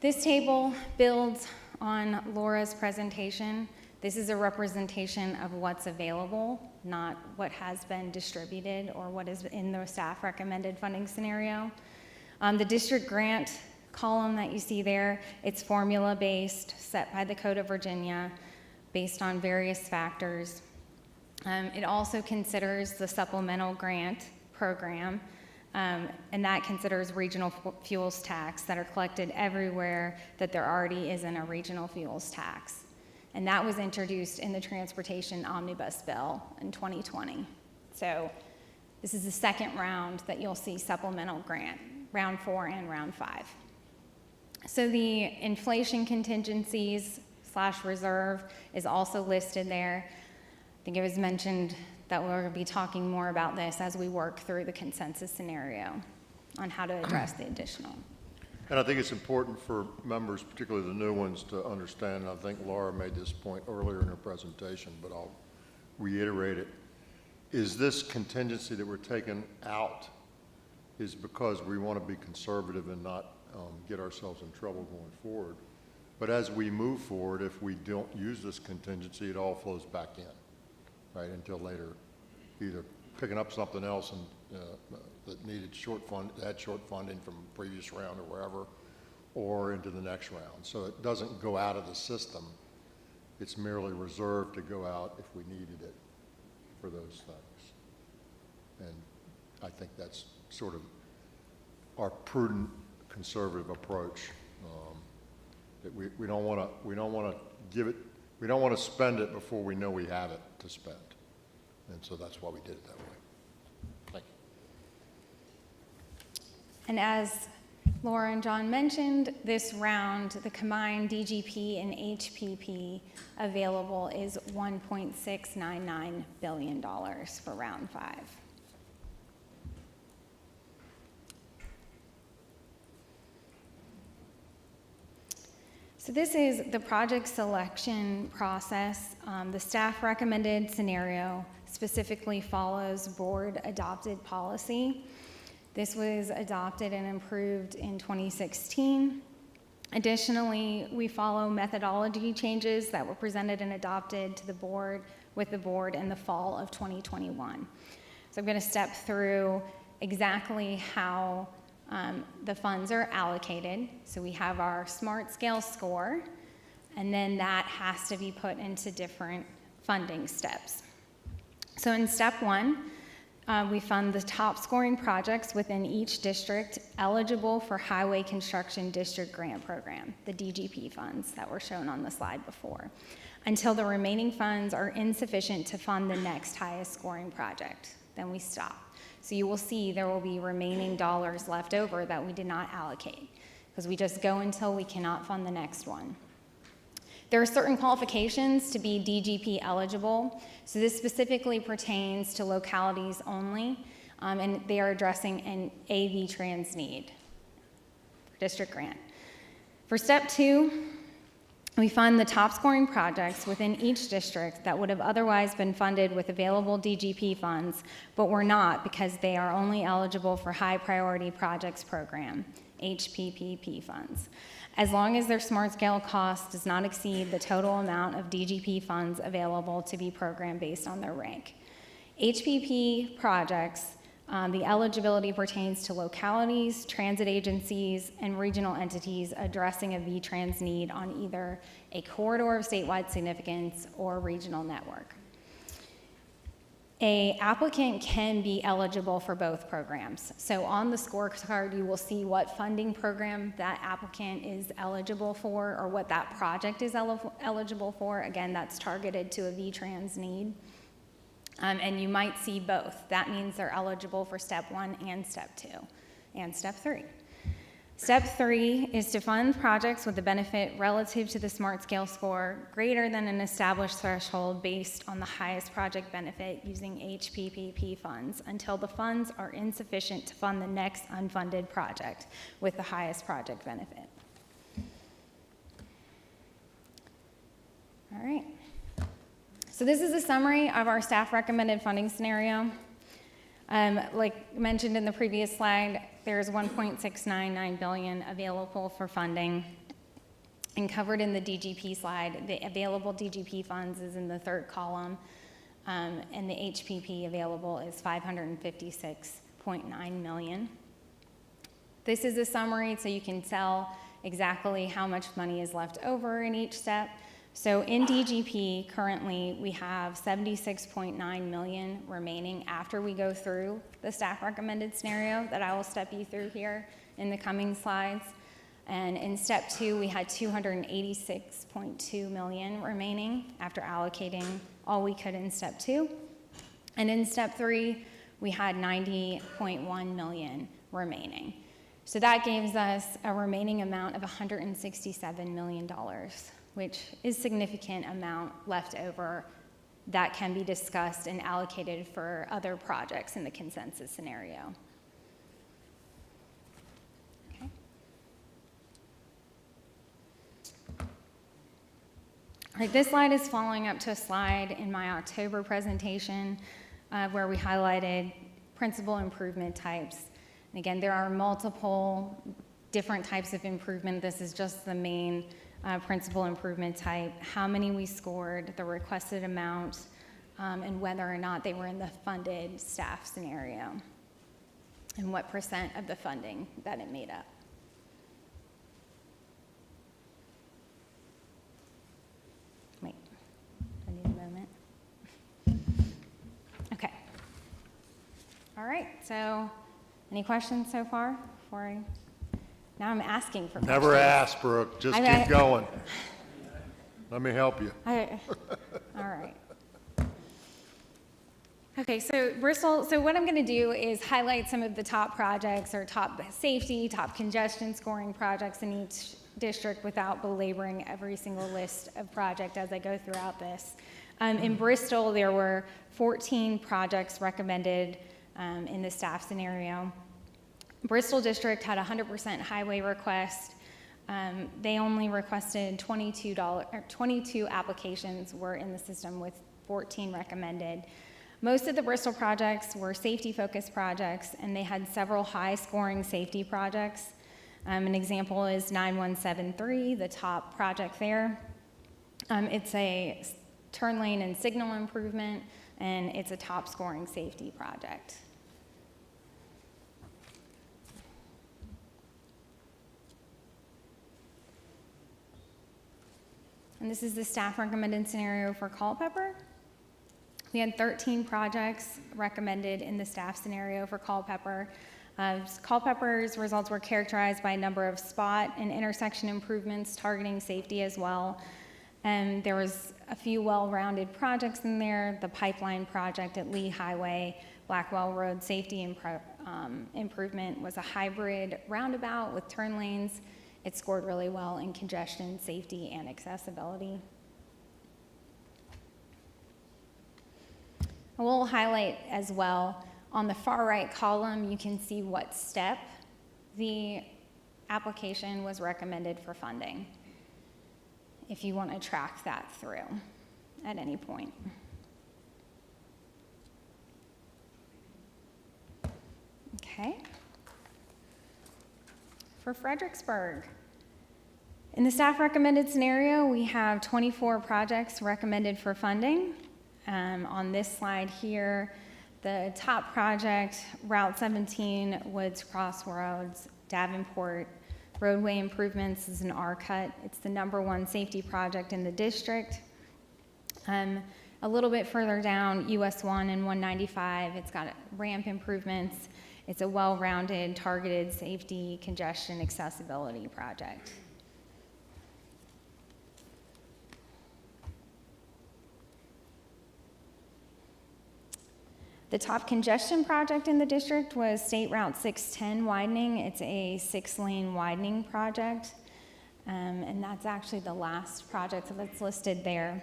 This table builds on Laura's presentation. This is a representation of what's available, not what has been distributed or what is in the staff recommended funding scenario. The district grant column that you see there, it's formula-based, set by the Code of Virginia, based on various factors. It also considers the supplemental grant program, and that considers regional fuels tax that are collected everywhere that there already isn't a regional fuels tax. And that was introduced in the Transportation Omnibus Bill in 2020. So this is the second round that you'll see supplemental grant, round 4 and round 5. So the inflation contingencies / reserve is also listed there. I think it was mentioned that we're going to be talking more about this as we work through the consensus scenario on how to address the additional. And I think it's important for members, particularly the new ones, to understand, and I think Laura made this point earlier in her presentation, but I'll reiterate it, is this contingency that we're taking out is because we want to be conservative and not get ourselves in trouble going forward. But as we move forward, if we don't use this contingency, it all flows back in. Right, until later, either picking up something else and, that needed had short funding from previous round or wherever, or into the next round. So it doesn't go out of the system. It's merely reserved to go out if we needed it for those things. And I think that's sort of our prudent, conservative approach. That we don't want to give it. We don't want to spend it before we know we have it to spend. And so that's why we did it that way. Thank you. And as Laura and John mentioned, this round, the combined DGP and HPP available is $1.699 billion for round 5. So this is the project selection process. The staff recommended scenario specifically follows board adopted policy. This was adopted and improved in 2016. Additionally, we follow methodology changes that were presented and adopted to the board with the board in the fall of 2021. So I'm going to step through exactly how the funds are allocated. So we have our SMART Scale score, and then that has to be put into different funding steps. So in step one, we fund the top scoring projects within each district eligible for Highway Construction District Grant Program, the DGP funds that were shown on the slide before, until the remaining funds are insufficient to fund the next highest scoring project. Then we stop. So you will see there will be remaining dollars left over that we did not allocate, because we just go until we cannot fund the next one. There are certain qualifications to be DGP eligible. So this specifically pertains to localities only, and they are addressing an AV trans need for district grant. For step two, we fund the top scoring projects within each district that would have otherwise been funded with available DGP funds, but were not because they are only eligible for High Priority Projects Program, HPPP funds, as long as their smart scale cost does not exceed the total amount of DGP funds available to be programmed based on their rank. HPP projects, the eligibility pertains to localities, transit agencies, and regional entities addressing a VTrans need on either a corridor of statewide significance or regional network. An applicant can be eligible for both programs. So on the scorecard, you will see what funding program that applicant is eligible for, or what that project is eligible for. Again, that's targeted to a VTrans need. And you might see both. That means they're eligible for step one and step two, and step three. Step three is to fund projects with a benefit relative to the smart scale score greater than an established threshold based on the highest project benefit using HPPP funds until the funds are insufficient to fund the next unfunded project with the highest project benefit. All right. So this is a summary of our staff recommended funding scenario. Like mentioned in the previous slide, there's $1.699 billion available for funding. And covered in the DGP slide, the available DGP funds is in the third column, and the HPP available is $556.9 million. This is a summary so you can tell exactly how much money is left over in each step. So in DGP, currently, we have $76.9 million remaining after we go through the staff recommended scenario that I will step you through here in the coming slides. And in step two, we had $286.2 million remaining after allocating all we could in step two. And in step three, we had $90.1 million remaining. So that gives us a remaining amount of $167 million. Which is a significant amount left over that can be discussed and allocated for other projects in the consensus scenario. Okay. All right, this slide is following up to a slide in my October presentation where we highlighted principal improvement types. And again, there are multiple different types of improvement. This is just the main principal improvement type, how many we scored, the requested amount, and whether or not they were in the funded staff scenario, and what % of the funding that it made up. Wait, I need a moment. Okay. All right, so any questions so far before I... Now I'm asking for Never questions. ask, Brooke. Just keep going. Let me help you. All right. Okay, so Bristol, so what I'm going to do is highlight some of the top projects or top safety, top congestion scoring projects in each district without belaboring every single list of project as I go throughout this. In Bristol, there were 14 projects recommended in the staff scenario. Bristol District had 100% highway request. They only requested 22 applications were in the system with 14 recommended. Most of the Bristol projects were safety-focused projects, and they had several high-scoring safety projects. An example is 9173, the top project there. It's a turn lane and signal improvement, and it's a top-scoring safety project. And this is the staff recommended scenario for Culpeper. We had 13 projects recommended in the staff scenario for Culpeper. Culpeper's results were characterized by a number of spot and intersection improvements targeting safety as well. And there was a few well-rounded projects in there. The pipeline project at Lee Highway, Blackwell Road safety improvement was a hybrid roundabout with turn lanes. It scored really well in congestion, safety, and accessibility. I will highlight as well, on the far right column, you can see what step the application was recommended for funding, if you want to track that through at any point. Okay. For Fredericksburg, in the staff recommended scenario, we have 24 projects recommended for funding. On this slide here, the top project, Route 17, Woods Crossroads, Davenport, roadway improvements is an R-cut. It's the #1 safety project in the district. A little bit further down, US 1 and 195, it's got ramp improvements. It's a well-rounded, targeted safety, congestion, accessibility project. The top congestion project in the district was State Route 610 widening. It's a 6-lane widening project, and that's actually the last project that's listed there.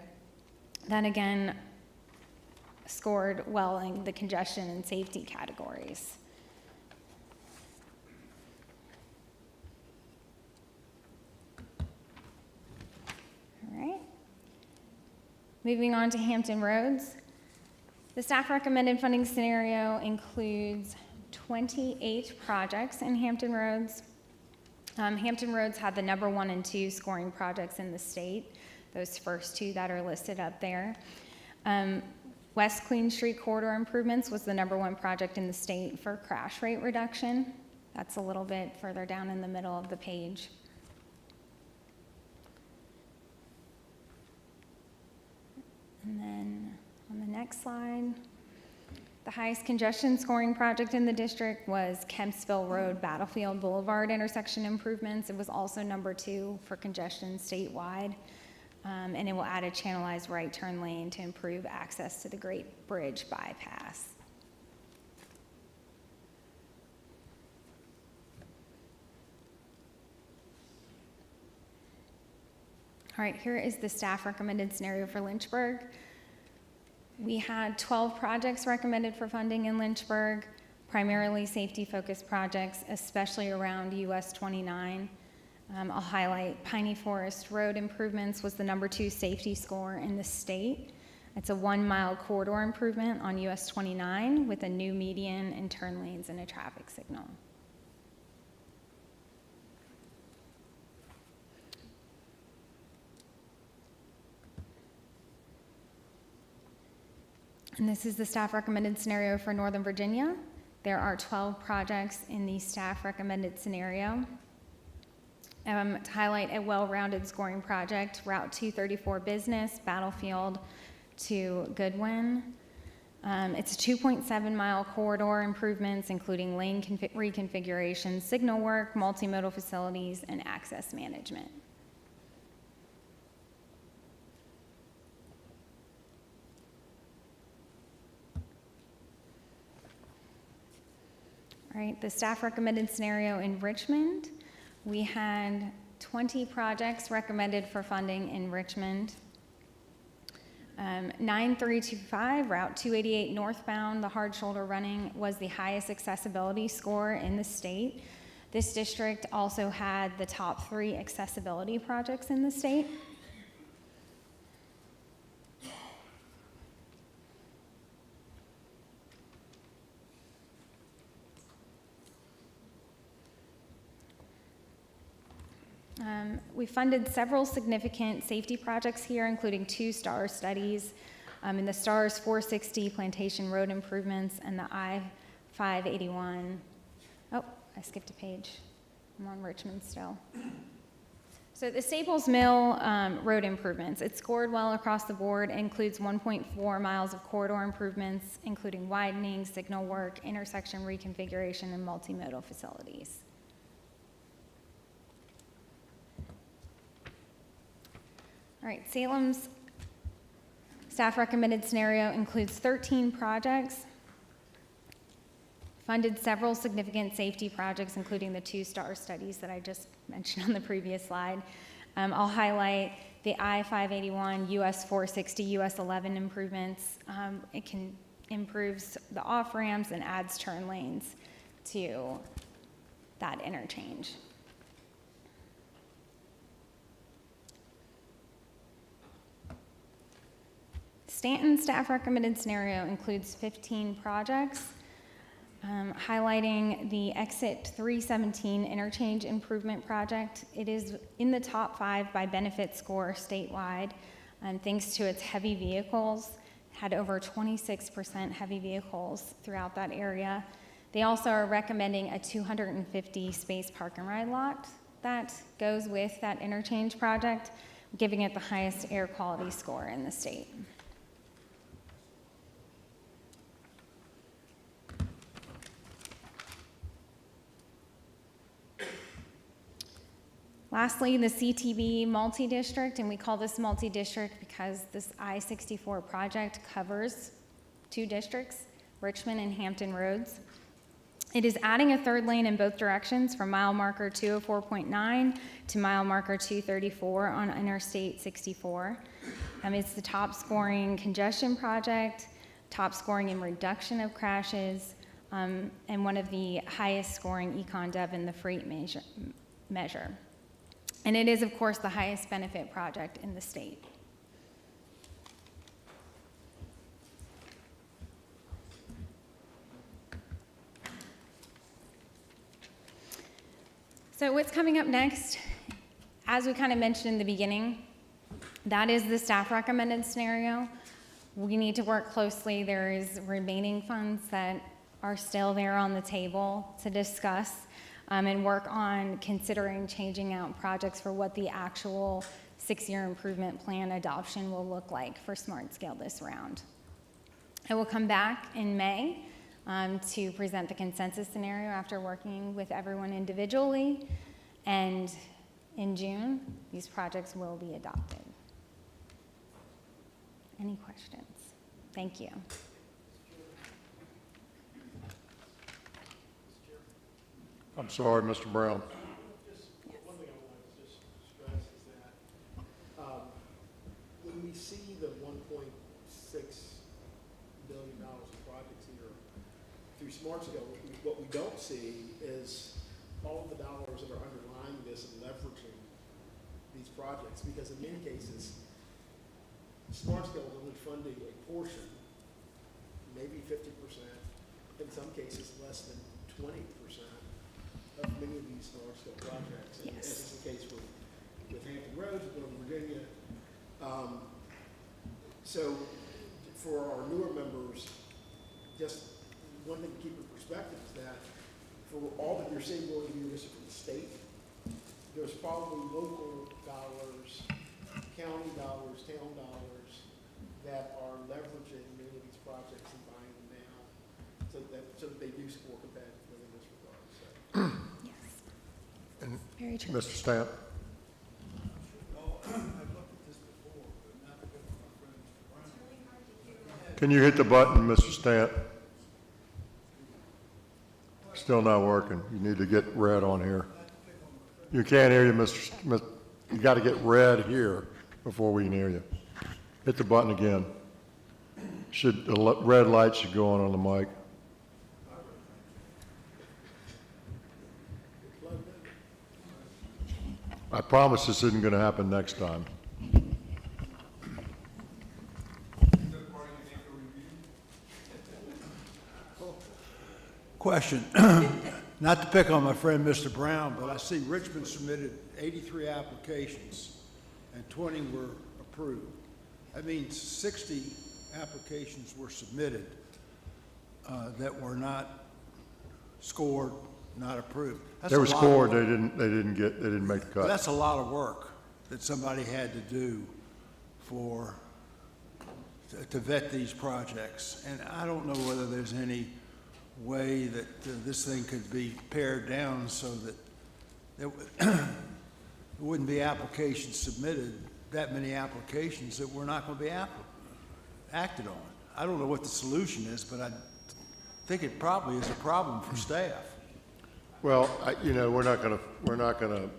That again scored well in the congestion and safety categories. All right. Moving on to Hampton Roads. The staff recommended funding scenario includes 28 projects in Hampton Roads. Hampton Roads had the #1 and 2 scoring projects in the state, those first two that are listed up there. West Queen Street corridor improvements was the #1 project in the state for crash rate reduction. That's a little bit further down in the middle of the page. And then on the next slide, the highest congestion scoring project in the district was Kempsville Road, Battlefield Boulevard intersection improvements. It was also #2 for congestion statewide, and it will add a channelized right turn lane to improve access to the Great Bridge bypass. All right, here is the staff recommended scenario for Lynchburg. We had 12 projects recommended for funding in Lynchburg, primarily safety-focused projects, especially around US 29. I'll highlight Piney Forest Road improvements was the #2 safety score in the state. It's a 1-mile corridor improvement on US 29 with a new median and turn lanes and a traffic signal. And this is the staff recommended scenario for Northern Virginia. There are 12 projects in the staff recommended scenario. To highlight a well-rounded scoring project, Route 234 Business, Battlefield to Goodwin. It's a 2.7-mile corridor improvements, including lane reconfiguration, signal work, multimodal facilities, and access management. All right, the staff recommended scenario in Richmond. We had 20 projects recommended for funding in Richmond. 9325, Route 288 northbound, the hard shoulder running was the highest accessibility score in the state. This district also had the top 3 accessibility projects in the state. We funded several significant safety projects here, including 2 STAR studies. In the STARS 460 Plantation Road improvements and the I-581. Oh, I skipped a page. I'm on Richmond still. So the Staples Mill road improvements, it scored well across the board, includes 1.4 miles of corridor improvements, including widening, signal work, intersection reconfiguration, and multimodal facilities. All right, Salem's staff recommended scenario includes 13 projects, funded several significant safety projects, including the 2 STAR studies that I just mentioned on the previous slide. I'll highlight the I-581, US 460, US 11 improvements. It improves the off-ramps and adds turn lanes to that interchange. Stanton staff recommended scenario includes 15 projects, highlighting the Exit 317 interchange improvement project. It is in the top 5 by benefit score statewide, thanks to its heavy vehicles. Had over 26% heavy vehicles throughout that area. They also are recommending a 250 space park and ride lot that goes with that interchange project, giving it the highest air quality score in the state. Lastly, the CTB multi-district, and we call this multi-district because this I-64 project covers 2 districts, Richmond and Hampton Roads. It is adding a 3rd lane in both directions from mile marker 204.9 to mile marker 234 on Interstate 64. It's the top scoring congestion project, top scoring in reduction of crashes, and one of the highest scoring econ dev in the freight measure. And it is, of course, the highest benefit project in the state. So what's coming up next, as we kind of mentioned in the beginning, that is the staff recommended scenario. We need to work closely. There is remaining funds that are still there on the table to discuss. And work on considering changing out projects for what the actual 6-year improvement plan adoption will look like for Smart Scale this round. I will come back in May to present the consensus scenario after working with everyone individually, and in June, these projects will be adopted. Any questions? Thank you. I'm sorry, Mr. Brown. One thing I want to just stress is that when we see the $1.6 billion of projects here through Smart Scale, what we don't see is all of the dollars that are underlying this and leveraging these projects, because in many cases, Smart Scale is only funding a portion, maybe 50%, in some cases less than 20%. Of many of these large-scale projects. And Yes. as is the case with Hampton Roads, with Northern Virginia. So for our newer members, just one thing to keep in perspective is that for all that you're seeing going to be from the state, there's probably local dollars, county dollars, town dollars that are leveraging many of these projects and buying them now so that they do score competitively in this regard. So. And Very true. Mr. Stamp? Can you hit the button, Mr. Stamp? Still not working. You need to get red on here. You can't hear you, Mr. Smith. You got to get red here before we can hear you. Hit the button again. The red light should go on the mic. I promise this isn't going to happen next time. Question, not to pick on my friend Mr. Brown, but I see Richmond submitted 83 applications and 20 were approved. That means 60 applications were submitted that were not scored not approved. That's They a were lot of scored, work. they didn't make the But cut. that's a lot of work that somebody had to do to vet these projects. And I don't know whether there's any way that this thing could be pared down so that there wouldn't be applications submitted, that many applications that were not going to be acted on. I don't know what the solution is, but I think it probably is a problem for staff. Well, we're not gonna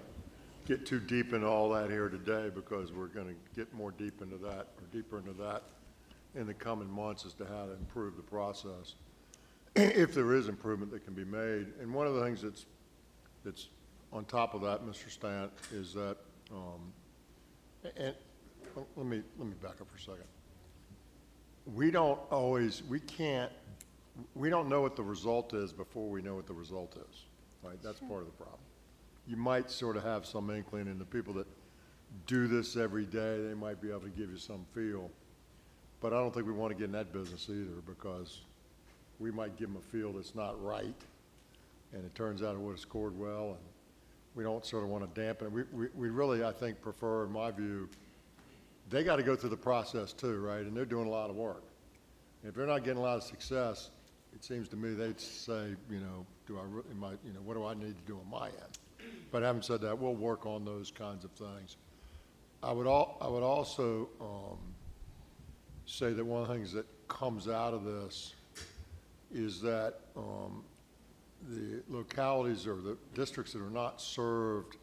get too deep into all that here today because we're gonna get more deeper into that in the coming months as to how to improve the process, if there is improvement that can be made. And one of the things that's on top of that, Mr. Stant, is that, and let me back up for a second. We don't know what the result is before we know what the result is, right? That's part of the problem. You might sort of have some inkling, and the people that do this every day, they might be able to give you some feel. But I don't think we want to get in that business either, because we might give them a feel that's not right, and it turns out it would have scored well, and we don't sort of want to dampen it. We really, I think, prefer, in my view, they got to go through the process too, right? And they're doing a lot of work. And if they're not getting a lot of success, it seems to me they'd say, what do I need to do on my end? But having said that, we'll work on those kinds of things. I would also say that one of the things that comes out of this is that the localities or the districts that are not served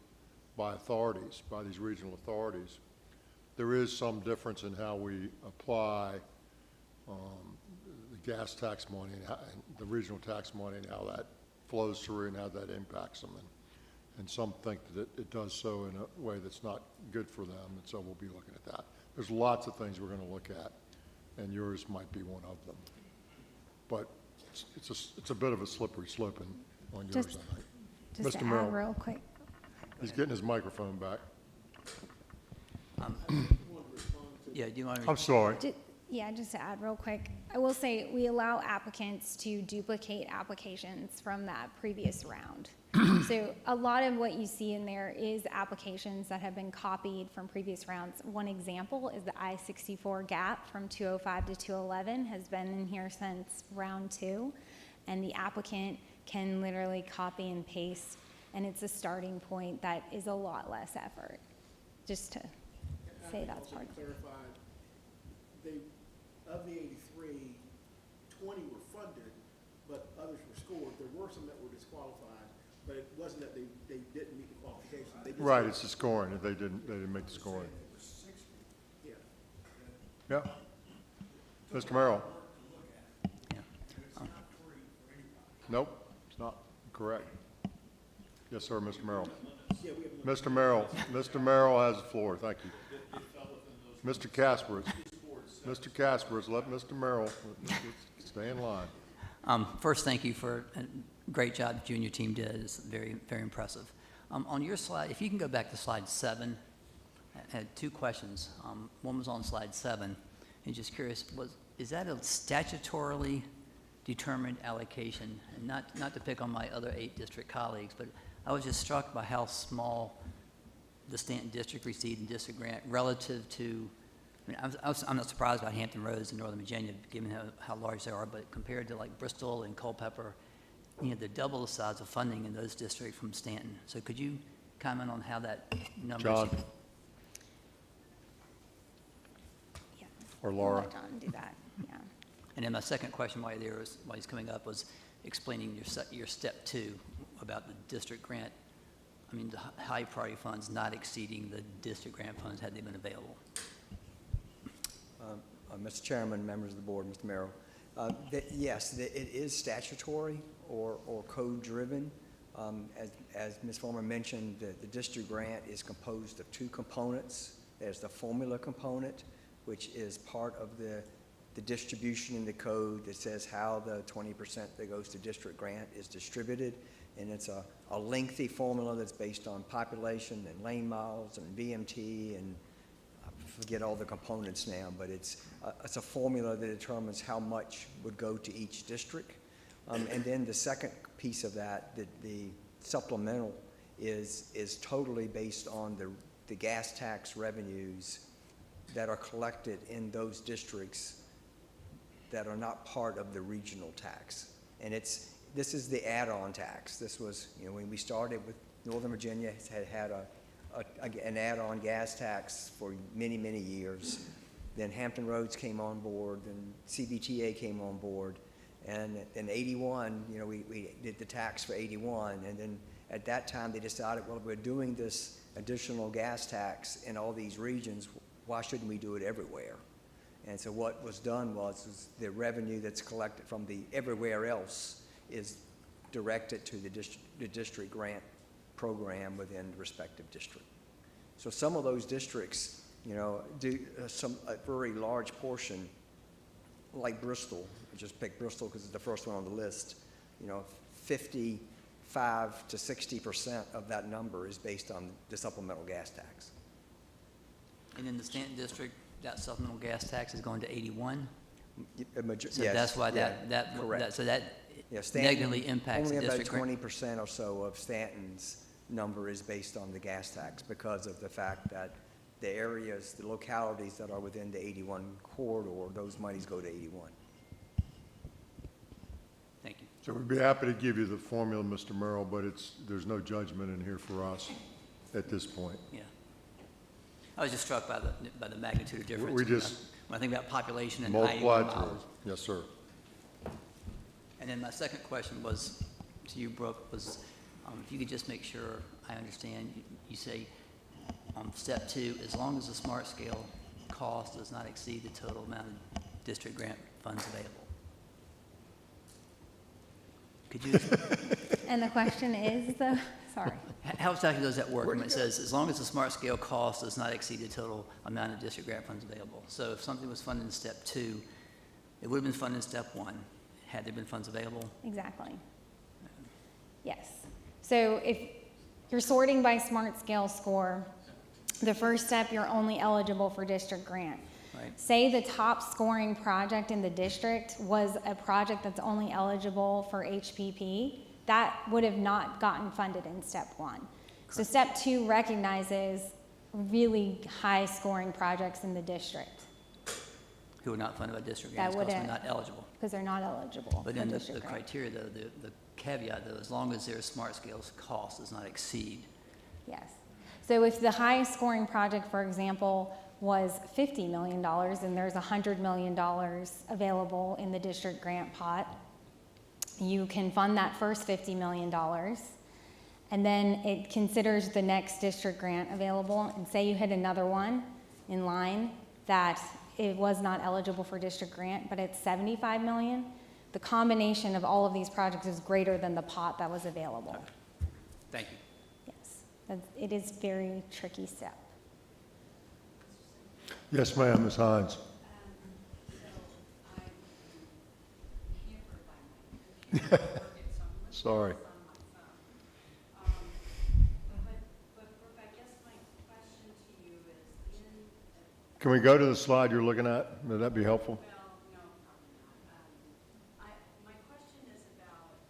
by authorities, by these regional authorities, there is some difference in how we apply the gas tax money and the regional tax money and how that flows through and how that impacts them. And some think that it does so in a way that's not good for them, and so we'll be looking at that. There's lots of things we're going to look at, and yours might be one of them. But it's a bit of a slippery slope on yours, I think. Just Mr. to Merrill. add real quick. He's getting his microphone back. Yeah, do you want to? I'm sorry. Just to add real quick, I will say we allow applicants to duplicate applications from that previous round. So a lot of what you see in there is applications that have been copied from previous rounds. One example is the I-64 gap from 205 to 211 has been in here since round 2, and the applicant can literally copy and paste, and it's a starting point that is a lot less effort. Just to say that's part of it. Of the 83, 20 were funded, but others were scored. There were some that were disqualified, but it wasn't that they didn't meet the qualifications. They just Right, it's the scoring. If they didn't make the scoring. Yeah. Yeah. Mr. Merrill. Nope, it's not correct. Yes, sir, Mr. Merrill. Mr. Merrill has the floor. Thank you. Mr. Casper, let Mr. Merrill stay in line. First, thank you for a great job you and your team did. It's very, very impressive. On your slide, if you can go back to slide 7, I had 2 questions. One was on slide 7, and just curious, is that a statutorily determined allocation? And not to pick on my other 8 district colleagues, but I was just struck by how small the Stanton district received in district grant relative to, I'm not surprised by Hampton Roads in Northern Virginia, given how large they are, but compared to like Bristol and Culpeper, they're double the size of funding in those districts from Stanton. So could you comment on how that number? John. Yeah. Or Laura. I'll let John do that, yeah. And then my second question while he's coming up was explaining your step 2 about the district grant. I mean, the high priority funds not exceeding the district grant funds had they been available. Mr. Chairman, members of the board, Mr. Merrill, yes, it is statutory or code-driven. As Ms. Fulmer mentioned, the district grant is composed of 2 components. There's the formula component, which is part of the distribution in the code that says how the 20% that goes to district grant is distributed. And it's a lengthy formula that's based on population and lane miles and VMT, and I forget all the components now, but it's a formula that determines how much would go to each district. And then the second piece of that, the supplemental, is totally based on the gas tax revenues that are collected in those districts that are not part of the regional tax. And this is the add-on tax. This was, when we started with Northern Virginia, had an add-on gas tax for many, many years. Then Hampton Roads came on board, then CBTA came on board, and in 81, we did the tax for 81, and then at that time they decided, well, we're doing this additional gas tax in all these regions, why shouldn't we do it everywhere? And so what was done was the revenue that's collected from the everywhere else is directed to the district grant program within the respective district. So some of those districts, do a very large portion, like Bristol. I just picked Bristol because it's the first one on the list. 55 to 60% of that number is based on the supplemental gas tax. And in the Stanton district, that supplemental gas tax is going to 81? So Yes, that's why correct. so that Stanton, negatively impacts the district. Only about 20% or so of Stanton's number is based on the gas tax because of the fact that the areas, the localities that are within the 81 corridor, those monies go to 81. Thank you. So we'd be happy to give you the formula, Mr. Merrill, but there's no judgment in here for us at this point. Yeah. I was just struck by the magnitude of difference. We just when I think about population and multiplied 91 through. miles. Yes, sir. And then my second question was to you, Brooke, was if you could just make sure I understand. You say on step 2, as long as the smart scale cost does not exceed the total amount of district grant funds available. Could you? And the question is, sorry. How exactly does that work? When it says, as long as the smart scale cost does not exceed the total amount of district grant funds available. So if something was funded in step 2, it would have been funded in step 1, had there been funds available? Exactly. Yes. So if you're sorting by smart scale score, the first step, you're only eligible for district grant. Right. Say the top scoring project in the district was a project that's only eligible for HPP, that would have not gotten funded in step 1. So step 2 recognizes really high scoring projects in the district. Who are not funded by district That grants because they're wouldn't- not eligible. Because they're not eligible But for then the district grant. criteria, though, the caveat, though, as long as their smart scales cost does not exceed. Yes. So if the highest scoring project, for example, was $50 million and there's $100 million available in the district grant pot, you can fund that first $50 million, and then it considers the next district grant available, and say you hit another one in line that it was not eligible for district grant, but it's $75 million, the combination of all of these projects is greater than the pot that was available. Thank you. Yes, it is very tricky step. Yes, ma'am, Ms. Hines. Sorry. Can we go to the slide you're looking at? Would that be helpful? My question is about,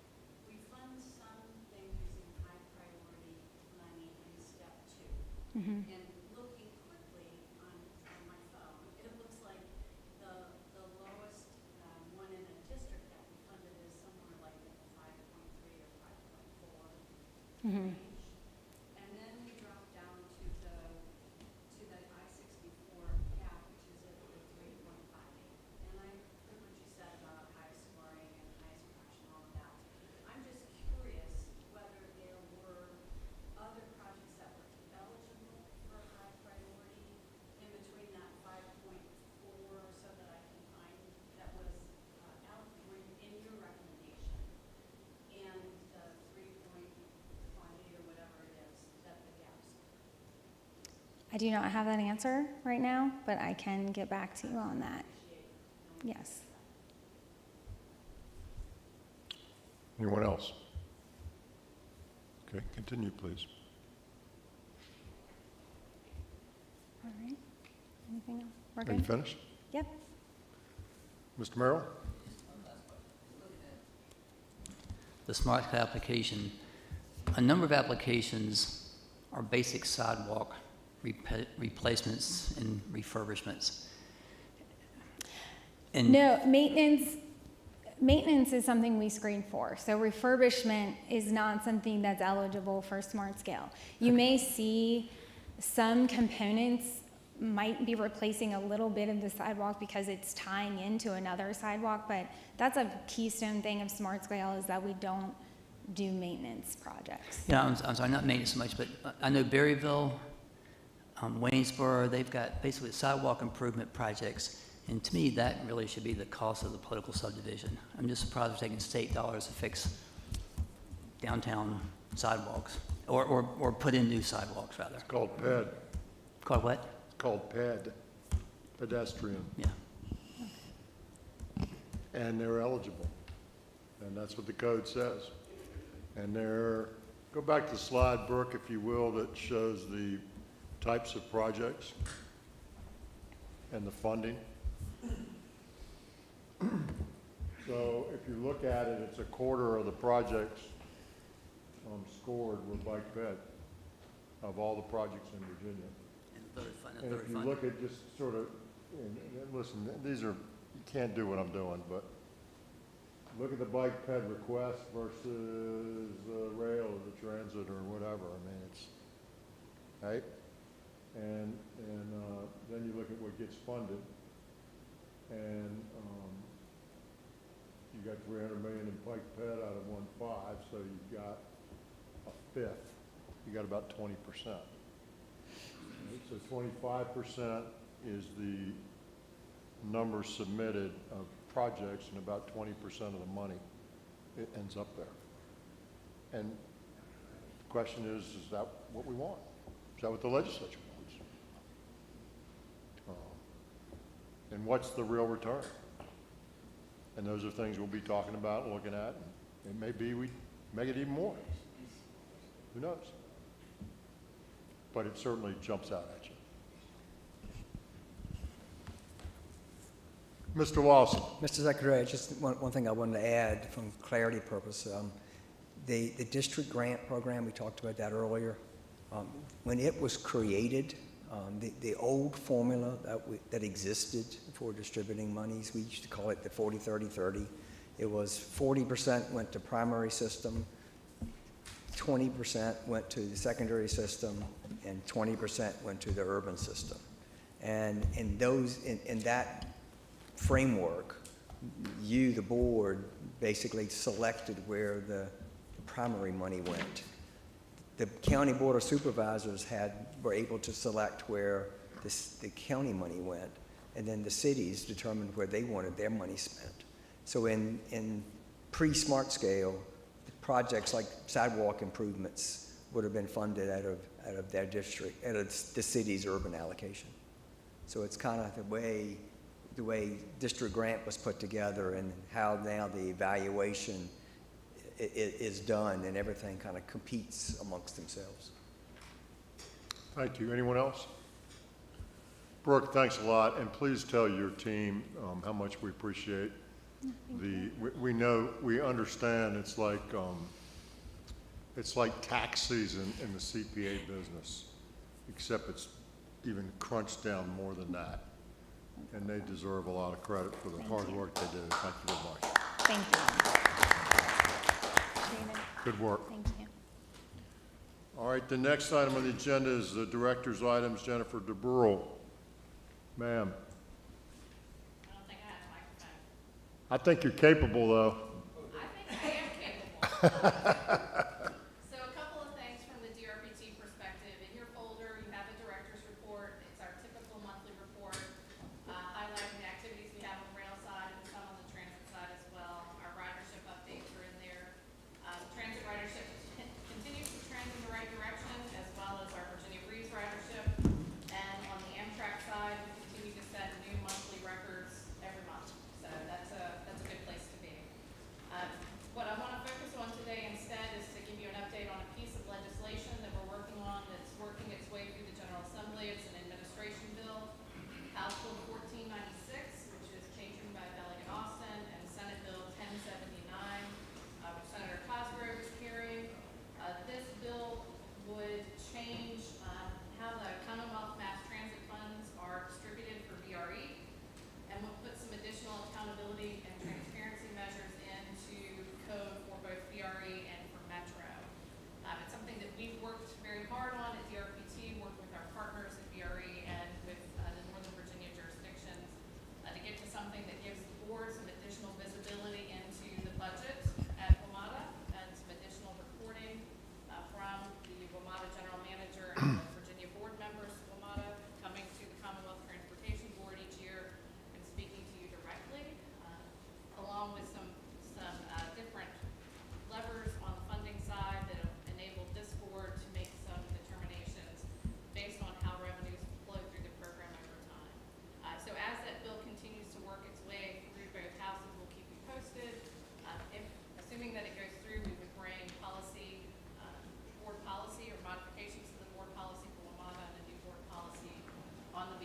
we fund some things using high priority money in step 2. Mhm. And looking quickly on my phone, it looks like the lowest one in a district that we funded is somewhere like in the 5.3 or 5.4 Mhm. range. And then we drop down to the I-64 cap, which is at the 3.58. And I heard what you said about high scoring and highest production, all of that. I'm just curious whether there were other projects that were eligible for high priority in between that 5.4 or so that I can find that was eligible in your recommendation and the 3.58 or whatever it is that the gaps. I do not have that answer right now, but I can get back to you on that. Yes. Anyone else? Okay, continue, please. All right. Anything else? We're Are good? you finished? Yep. Mr. Merrill? the smart application, a number of applications are basic sidewalk replacements and refurbishments. And No, maintenance is something we screen for. So refurbishment is not something that's eligible for smart scale. You may see some components might be replacing a little bit of the sidewalk because it's tying into another sidewalk, but that's a keystone thing of smart scale is that we don't do maintenance projects. Yeah, I'm sorry, not maintenance so much, but I know Berryville, Waynesboro, they've got basically sidewalk improvement projects. And to me, that really should be the cost of the political subdivision. I'm just surprised we're taking state dollars to fix downtown sidewalks, or put in new sidewalks, rather. It's called PED. Called what? It's called PED, pedestrian. Yeah. And they're eligible. And that's what the code says. And go back to the slide, Brooke, if you will, that shows the types of projects and the funding. So if you look at it, it's a quarter of the projects scored were bike ped of all the projects in Virginia. And if you look at just sort of, and listen, these are, you can't do what I'm doing, but look at the bike ped request versus the rail or the transit or whatever. I mean, it's, right? And then you look at what gets funded, and you got 300 million in bike ped out of 1.5, so you've got a fifth. You got about 20%. Right? So 25% is the number submitted of projects, and about 20% of the money it ends up there. And the question is that what we want? Is that what the legislature wants? And what's the real return? And those are things we'll be talking about and looking at. And it may be we make it even more. Who knows? But it certainly jumps out at you. Mr. Lawson. Mr. Secretary, just one thing I wanted to add from clarity purpose. The district grant program, we talked about that earlier. When it was created, the old formula that existed for distributing monies, we used to call it the 40-30-30. It was 40% went to primary system, 20% went to the secondary system, and 20% went to the urban system. And in that framework, you, the board, basically selected where the primary money went. The county board of supervisors were able to select where the county money went, and then the cities determined where they wanted their money spent. So in pre-smart scale, projects like sidewalk improvements would have been funded out of their district, out of the city's urban allocation. So it's kind of the way district grant was put together, and how now the evaluation is done, and everything kind of competes amongst themselves. Thank you. Anyone else? Brooke, thanks a lot, and please tell your team how much we appreciate we understand it's like tax season in the CPA business, except it's even crunched down more than that, and they deserve a lot of credit for the hard work they do. Thank you very much. Thank you. Good work. Thank you. All right, the next item on the agenda is the director's items. Jennifer DeBurle. Ma'am. I don't think I have a microphone. I think you're capable, though. I think I am capable. So a couple of things from the DRPT perspective. In your folder, you have a director's report. It's our typical monthly report, highlighting the activities we have on the rail side and some on the transit side as well. Our ridership updates are in there. Transit ridership continues to trend in the right direction, as well as our Virginia Breeze ridership. And on the Amtrak side, we continue to set new monthly records every month. So that's a good place to be. What I want to focus on today instead is to give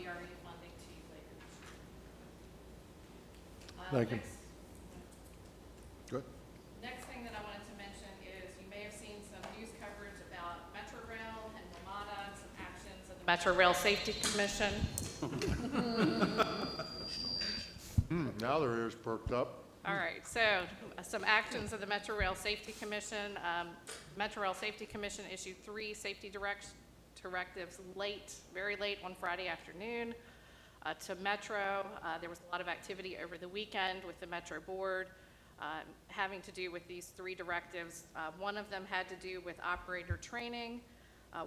VRE funding to you later this year. Thank you. Good. Next thing that I wanted to mention is you may have seen some news coverage about Metro Rail and WMATA, some actions of the Metro Rail Safety Commission. Now their ears perked up. All right, so some actions of the Metro Rail Safety Commission. Metro Rail Safety Commission issued 3 safety directives very late on Friday afternoon to Metro. There was a lot of activity over the weekend with the Metro Board having to do with these 3 directives. One of them had to do with operator training,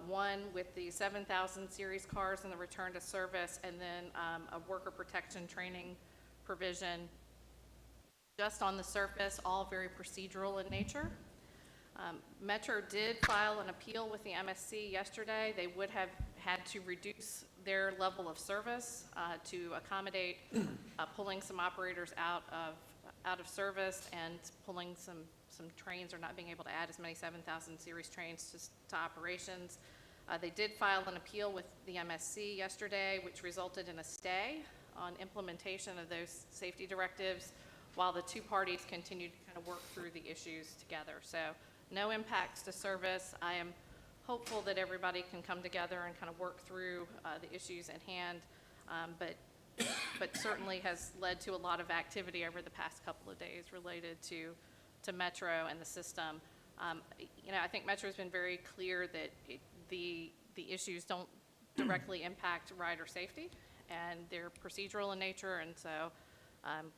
one with the 7000 series cars and the return to service, and then a worker protection training provision. Just on the surface, all very procedural in nature. Metro did file an appeal with the MSC yesterday. They would have had to reduce their level of service to accommodate pulling some operators out of service and pulling some trains, or not being able to add as many 7000 series trains to operations. They did file an appeal with the MSC yesterday, which resulted in a stay on implementation of those safety directives, while the 2 parties continue to kind of work through the issues together. So no impacts to service. I am hopeful that everybody can come together and kind of work through the issues at hand, but certainly has led to a lot of activity over the past couple of days related to Metro and the system. I think Metro has been very clear that the issues don't directly impact rider safety, and they're procedural in nature, and so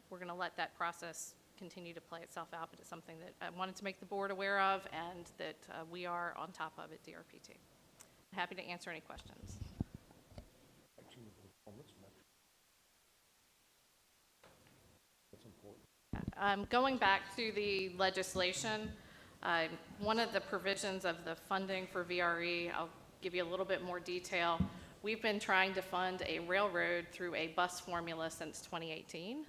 we're going to let that process continue to play itself out, but it's something that I wanted to make the board aware of and that we are on top of at DRPT. I'm happy to answer any questions. Going back to the legislation, one of the provisions of the funding for VRE, I'll give you a little bit more detail. We've been trying to fund a railroad through a bus formula since 2018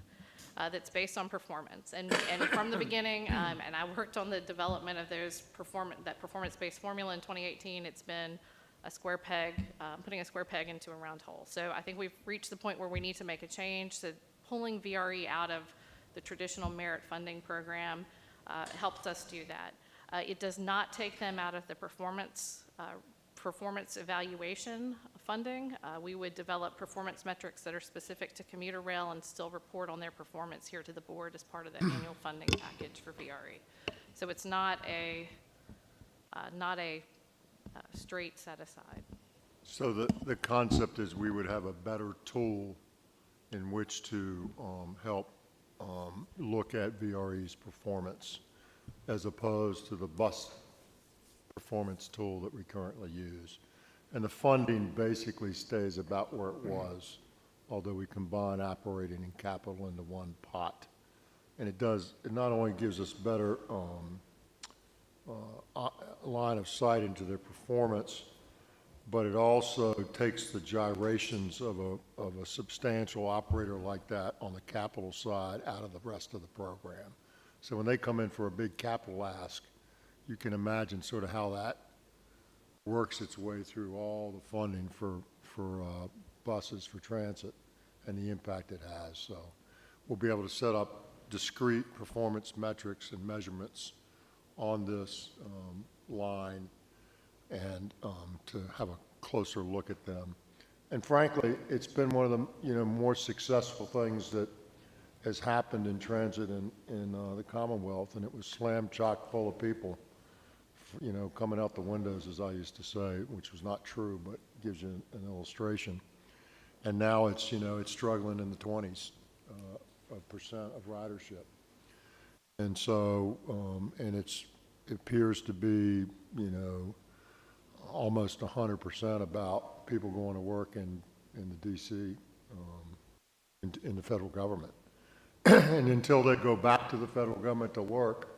that's based on performance. And from the beginning, and I worked on the development of that performance-based formula in 2018, it's been a square peg, putting a square peg into a round hole. So I think we've reached the point where we need to make a change. So pulling VRE out of the traditional merit funding program helps us do that. It does not take them out of the performance evaluation funding. We would develop performance metrics that are specific to commuter rail and still report on their performance here to the board as part of the annual funding package for VRE. So it's not a straight set aside. So the concept is we would have a better tool in which to help look at VRE's performance as opposed to the bus performance tool that we currently use. And the funding basically stays about where it was, although we combine operating and capital into one pot. And it not only gives us better line of sight into their performance, but it also takes the gyrations of a substantial operator like that on the capital side out of the rest of the program. So when they come in for a big capital ask, you can imagine sort of how that works its way through all the funding for buses, for transit, and the impact it has. So we'll be able to set up discrete performance metrics and measurements on this line and to have a closer look at them. And frankly, it's been one of the more successful things that has happened in transit in the Commonwealth, and it was slam chock full of people, coming out the windows, as I used to say, which was not true, but gives you an illustration. And now it's struggling in the 20s percent of ridership. And so, and it appears to be, almost 100% about people going to work in the DC, in the federal government. And until they go back to the federal government to work,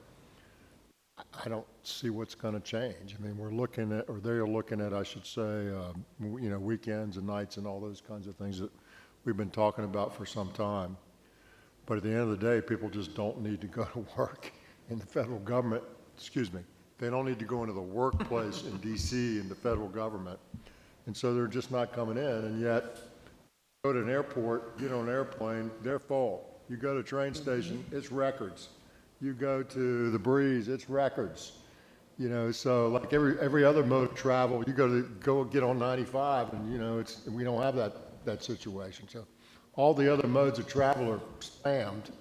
I don't see what's going to change. I mean, we're looking at, or they're looking at, I should say, weekends and nights and all those kinds of things that we've been talking about for some time. But at the end of the day, people just don't need to go to work in the federal government. Excuse me. They don't need to go into the workplace in DC in the federal government. And so they're just not coming in. And yet Go to an airport, get on an airplane, they're full. You go to a train station, it's records. You go to the Breeze, it's records. You know, so like every other mode of travel, you go get on 95, and you know we don't have that situation. So all the other modes of travel are spammed,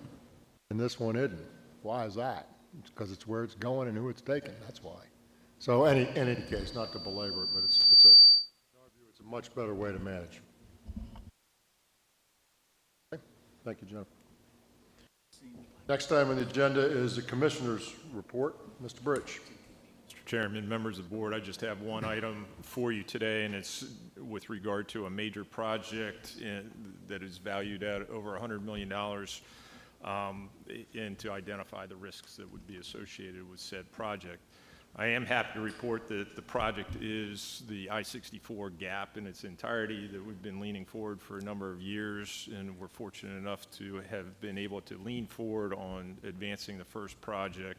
and this one isn't. Why is that? It's because it's where it's going and who it's taking. That's why. So in any case, not to belabor it, but it's a much better way to manage. Okay. Thank you, Jennifer. Next item on the agenda is the Commissioner's report. Mr. Bridge. Mr. Chairman, members of the board, I just have one item for you today, and it's with regard to a major project that is valued at over $100 million, and to identify the risks that would be associated with said project. I am happy to report that the project is the I-64 gap in its entirety that we've been leaning forward for a number of years, and we're fortunate enough to have been able to lean forward on advancing the first project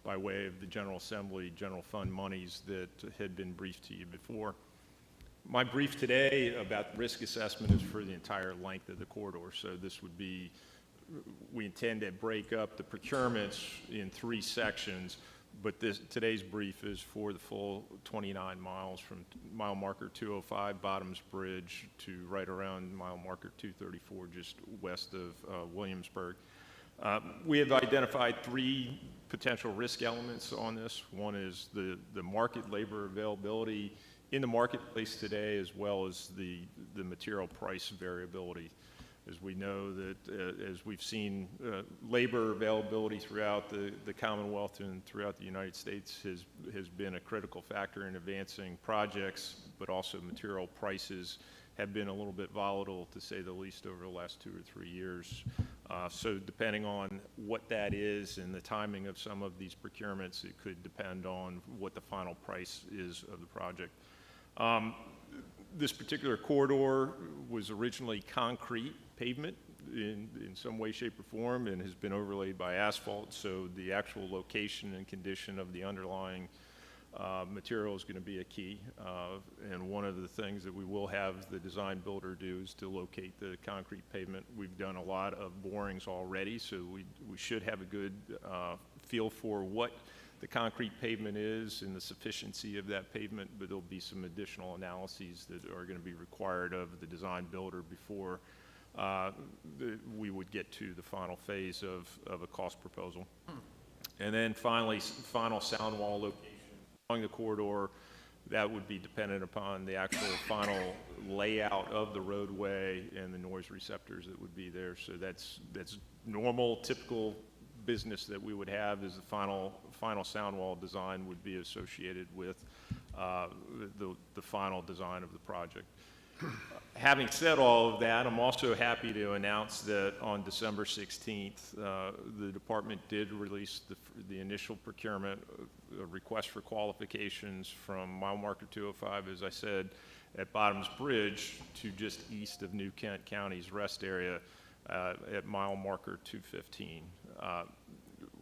by way of the General Assembly general fund monies that had been briefed to you before. My brief today about risk assessment is for the entire length of the corridor, so this would be, we intend to break up the procurements in 3 sections, but today's brief is for the full 29 miles from mile marker 205 Bottoms Bridge to right around mile marker 234 just west of Williamsburg. We have identified 3 potential risk elements on this. One is the market labor availability in the marketplace today, as well as the material price variability. As we know that, as we've seen, labor availability throughout the Commonwealth and throughout the United States has been a critical factor in advancing projects, but also material prices have been a little bit volatile, to say the least, over the last 2 or 3 years. So depending on what that is and the timing of some of these procurements, it could depend on what the final price is of the project. This particular corridor was originally concrete pavement in some way, shape, or form, and has been overlaid by asphalt, so the actual location and condition of the underlying material is going to be a key, and one of the things that we will have the design builder do is to locate the concrete pavement. We've done a lot of borings already, so we should have a good feel for what the concrete pavement is and the sufficiency of that pavement, but there'll be some additional analyses that are going to be required of the design builder before we would get to the final phase of a cost proposal. And then finally, final sound wall location along the corridor, that would be dependent upon the actual final layout of the roadway and the noise receptors that would be there. So that's normal, typical business that we would have, is the final sound wall design would be associated with the final design of the project. Having said all of that, I'm also happy to announce that on December 16th, the department did release the initial procurement request for qualifications from mile marker 205, as I said, at Bottoms Bridge to just east of New Kent County's rest area at mile marker 215.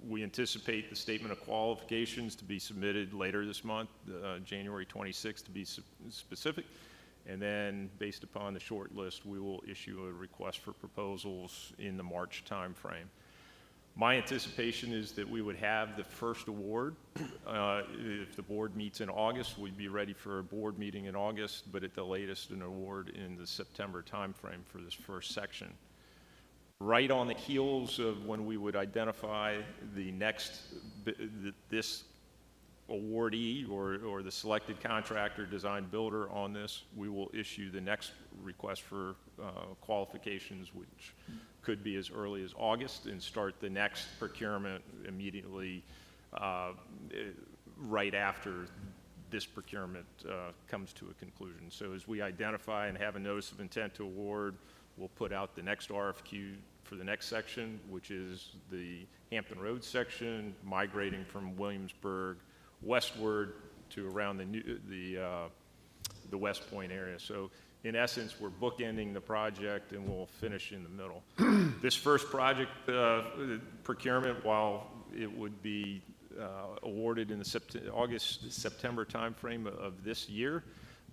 We anticipate the statement of qualifications to be submitted later this month, January 26th to be specific, and then based upon the short list, we will issue a request for proposals in the March timeframe. My anticipation is that we would have the first award. If the board meets in August, we'd be ready for a board meeting in August, but at the latest, an award in the September timeframe for this first section. Right on the heels of when we would identify the next, this awardee or the selected contractor, design builder on this, we will issue the next request for qualifications, which could be as early as August, and start the next procurement immediately right after this procurement comes to a conclusion. So as we identify and have a notice of intent to award, we'll put out the next RFQ for the next section, which is the Hampton Road section, migrating from Williamsburg westward to around the West Point area. So in essence, we're bookending the project and we'll finish in the middle. This first project procurement, while it would be awarded in the August-September timeframe of this year,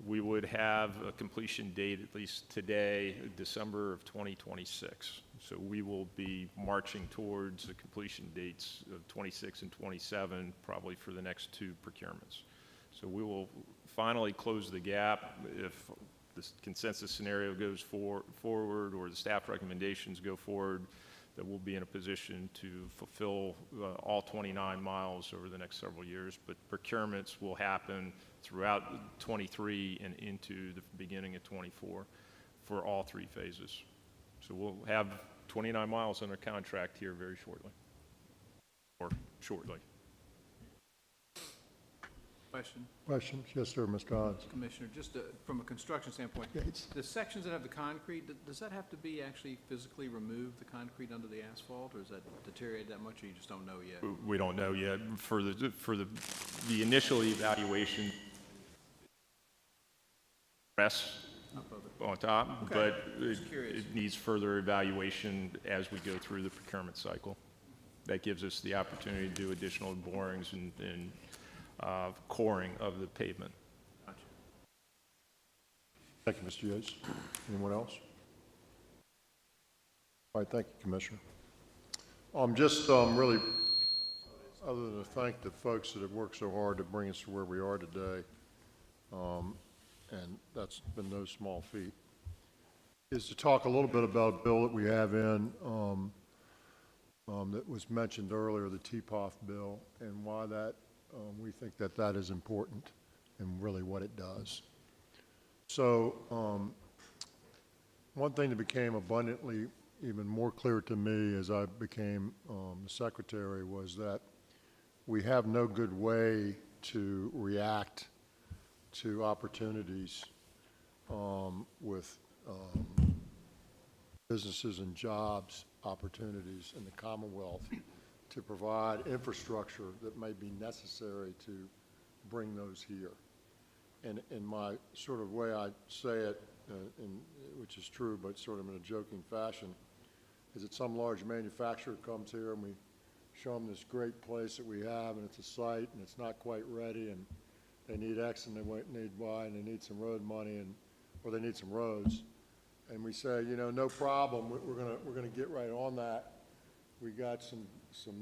we would have a completion date, at least today, December of 2026. So we will be marching towards the completion dates of 26 and 27, probably for the next two procurements. So we will finally close the gap if the consensus scenario goes forward or the staff recommendations go forward, that we'll be in a position to fulfill all 29 miles over the next several years. But procurements will happen throughout 23 and into the beginning of 24 for all three phases. So we'll have 29 miles under contract here very shortly, or shortly. Question. Questions? Yes, sir, Mr. Hines. Commissioner, just from a construction standpoint, the sections that have the concrete, does that have to be actually physically removed, the concrete under the asphalt, or is that deteriorated that much, or you just don't know yet? We don't know yet. For the initial evaluation, rests on top, Okay. but it needs further evaluation as we go through the procurement cycle. That gives us the opportunity to do additional borings and coring of the pavement. Gotcha. Thank you, Mr. Yates. Anyone else? All right, thank you, Commissioner. Just really, other than to thank the folks that have worked so hard to bring us to where we are today, and that's been no small feat, is to talk a little bit about a bill that we have in that was mentioned earlier, the TPOF bill, and why that we think that that is important and really what it does. So one thing that became abundantly even more clear to me as I became the secretary was that we have no good way to react to opportunities with businesses and jobs opportunities in the Commonwealth to provide infrastructure that may be necessary to bring those here. And in my sort of way I say it, which is true, but sort of in a joking fashion, is that some large manufacturer comes here and we show them this great place that we have, and it's a site, and it's not quite ready, and they need X, and they need Y, and they need some road money, or they need some roads. And we say, you know, no problem, we're gonna get right on that. We got some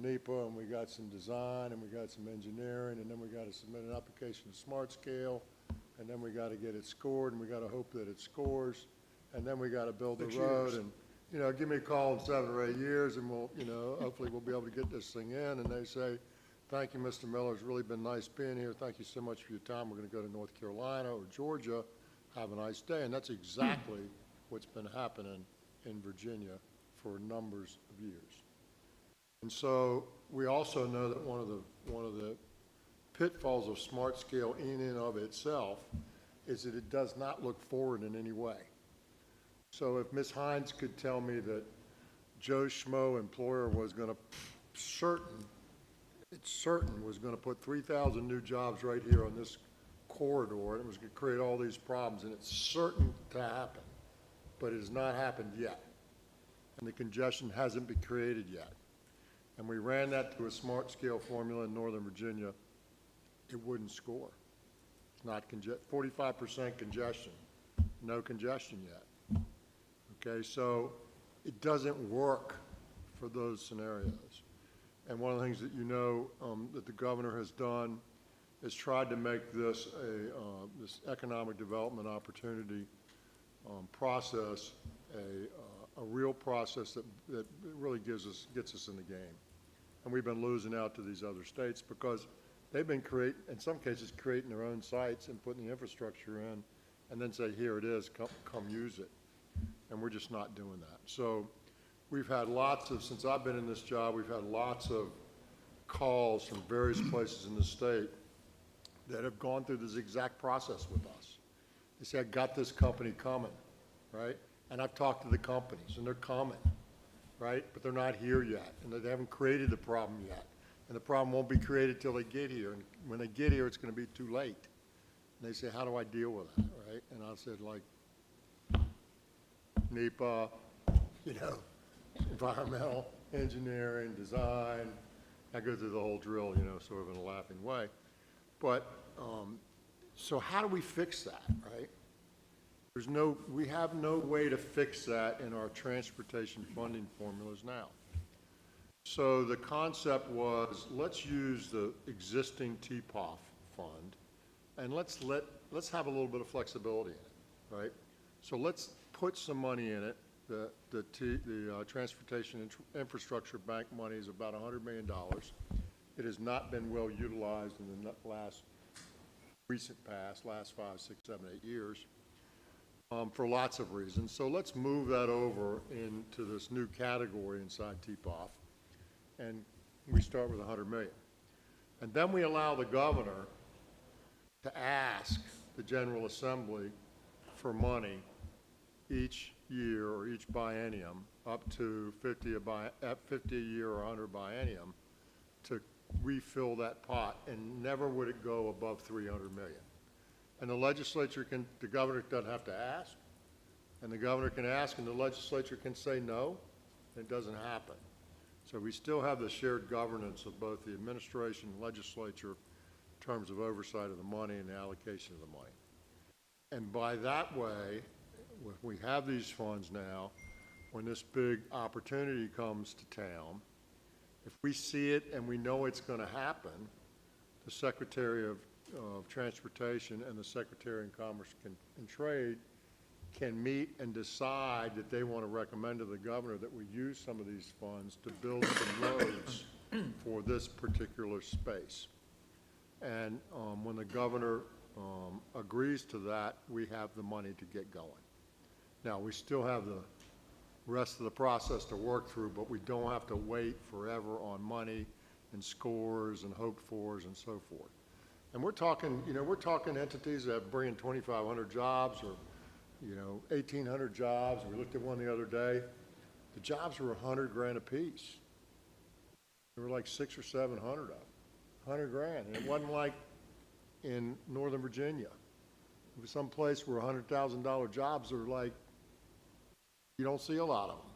NEPA, and we got some design, and we got some engineering, and then we got to submit an application to Smart Scale, and then we got to get it scored, and we got to hope that it scores, and then we got to build the road. And you know, give me a call in 7 or 8 years, and we'll, you know, hopefully we'll be able to get this thing in. And they say, thank you, Mr. Miller. It's really been nice being here. Thank you so much for your time. We're going to go to North Carolina or Georgia. Have a nice day. And that's exactly what's been happening in Virginia for numbers of years. And so we also know that one of the pitfalls of Smart Scale in and of itself is that it does not look forward in any way. So if Ms. Hines could tell me that Joe Schmo employer was going to certain was going to put 3,000 new jobs right here on this corridor, and it was going to create all these problems, and it's certain to happen, but it has not happened yet, and the congestion hasn't been created yet. And we ran that through a Smart Scale formula in Northern Virginia. It wouldn't score. It's not 45% congestion, no congestion yet. Okay, so it doesn't work for those scenarios. And one of the things that you know that the governor has done is tried to make this this economic development opportunity process a real process that really gets us in the game. And we've been losing out to these other states because they've been in some cases creating their own sites and putting the infrastructure in, and then say, here it is, come use it. And we're just not doing that. So we've had since I've been in this job, we've had lots of calls from various places in the state that have gone through this exact process with us. They say, I got this company coming, right? And I've talked to the companies, and they're coming, right? But they're not here yet, and they haven't created the problem yet. And the problem won't be created till they get here. And when they get here, it's going to be too late. And they say, how do I deal with that, right? And I said, like, NEPA, you know, environmental engineering, design. I go through the whole drill, you know, sort of in a laughing way. But So how do we fix that, right? We have no way to fix that in our transportation funding formulas now. So the concept was, let's use the existing TPOF fund, and let's have a little bit of flexibility in it, right? So let's put some money in it. The Transportation Infrastructure Bank money is about $100 million. It has not been well utilized in the recent past, last 5, 6, 7, 8 years, for lots of reasons. So let's move that over into this new category inside TPOF, and we start with $100 million. And then we allow the governor to ask the General Assembly for money each year or each biennium, up to 50 a year or 100 biennium, to refill that pot, and never would it go above 300 million. And the governor doesn't have to ask, and the governor can ask, and the legislature can say no, and it doesn't happen. So we still have the shared governance of both the administration and legislature in terms of oversight of the money and the allocation of the money. And by that way, we have these funds now. When this big opportunity comes to town, if we see it and we know it's going to happen, the Secretary of Transportation and the Secretary of Commerce and Trade can meet and decide that they want to recommend to the governor that we use some of these funds to build some roads for this particular space. And when the governor agrees to that, we have the money to get going. Now, we still have the rest of the process to work through, but we don't have to wait forever on money and scores and hoped fors and so forth. And we're talking entities that bring in 2,500 jobs or, 1,800 jobs. We looked at one the other day. The jobs were $100,000 a piece. There were like 600 or 700 of them, $100,000. And it wasn't like in Northern Virginia. It was some place where $100,000 jobs are like, you don't see a lot of them.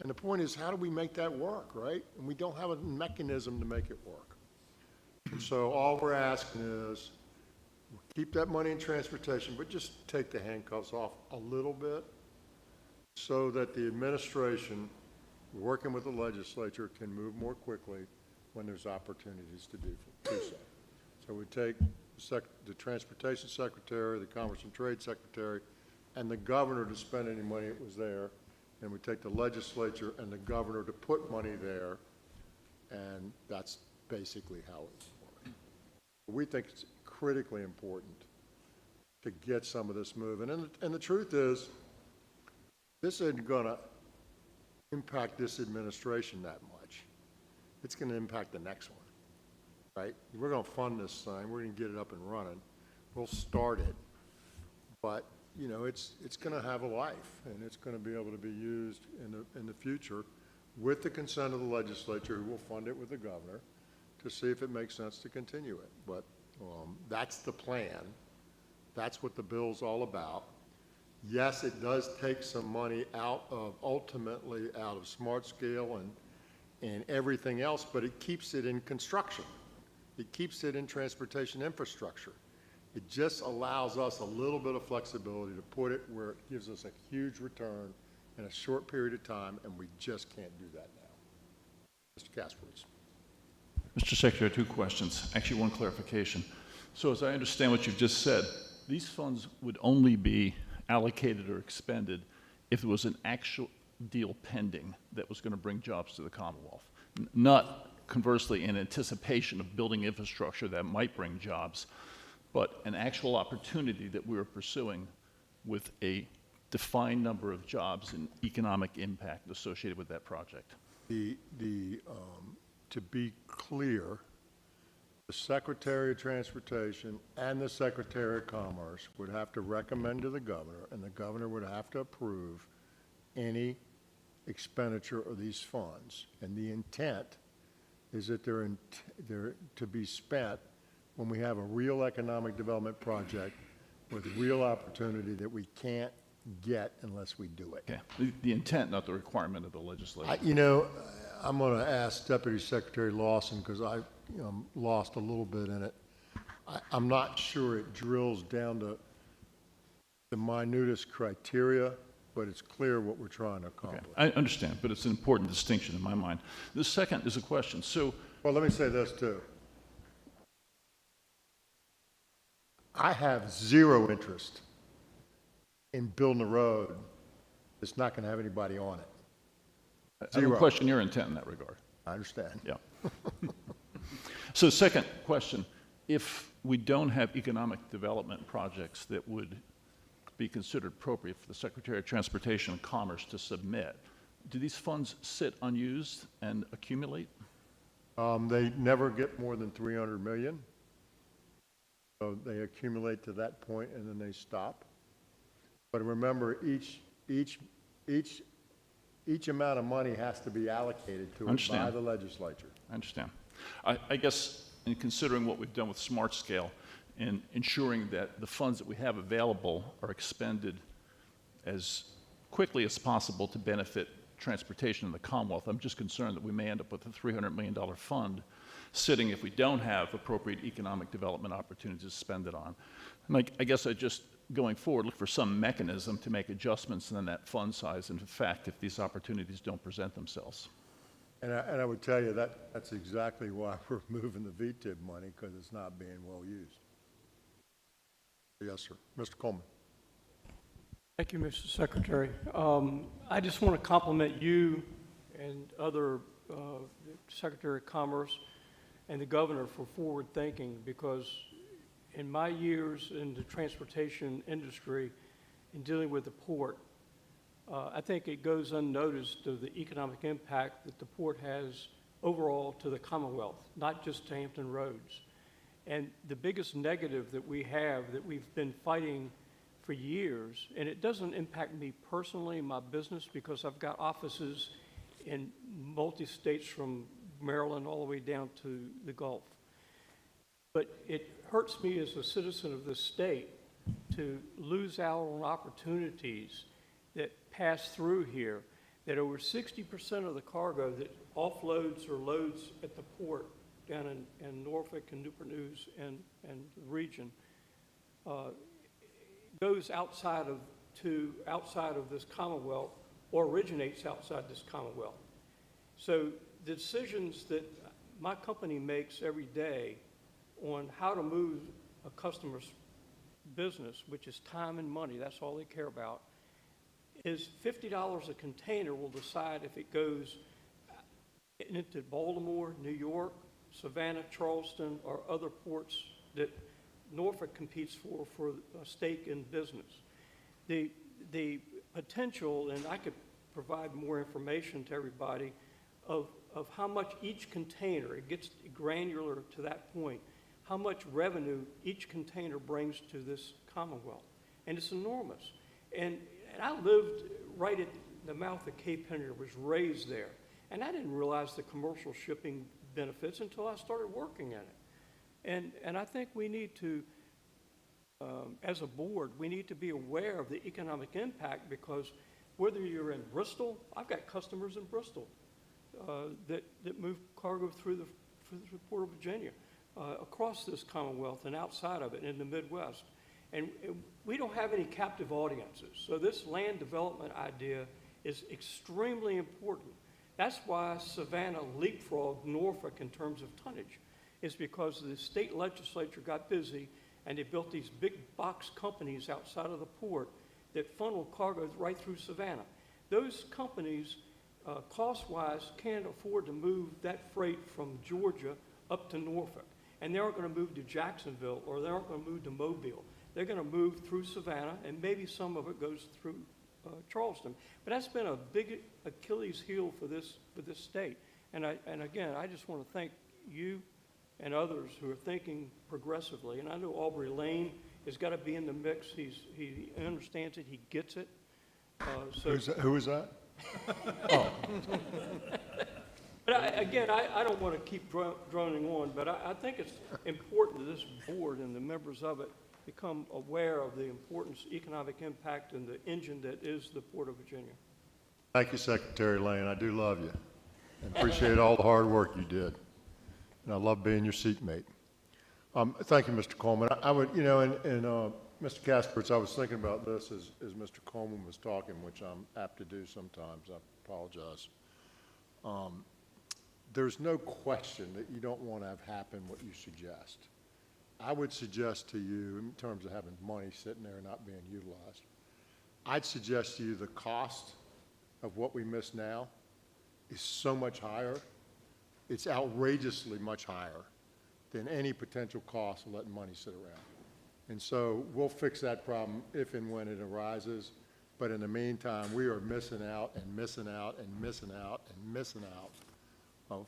And the point is, how do we make that work, right? And we don't have a mechanism to make it work. And so all we're asking is, keep that money in transportation, but just take the handcuffs off a little bit so that the administration, working with the legislature, can move more quickly when there's opportunities to do so. So we take the Transportation Secretary, the Commerce and Trade Secretary, and the governor to spend any money that was there, and we take the legislature and the governor to put money there, and that's basically how it's working. We think it's critically important to get some of this moving. And the truth is, this isn't going to impact this administration that much. It's going to impact the next one, right? We're going to fund this thing. We're going to get it up and running. We'll start it. But, it's going to have a life, and it's going to be able to be used in the future with the consent of the legislature, who will fund it with the governor, to see if it makes sense to continue it. But that's the plan. That's what the bill's all about. Yes, it does take some money ultimately out of smart scale and everything else, but it keeps it in construction. It keeps it in transportation infrastructure. It just allows us a little bit of flexibility to put it where it gives us a huge return in a short period of time, and we just can't do that now. Mr. Kasperowitz. Mr. Secretary, 2 questions. Actually, 1 clarification. So as I understand what you've just said, these funds would only be allocated or expended if there was an actual deal pending that was going to bring jobs to the Commonwealth, not conversely in anticipation of building infrastructure that might bring jobs, but an actual opportunity that we were pursuing with a defined number of jobs and economic impact associated with that project. To be clear, the Secretary of Transportation and the Secretary of Commerce would have to recommend to the governor, and the governor would have to approve any expenditure of these funds. And the intent is that they're to be spent when we have a real economic development project with real opportunity that we can't get unless we do it. Okay. The intent, not the requirement of the legislature. I'm going to ask Deputy Secretary Lawson, because I lost a little bit in it. I'm not sure it drills down to the minutest criteria, but it's clear what we're trying to Okay, accomplish. I understand, but it's an important distinction in my mind. The second is a question. So, Well, let me say this too. I have zero interest in building a road that's not going to have anybody on it. I don't question your intent in that regard. I understand. Yeah. So second question, if we don't have economic development projects that would be considered appropriate for the Secretary of Transportation and Commerce to submit, do these funds sit unused and accumulate? They never get more than 300 million. So they accumulate to that point and then they stop. But remember, each amount of money has to be allocated to it by the legislature. I understand. I guess in considering what we've done with Smart Scale and ensuring that the funds that we have available are expended as quickly as possible to benefit transportation in the Commonwealth, I'm just concerned that we may end up with a $300 million fund sitting if we don't have appropriate economic development opportunities to spend it on. And I guess I just, going forward, look for some mechanism to make adjustments in that fund size, in fact, if these opportunities don't present themselves. And I would tell you that's exactly why we're moving the VTIB money, because it's not being well used. Yes, sir. Mr. Coleman. Thank you, Mr. Secretary. I just want to compliment you and other Secretary of Commerce and the Governor for forward thinking, because in my years in the transportation industry in dealing with the port, I think it goes unnoticed of the economic impact that the port has overall to the Commonwealth, not just to Hampton Roads. And the biggest negative that we have that we've been fighting for years, and it doesn't impact me personally, my business, because I've got offices in multi-states from Maryland all the way down to the Gulf. But it hurts me as a citizen of this state to lose out on opportunities that pass through here, that over 60% of the cargo that offloads or loads at the port down in Norfolk and Newport News and the region goes outside of this Commonwealth or originates outside this Commonwealth. So the decisions that my company makes every day on how to move a customer's business, which is time and money, that's all they care about, is $50 a container will decide if it goes into Baltimore, New York, Savannah, Charleston, or other ports that Norfolk competes for a stake in business. The potential, and I could provide more information to everybody, of how much each container, it gets granular to that point, how much revenue each container brings to this Commonwealth. And it's enormous. And I lived right at the mouth of Cape Henry, was raised there. And I didn't realize the commercial shipping benefits until I started working in it. And I think we need to, as a board, we need to be aware of the economic impact, because whether you're in Bristol, I've got customers in Bristol that move cargo through the Port of Virginia, across this Commonwealth and outside of it in the Midwest. And we don't have any captive audiences. So this land development idea is extremely important. That's why Savannah leapfrogged Norfolk in terms of tonnage, is because the state legislature got busy and they built these big box companies outside of the port that funnel cargo right through Savannah. Those companies, cost-wise, can't afford to move that freight from Georgia up to Norfolk. And they aren't going to move to Jacksonville, or they aren't going to move to Mobile. They're going to move through Savannah, and maybe some of it goes through Charleston. But that's been a big Achilles heel for this state. And again, I just want to thank you and others who are thinking progressively. And I know Aubrey Lane has got to be in the mix. He understands it. He gets it. Who is that? Oh. But I don't want to keep droning on, but I think it's important that this board and the members of it become aware of the importance, economic impact, and the engine that is the Port of Virginia. Thank you, Secretary Lane. I do love you and appreciate all the hard work you did. And I love being your seatmate. Thank you, Mr. Coleman. I would, you know, and Mr. Kaspertz, I was thinking about this as Mr. Coleman was talking, which I'm apt to do sometimes. I apologize. There's no question that you don't want to have happen what you suggest. I would suggest to you, in terms of having money sitting there and not being utilized, I'd suggest to you the cost of what we miss now is so much higher. It's outrageously much higher than any potential cost of letting money sit around. And so we'll fix that problem if and when it arises. But in the meantime, we are missing out and missing out and missing out and missing out of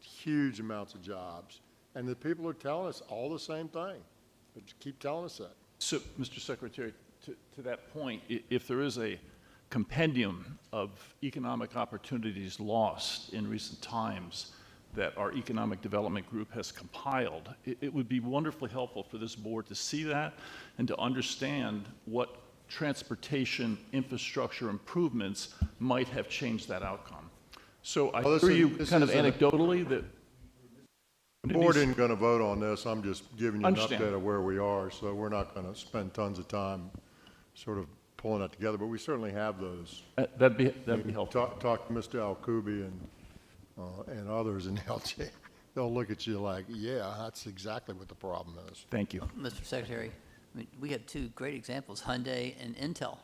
huge amounts of jobs. And the people are telling us all the same thing, but keep telling us that. So, Mr. Secretary, to that point, if there is a compendium of economic opportunities lost in recent times that our Economic Development Group has compiled, it would be wonderfully helpful for this board to see that and to understand what transportation infrastructure improvements might have changed that outcome. So I hear you kind of anecdotally that the board isn't going to vote on this. I'm just giving you an Understand. update of where we are, so we're not going to spend tons of time sort of pulling that together, but we certainly have those. that'd be helpful. Talk to Mr. Alcubi and others in LJ. They'll look at you like, yeah, that's exactly what the problem is. Thank you. Mr. Secretary, I mean, we have two great examples, Hyundai and Intel.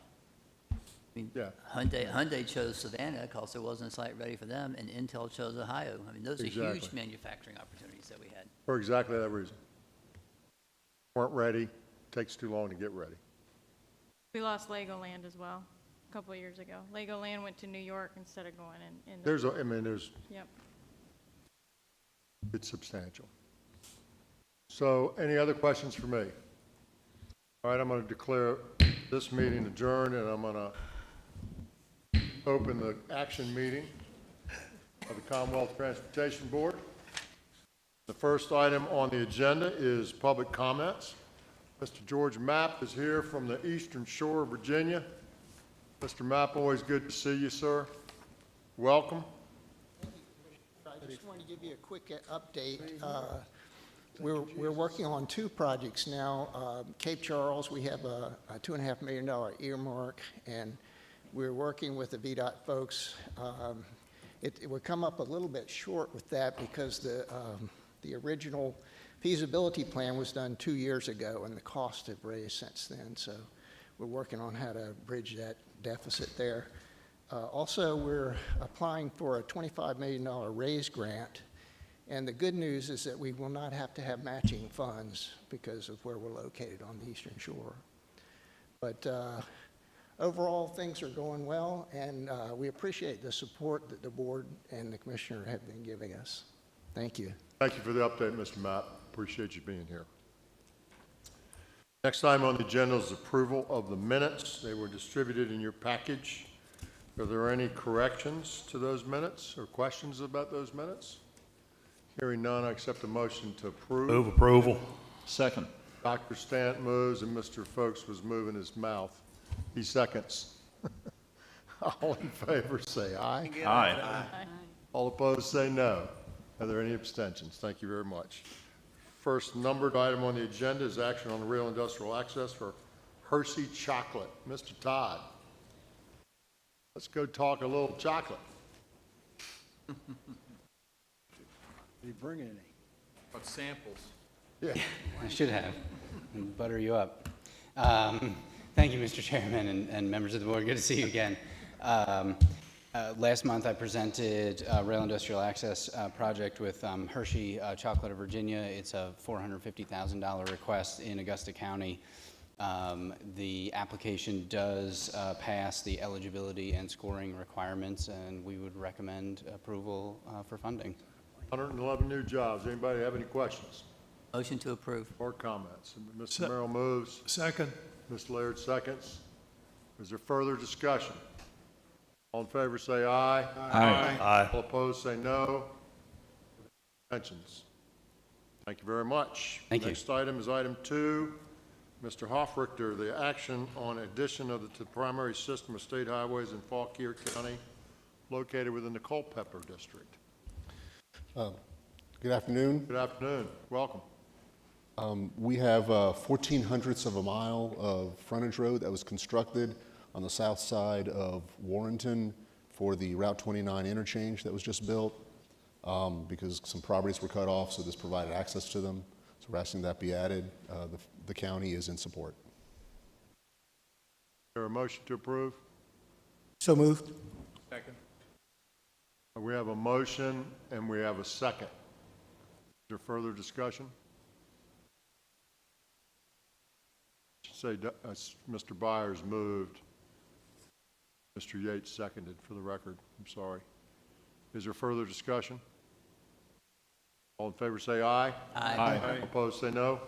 I mean, Yeah. Hyundai chose Savannah because there wasn't a site ready for them, and Intel chose Ohio. I mean, those are huge Exactly. manufacturing opportunities that we had. For exactly that reason. Weren't ready, takes too long to get ready. We lost Legoland as well, a couple of years ago. Legoland went to New York instead of going in. There's, Yep. it's substantial. So any other questions for me? All right, I'm going to declare this meeting adjourned, and I'm going to open the action meeting of the Commonwealth Transportation Board. The first item on the agenda is public comments. Mr. George Mapp is here from the Eastern Shore of Virginia. Mr. Mapp, always good to see you, sir. Welcome. I just want to give you a quick update. We're working on two projects now. Cape Charles, we have a $2.5 million earmark, and we're working with the VDOT folks. It would come up a little bit short with that because the original feasibility plan was done 2 years ago, and the costs have raised since then. So we're working on how to bridge that deficit there. Also, we're applying for a $25 million raise grant. And the good news is that we will not have to have matching funds because of where we're located on the Eastern Shore. But overall, things are going well, and we appreciate the support that the board and the commissioner have been giving us. Thank you. Thank you for the update, Mr. Mapp. Appreciate you being here. Next item on the agenda is approval of the minutes. They were distributed in your package. Are there any corrections to those minutes or questions about those minutes? Hearing none, I accept a motion to approve. Move approval. Second. Dr. Stant moves and Mr. Folks was moving his mouth. He seconds. All in favor say aye. Aye. All opposed say no. Are there any abstentions? Thank you very much. First numbered item on the agenda is action on the real industrial access for Hershey Chocolate. Mr. Todd, let's go talk a little chocolate. Did he bring any? What samples? Yeah. I should have, and butter you up. Thank you, Mr. Chairman and members of the board. Good to see you again. Last month, I presented a rail industrial access project with Hershey Chocolate of Virginia. It's a $450,000 request in Augusta County. The application does pass the eligibility and scoring requirements, and we would recommend approval for funding. 111 new jobs. Anybody have any questions Motion to approve. or comments? Mr. Merrill moves. Second. Ms. Laird seconds. Is there further discussion? All in favor say aye. Aye. All opposed say no. Abstentions. Thank you very much. Thank you. Next item is item 2. Mr. Hoffrichter, the action on addition to the primary system of state highways in Fauquier County located within the Culpeper District. Good afternoon. Good afternoon. Welcome. We have 1/1400ths of a mile of frontage road that was constructed on the south side of Warrenton for the Route 29 interchange that was just built because some properties were cut off, so this provided access to them. So we're asking that be added. The county is in support. Is there a motion to approve? So moved. Second. We have a motion and we have a second. Is there further discussion? Say, Mr. Byers moved. Mr. Yates seconded, for the record. I'm sorry. Is there further discussion? All in favor say aye. Aye. Opposed say no.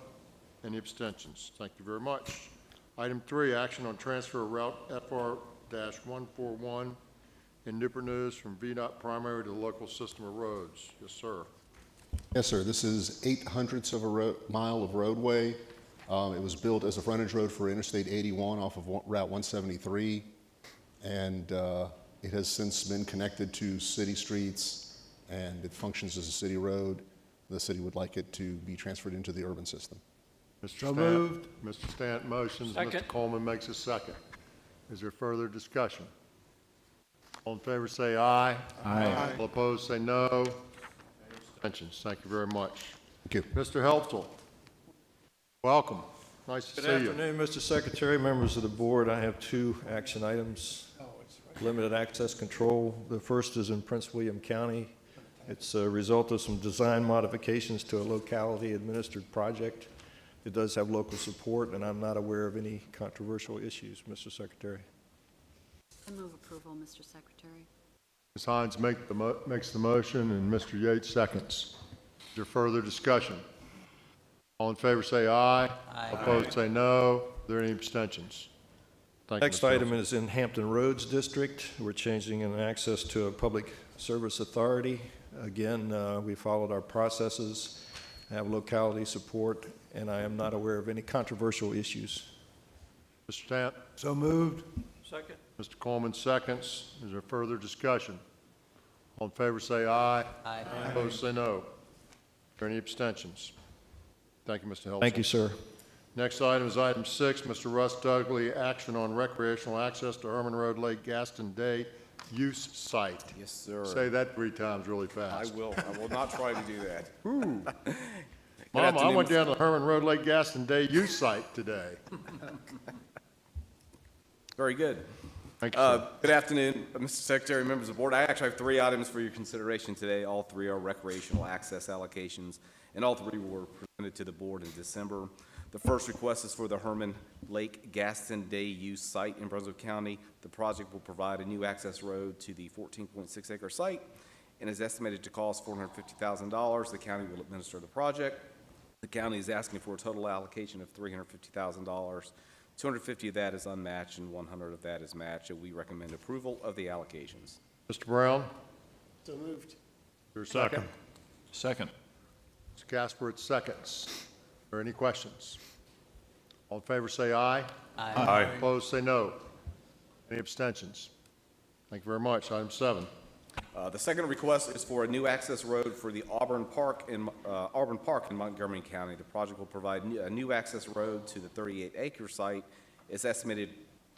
Any abstentions? Thank you very much. Item 3, action on transfer of Route FR-141 in Newport News from VDOT primary to the local system of roads. Yes, sir. Yes, sir. This is 0.08 of a mile of roadway. It was built as a frontage road for Interstate 81 off of Route 173, and it has since been connected to city streets, and it functions as a city road. The city would like it to be transferred into the urban system. Mr. Stant, Mr. Stant motions. Second. Mr. Coleman makes a second. Is there further discussion? All in favor say aye. Aye. All opposed say no. Any abstentions? Thank you very much. Thank you. Mr. Helpful, welcome. Nice to Good see you. afternoon, Mr. Secretary, members of the board. I have 2 action items. Limited access control. The first is in Prince William County. It's a result of some design modifications to a locality administered project. It does have local support, and I'm not aware of any controversial issues, Mr. Secretary. I move approval, Mr. Secretary. Ms. Hines makes the motion, and Mr. Yates seconds. Is there further discussion? All in favor say aye. Aye. Opposed say no. Are there any abstentions? Thank you, Next Mr. item is in Hampton Roads District. We're changing an access to a public service authority. Again, we followed our processes, have locality support, and I am not aware of any controversial issues. Mr. Stant? So moved. Second. Mr. Coleman seconds. Is there further discussion? All in favor say aye. Aye. Opposed say no. Are there any abstentions? Thank you, Mr. Helpful. Thank you, sir. Next item is item 6, Mr. Russ Dudley, action on recreational access to Herman Road Lake Gaston Day use site. Yes, sir. Say that 3 times really fast. I will not try to do that. Ooh. Good Mama, I afternoon, went Mr. down to the Herman Road Lake Gaston Day use site today. Very good. Thank you, sir. Good afternoon, Mr. Secretary, members of the board. I actually have 3 items for your consideration today. All 3 are recreational access allocations, and all 3 were presented to the board in December. The first request is for the Herman Lake Gaston Day use site in Brunswick County. The project will provide a new access road to the 14.6-acre site and is estimated to cost $450,000. The county will administer the project. The county is asking for a total allocation of $350,000. $250 of that is unmatched and $100 of that is matched, and we recommend approval of the allocations. Mr. Brown? So moved. Is there a second? Second. Mr. Casper, it's seconds. Are there any questions? All in favor say aye. Aye. Opposed say no. Any abstentions? Thank you very much. Item 7. The second request is for a new access road for the Auburn Park in Montgomery County. The project will provide a new access road to the 38-acre site. It's estimated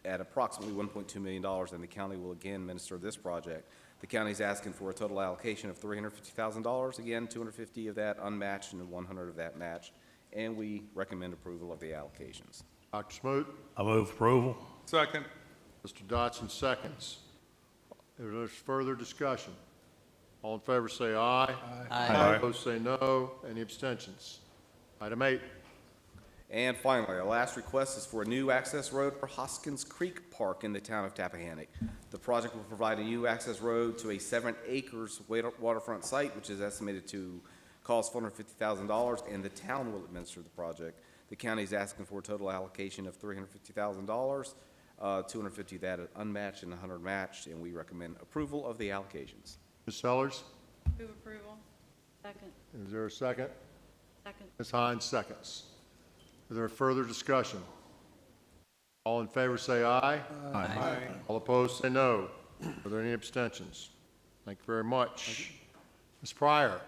at approximately $1.2 million, and the county will again administer this project. The county is asking for a total allocation of $350,000. Again, $250 of that unmatched and $100 of that matched, and we recommend approval of the allocations. Dr. Smoot? I move approval. Second. Mr. Dodson seconds. If there's further discussion, all in favor say aye. Aye. Opposed say no. Any abstentions? Item 8. And finally, our last request is for a new access road for Hoskins Creek Park in the town of Tappahannock. The project will provide a new access road to a 7 acres waterfront site, which is estimated to cost $450,000, and the town will administer the project. The county is asking for a total allocation of $350,000. $250 of that is unmatched and $100 matched, and we recommend approval of the allocations. Ms. Sellers? Move approval. Second. Is there a second? Second. Ms. Hines seconds. Is there further discussion? All in favor say aye. Aye. All opposed say no. Are there any abstentions? Thank you very much. Ms. Pryor?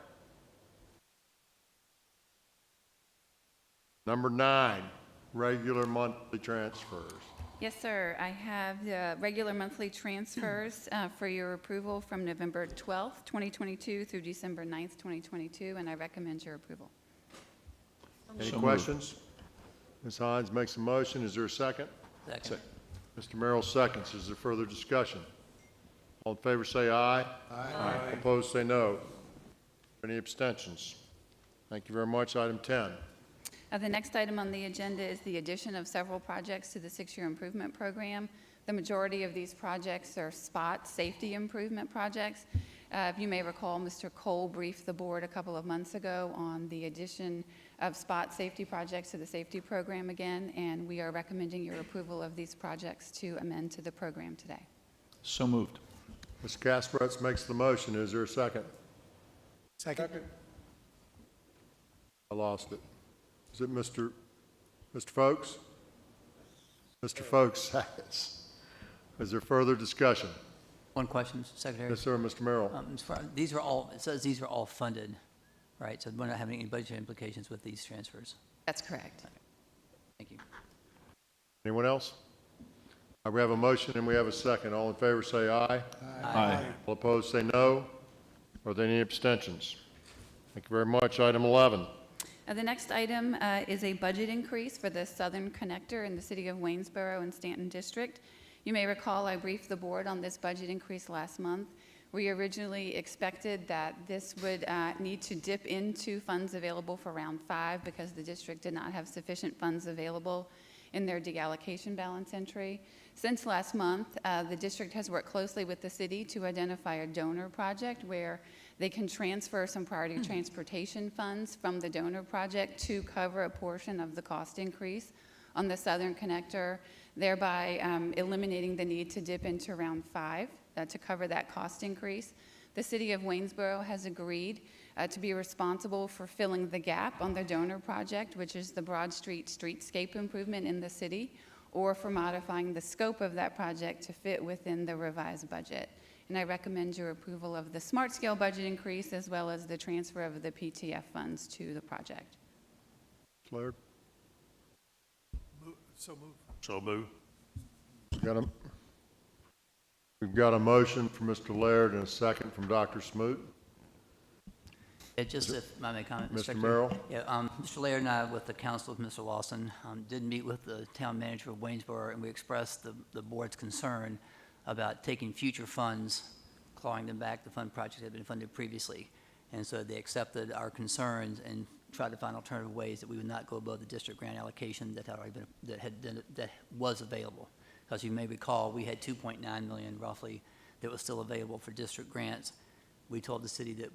Number 9, regular monthly transfers. Yes, sir. I have the regular monthly transfers for your approval from November 12th, 2022 through December 9th, 2022, and I recommend your approval. Any So questions? Ms. Hines makes a motion. Is there a second? Second. Mr. Merrill seconds. Is there further discussion? All in favor say aye. Aye. Opposed say no. Any abstentions? Thank you very much. Item 10. The next item on the agenda is the addition of several projects to the 6-year improvement program. The majority of these projects are spot safety improvement projects. If you may recall, Mr. Cole briefed the board a couple of months ago on the addition of spot safety projects to the safety program again, and we are recommending your approval of these projects to amend to the program today. So moved. Ms. Kasparetz makes the motion. Is there a second? Second. I lost it. Is it Mr. Folks? Mr. Folks seconds. Is there further discussion? One question, Secretary. Yes, sir, Mr. Merrill. These are all, it says these are all funded, right? So we're not having any budget implications with these transfers. That's correct. Thank you. Anyone else? We have a motion and we have a second. All in favor say aye. Aye. All opposed say no. Are there any abstentions? Thank you very much. Item 11. The next item is a budget increase for the Southern Connector in the city of Waynesboro and Stanton District. You may recall I briefed the board on this budget increase last month. We originally expected that this would need to dip into funds available for round 5 because the district did not have sufficient funds available in their deallocation balance entry. Since last month, the district has worked closely with the city to identify a donor project where they can transfer some priority transportation funds from the donor project to cover a portion of the cost increase on the Southern Connector, thereby eliminating the need to dip into round 5 to cover that cost increase. The city of Waynesboro has agreed to be responsible for filling the gap on the donor project, which is the Broad Street streetscape improvement in the city, or for modifying the scope of that project to fit within the revised budget. And I recommend your approval of the smart scale budget increase as well as the transfer of the PTF funds to the project. Laird? So moved. So move. We've got a motion from Mr. Laird and a second from Dr. Smoot. Just if I may comment, Mr. Secretary. Merrill? Yeah, Mr. Laird and I, with the council of Mr. Lawson, did meet with the town manager of Waynesboro, and we expressed the board's concern about taking future funds, clawing them back to fund projects that had been funded previously. And so they accepted our concerns and tried to find alternative ways that we would not go above the district grant allocation that had already been, that was available. Because you may recall, we had 2.9 million roughly that was still available for district grants. We told the city that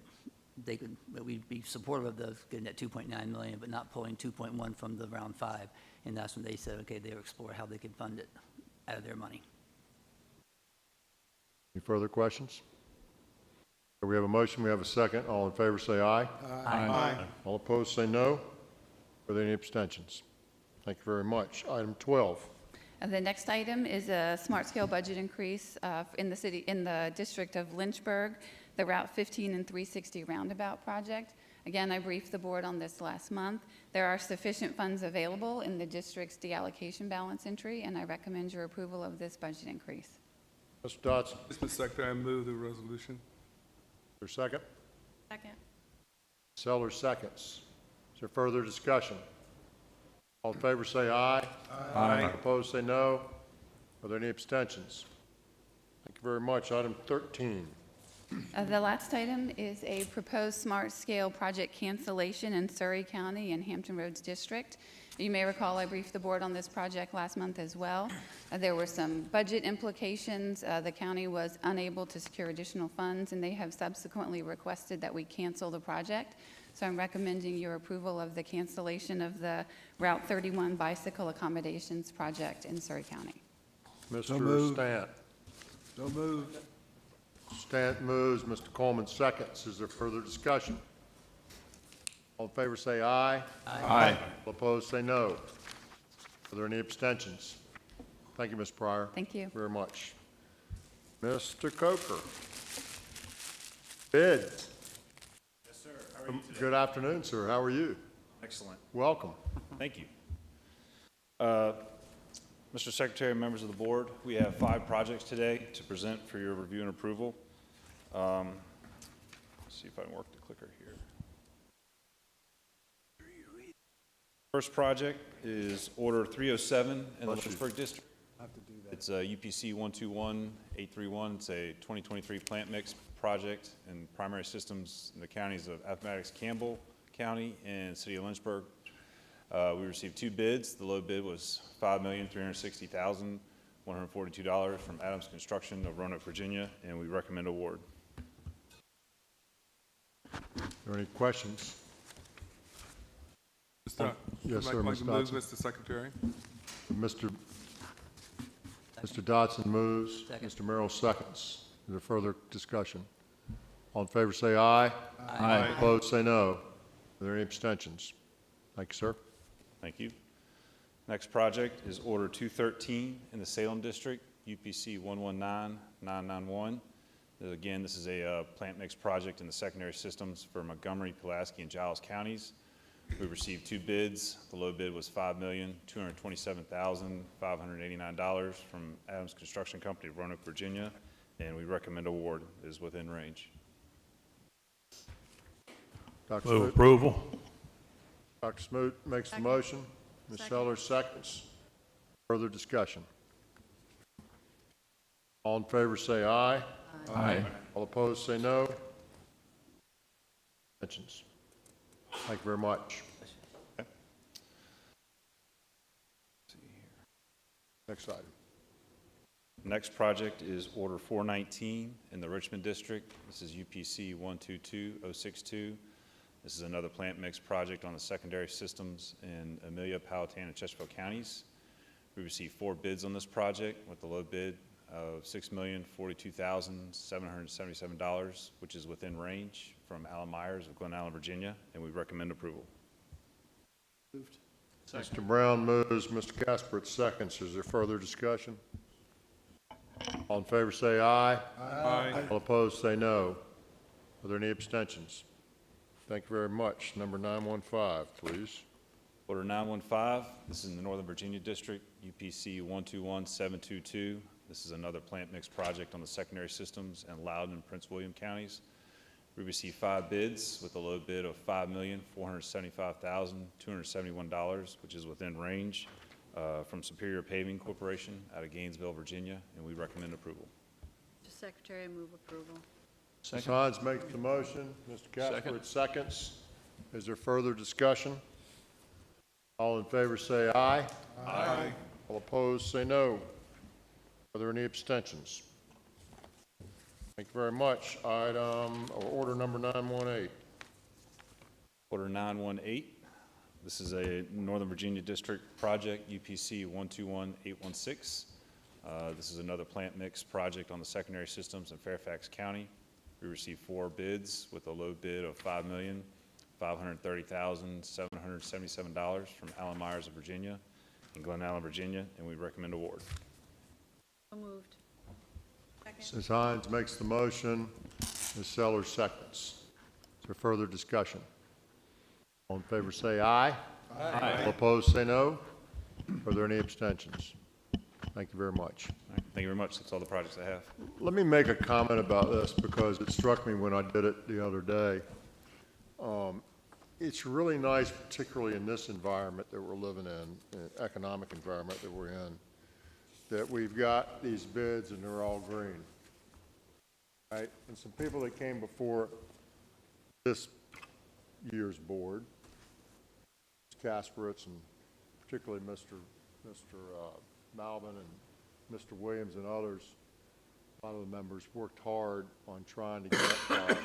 that we'd be supportive of those getting that 2.9 million, but not pulling 2.1 from the round 5. And that's when they said, okay, they would explore how they could fund it out of their money. Any further questions? We have a motion, we have a second. All in favor say aye. Aye. All opposed say no. Are there any abstentions? Thank you very much. Item 12. The next item is a smart scale budget increase in the district of Lynchburg, the Route 15 and 360 roundabout project. Again, I briefed the board on this last month. There are sufficient funds available in the district's deallocation balance entry, and I recommend your approval of this budget increase. Mr. Dodson, Mr. Secretary, I move the resolution. is there a second? Second. Sellers seconds. Is there further discussion? All in favor say aye. Aye. Opposed say no. Are there any abstentions? Thank you very much. Item 13. The last item is a proposed smart scale project cancellation in Surrey County and Hampton Roads District. You may recall I briefed the board on this project last month as well. There were some budget implications. The county was unable to secure additional funds, and they have subsequently requested that we cancel the project. So I'm recommending your approval of the cancellation of the Route 31 bicycle accommodations project in Surrey County. Mr. Stant. So moved. Stant moves. Mr. Coleman seconds. Is there further discussion? All in favor say aye. Aye. All opposed say no. Are there any abstentions? Thank you, Ms. Pryor. Thank you. Very much. Mr. Coker. Bids. Yes, sir. How are you today? Good afternoon, sir. How are you? Excellent. Welcome. Thank you. Mr. Secretary, members of the board, we have 5 projects today to present for your review and approval. Let's see if I can work the clicker here. First project is Order 307 in the Lynchburg District. It's UPC 121831. It's a 2023 plant mix project in primary systems in the counties of Appomattox, Campbell County, and City of Lynchburg. We received 2 bids. The low bid was $5,360,142 from Adams Construction of Roanoke, Virginia, and we recommend award. Are there any questions? Yes, sir, Like Mr. to move, Dodson. Mr. Secretary. Mr. Dodson moves. Mr. Merrill seconds. Is there further discussion? All in favor say aye. Aye. Opposed say no. Are there any abstentions? Thank you, sir. Thank you. Next project is Order 213 in the Salem District, UPC 119991. Again, this is a plant mix project in the secondary systems for Montgomery, Pulaski, and Giles counties. We received 2 bids. The low bid was $5,227,589 from Adams Construction Company of Roanoke, Virginia, and we recommend award. It is within range. Dr. Move Smoot. approval. Dr. Smoot makes the motion. Ms. Sellers seconds. Further discussion. All in favor say aye. Aye. All opposed say no. Abstentions. Thank you very much. Next item. Next project is Order 419 in the Richmond District. This is UPC 122062. This is another plant mix project on the secondary systems in Amelia, Powhatan, and Chesterfield counties. We received 4 bids on this project with the low bid of $6,042,777, which is within range from Alan Myers of Glen Allen, Virginia, and we recommend approval. Moved. Mr. Brown moves, Mr. Casper seconds. Is there further discussion? All in favor say aye. Aye. All opposed say no. Are there any abstentions? Thank you very much. Number 915, please. Order 915, this is in the Northern Virginia District, UPC 121722. This is another plant mix project on the secondary systems in Loudoun and Prince William counties. We received 5 bids with a low bid of $5,475,271, which is within range from Superior Paving Corporation out of Gainesville, Virginia, and we recommend approval. Mr. Secretary, I move approval. Ms. Hines makes the motion. Mr. Casper seconds. Is there further discussion? All in favor say aye. Aye. All opposed say no. Are there any abstentions? Thank you very much. Order number 918. Order 918, this is a Northern Virginia District project, UPC 121816. This is another plant mix project on the secondary systems in Fairfax County. We received 4 bids with a low bid of $5,530,777 from Alan Myers of Virginia and Glen Allen, Virginia, and we recommend award. So moved. Ms. Hines makes the motion. Ms. Sellers seconds. Is there further discussion? All in favor say aye. Aye. All opposed say no. Are there any abstentions? Thank you very much. All right, thank you very much. That's all the projects I have. Let me make a comment about this because it struck me when I did it the other day. It's really nice, particularly in this environment that we're living in, an economic environment that we're in, that we've got these bids and they're all green. Right? And some people that came before this year's board, Kasperitz and particularly Mr. Malvin and Mr. Williams and others, a lot of the members worked hard on trying to get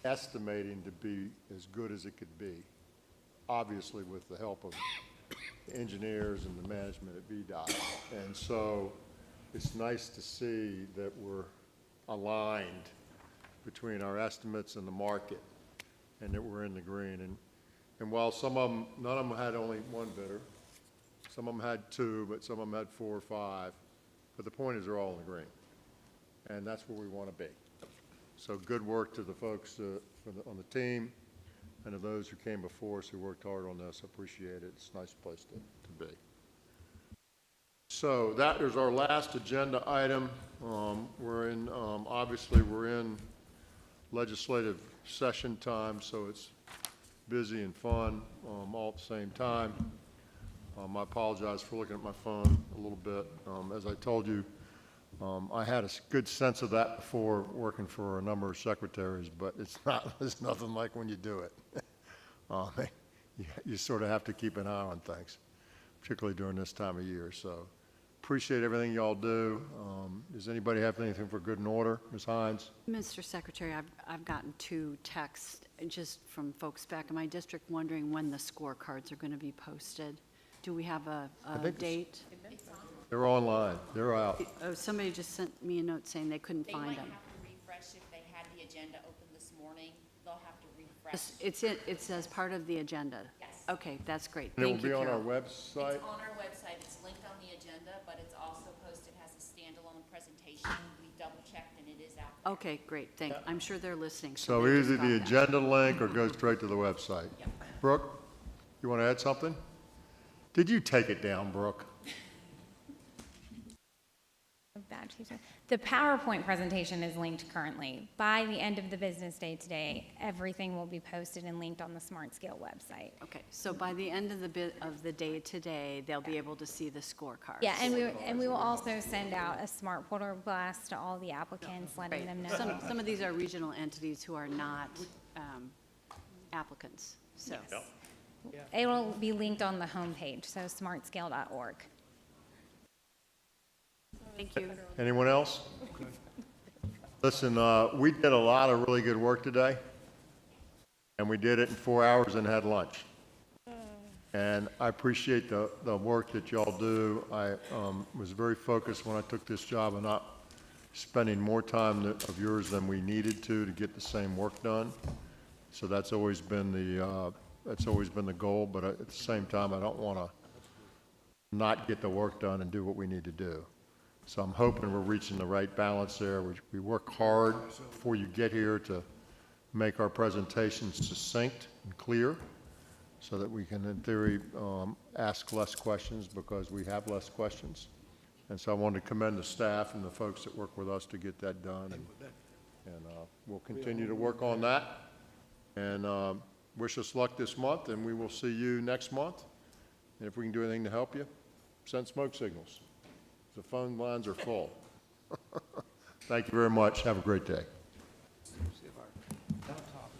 estimating to be as good as it could be, obviously with the help of the engineers and the management at VDOT. And so it's nice to see that we're aligned between our estimates and the market and that we're in the green. And while some of them, none of them had only one bidder, some of them had 2, but some of them had 4 or 5. But the point is they're all in the green. And that's where we want to be. So good work to the folks on the team. and of those who came before us who worked hard on this. Appreciate it. It's a nice place to be. So that is our last agenda item. Obviously, we're in legislative session time, so it's busy and fun all at the same time. I apologize for looking at my phone a little bit. As I told you, I had a good sense of that before working for a number of secretaries, but it's nothing like when you do it. You sort of have to keep an eye on things, particularly during this time of year. So appreciate everything y'all do. Does anybody have anything for good and order? Ms. Hines? Mr. Secretary, I've gotten 2 texts just from folks back in my district wondering when the scorecards are going to be posted. Do we have a date? They're online. They're out. Oh, somebody just sent me a note saying they couldn't They find might them. have to refresh if they had the agenda open this morning. They'll have to refresh. It says part of the agenda? Yes. Okay, that's great. And it will Thank you, be on our Carol. website? It's on our website. It's linked on the agenda, but it's also posted as a standalone presentation. We double-checked, and it is out there. Okay, great, I'm sure they're listening. So they just either the got that. agenda link or go straight to the website. Brooke, you want to add something? Did you take it down, Brooke? The PowerPoint presentation is linked currently. By the end of the business day today, everything will be posted and linked on the Smart Scale website. Okay, so by the end of the day today, they'll be able to see the scorecards. Yeah, and we will also send out a Smart Portal blast to all the applicants, letting them know. Some of these are regional entities who are not applicants, so. It will be linked on the homepage, so smartscale.org. Thank you. Anyone else? Listen, we did a lot of really good work today, and we did it in 4 hours and had lunch. And I appreciate the work that y'all do. I was very focused when I took this job on not spending more time of yours than we needed to get the same work done. So that's always been the goal, but at the same time, I don't want to not get the work done and do what we need to do. So I'm hoping we're reaching the right balance there. We work hard before you get here to make our presentations succinct and clear so that we can, in theory, ask less questions because we have less questions. And so I wanted to commend the staff and the folks that work with us to get that done. And we'll continue to work on that. And wish us luck this month, and we will see you next month. And if we can do anything to help you, send smoke signals. The phone lines are full. Thank you very much. Have a great day.